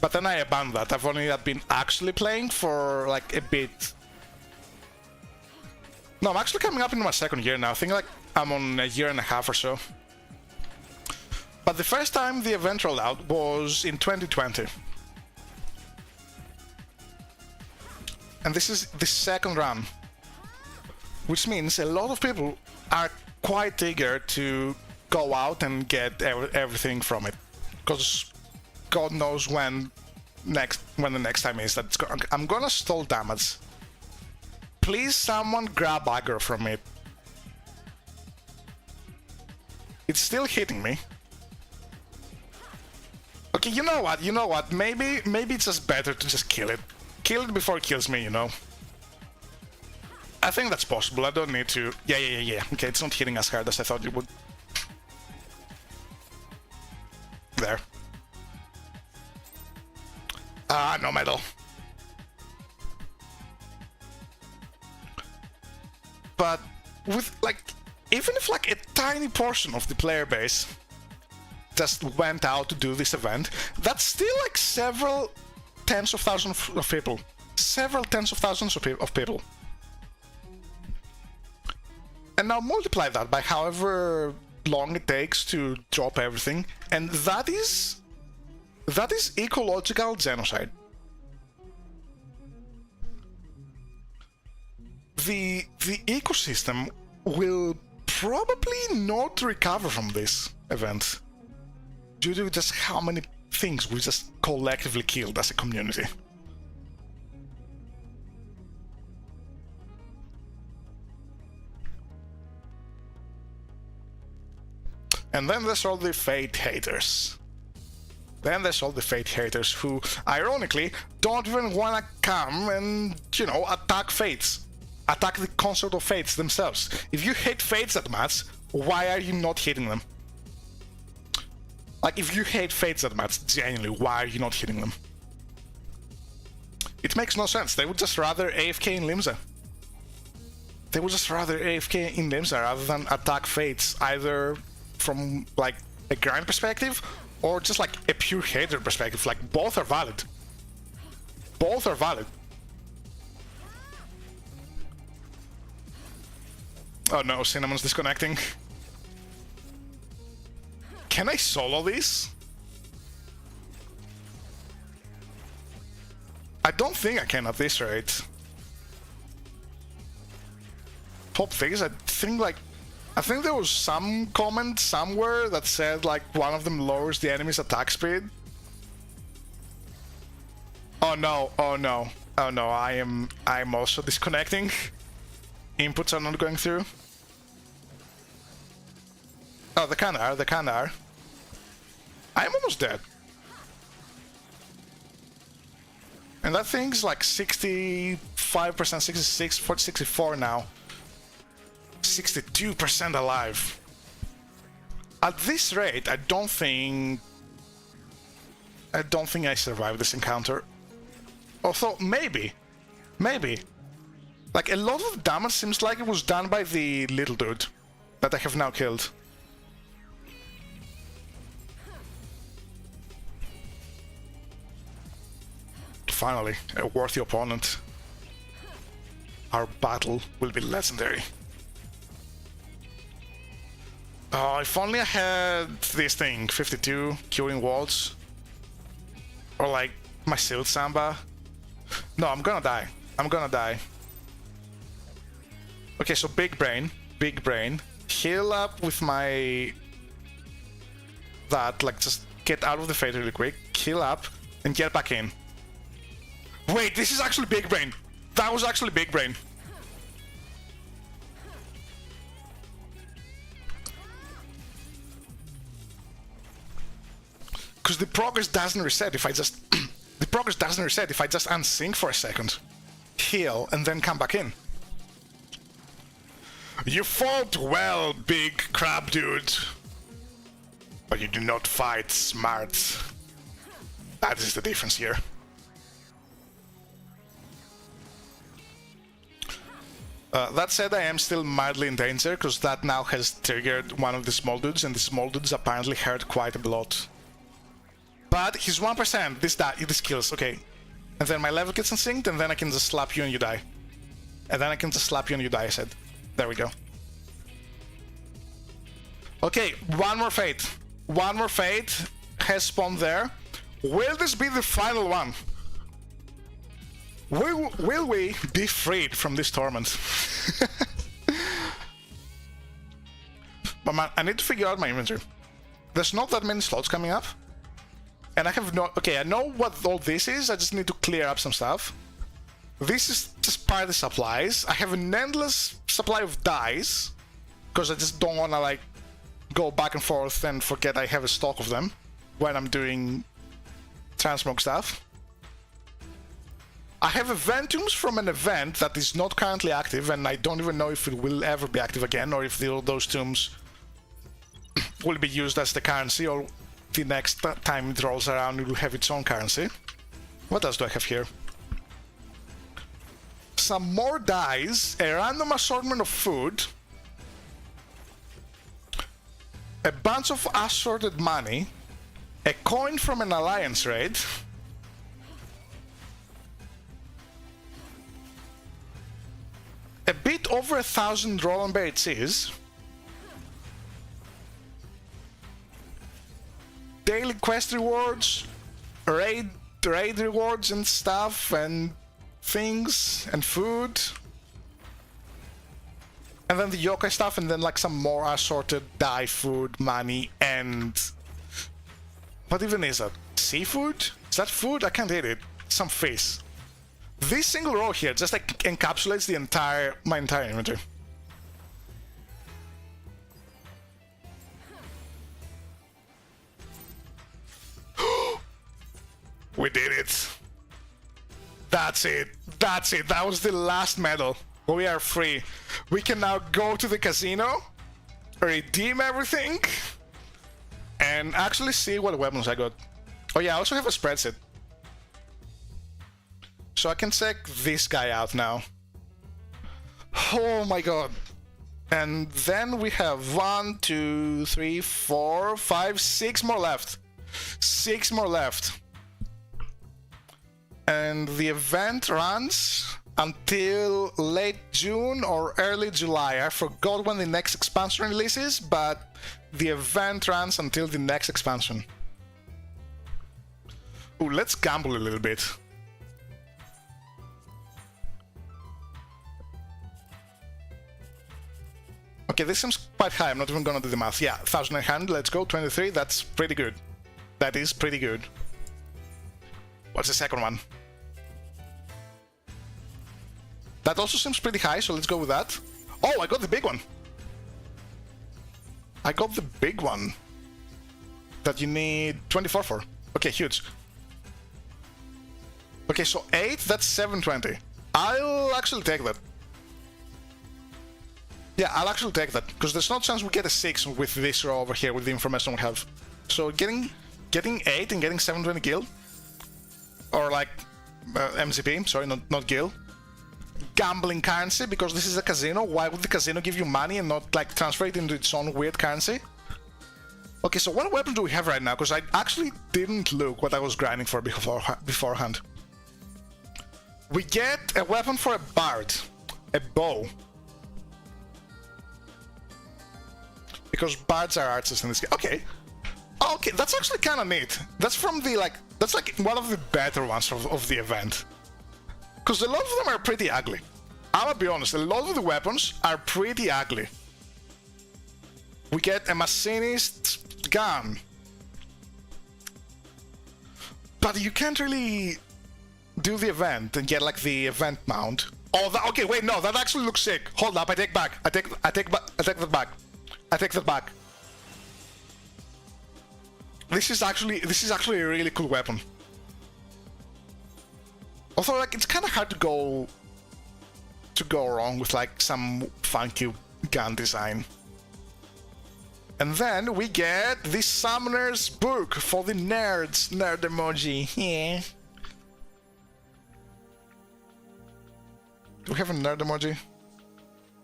but then I abandoned that. I've only been actually playing for like a bit. No, I'm actually coming up into my second year now. I think like I'm on a year and a half or so. But the first time the event rolled out was in 2020. And this is the second run. Which means a lot of people are quite eager to go out and get everything from it. Because God knows when the next time is that it's I'm gonna stall damage. Please someone grab aggro from it. It's still hitting me. Okay, you know what? Maybe it's just better to just kill it. Kill it before it kills me, you know? I think that's possible. I don't need to... Yeah. Okay, it's not hitting as hard as I thought it would. There. Ah, no metal. But with, like, even if, like, a tiny portion of the player base just went out to do this event, that's still, like, several tens of thousands of people. Several tens of thousands of people. And now multiply that by however long it takes to drop everything, and that is ecological genocide. The ecosystem will probably not recover from this event due to just how many things we just collectively killed as a community. And then there's all the Fate haters. Who, ironically, don't even wanna come and, you know, attack Fates. Attack the consort of Fates themselves. If you hate Fates that much, why are you not hitting them? Like, if you hate Fates that much, genuinely, why are you not hitting them? It makes no sense. They would just rather AFK in Limsa. They would just rather AFK in Limsa rather than attack Fates, either from, like, a grind perspective or just, like, a pure hater perspective. Like, both are valid. Both are valid. Oh no, Cinnamon's disconnecting. Can I solo this? I don't think I can at this rate. Top things, I think there was some comment somewhere that said like one of them lowers the enemy's attack speed. Oh no, I'm also disconnecting. Inputs are not going through. Oh, they kinda are. I'm almost dead. And that thing's like 65%, 66, 64 now. 62% alive. At this rate, I don't think I survived this encounter. Although, maybe. Like, a lot of the damage seems like it was done by the little dude that I have now killed. Finally, a worthy opponent. Our battle will be legendary. Oh, if only I had this thing, 52, curing walls. Or like, my Shield Samba. No, I'm gonna die. Okay, so big brain. Heal up with my... That, like, just get out of the fate really quick, heal up, and get back in. Wait, this is actually big brain! That was actually big brain. Because the progress doesn't reset if I just... the progress doesn't reset if I just unsync for a second. Heal, and then come back in. You fought well, big crab dude. But you do not fight smart. That is the difference here. That said, I am still mildly in danger, because that now has triggered one of the small dudes, and the small dudes apparently hurt quite a lot. But he's 1%, this kills, okay. And then my level gets unsynced, and then I can just slap you and you die. And then I can just slap you and you die, I said. There we go. Okay, one more fate. One more fate has spawned there. Will this be the final one? Will we be freed from this torment? But man, I need to figure out my inventory. There's not that many slots coming up. And I have no... Okay, I know what all this is, I just need to clear up some stuff. This is just part of the supplies. I have an endless supply of dyes, because I just don't want to, like, go back and forth and forget I have a stock of them when I'm doing transmog stuff. I have event tombs from an event that is not currently active, and I don't even know if it will ever be active again, or if those tombs will be used as the currency, or the next time it rolls around it will have its own currency. What else do I have here? Some more dyes, a random assortment of food, a bunch of assorted money, a coin from an alliance raid, a bit over 1,000 roll and berry cheese, daily quest rewards, raid rewards and stuff, and things, and food, and then the yokai stuff, and then like some more assorted dye food, money, and... What even is that? Seafood? Is that food? I can't eat it. Some fish. This single row here just like encapsulates the my entire inventory. We did it. That's it. That's it. That was the last medal. We are free. We can now go to the casino, redeem everything, and actually see what weapons I got. Oh yeah, I also have a spreadsheet. So I can check this guy out now. Oh my god. And then we have 1, 2, 3, 4, 5, 6 more left. 6 more left. And the event runs until late June or early July. I forgot when the next expansion releases, but the event runs until the next expansion. Ooh, let's gamble a little bit. Okay, this seems quite high. I'm not even gonna do the math. Yeah, 1,900. Let's go. 23. That's pretty good. That is pretty good. What's the second one? That also seems pretty high, so let's go with that. Oh, I got the big one. I got the big one. That you need 24 for. Okay, huge. Okay, so 8, that's 720. I'll actually take that. Yeah, I'll actually take that, because there's no chance we get a 6 with this row over here with the information we have. So getting 8 and getting 720 gil, or like MCP, sorry, not gil. Gambling currency, because this is a casino. Why would the casino give you money and not like transfer it into its own weird currency? Okay, so what weapon do we have right now? Because I actually didn't look what I was grinding for beforehand. We get a weapon for a bard, a bow. Because bards are archers in this game. Okay. Okay, that's actually kind of neat. That's from the, like, that's like one of the better ones of the event. Because a lot of them are pretty ugly. I'm gonna be honest, a lot of the weapons are pretty ugly. We get a machinist gun. But you can't really do the event and get like the event mount. Oh, okay, wait, no, that actually looks sick. Hold up, I take back. I take that back. I take that back. This is actually a really cool weapon. Although, like, it's kind of hard to go wrong with like some funky gun design. And then we get the Summoner's Book for the nerds. Nerd emoji. Yeah. Do we have a nerd emoji?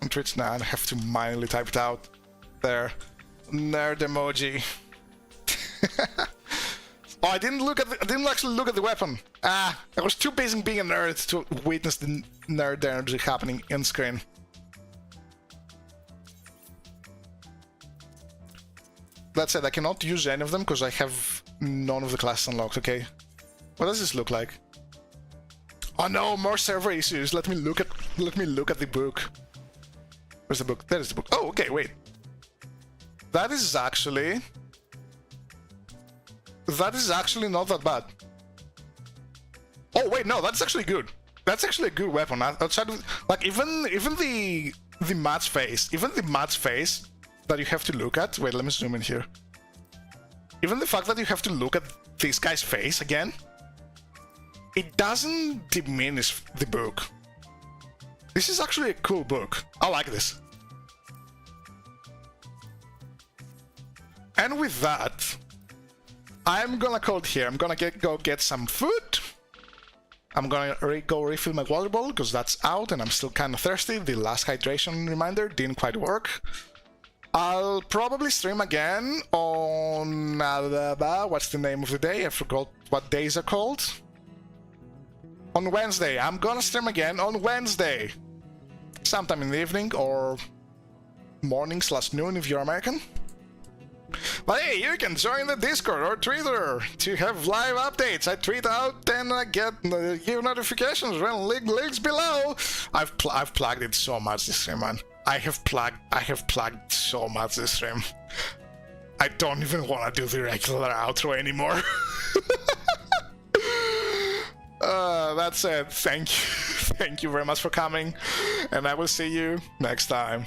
On Twitch? Nah, I have to manually type it out. There. Nerd emoji. Oh, I didn't actually look at the weapon. I was too busy being a nerd to witness the nerd energy happening in screen. That said, I cannot use any of them because I have none of the classes unlocked, okay? What does this look like? Oh no, more server issues. Let me look at the book. Where's the book? There's the book. Oh, okay, wait. That is actually not that bad. Oh wait, no, that's actually good. That's actually a good weapon. Outside of, like, even the match face, that you have to look at. Wait, let me zoom in here. Even the fact that you have to look at this guy's face again, it doesn't diminish the book. This is actually a cool book. I like this. And with that, I'm gonna call it here. I'm gonna go get some food. I'm gonna go refill my water bottle because that's out and I'm still kind of thirsty. The last hydration reminder didn't quite work. I'll probably stream again on... what's the name of the day? I forgot what days are called. On Wednesday. I'm gonna stream again on Wednesday. Sometime in the evening or morning/noon if you're American. But hey, you can join the Discord or Twitter to have live updates. I tweet out and I get give notifications when links below. I've plugged it so much this stream, man. I have plugged so much this stream. I don't even want to do the regular outro anymore. That said, thank you very much for coming, and I will see you next time.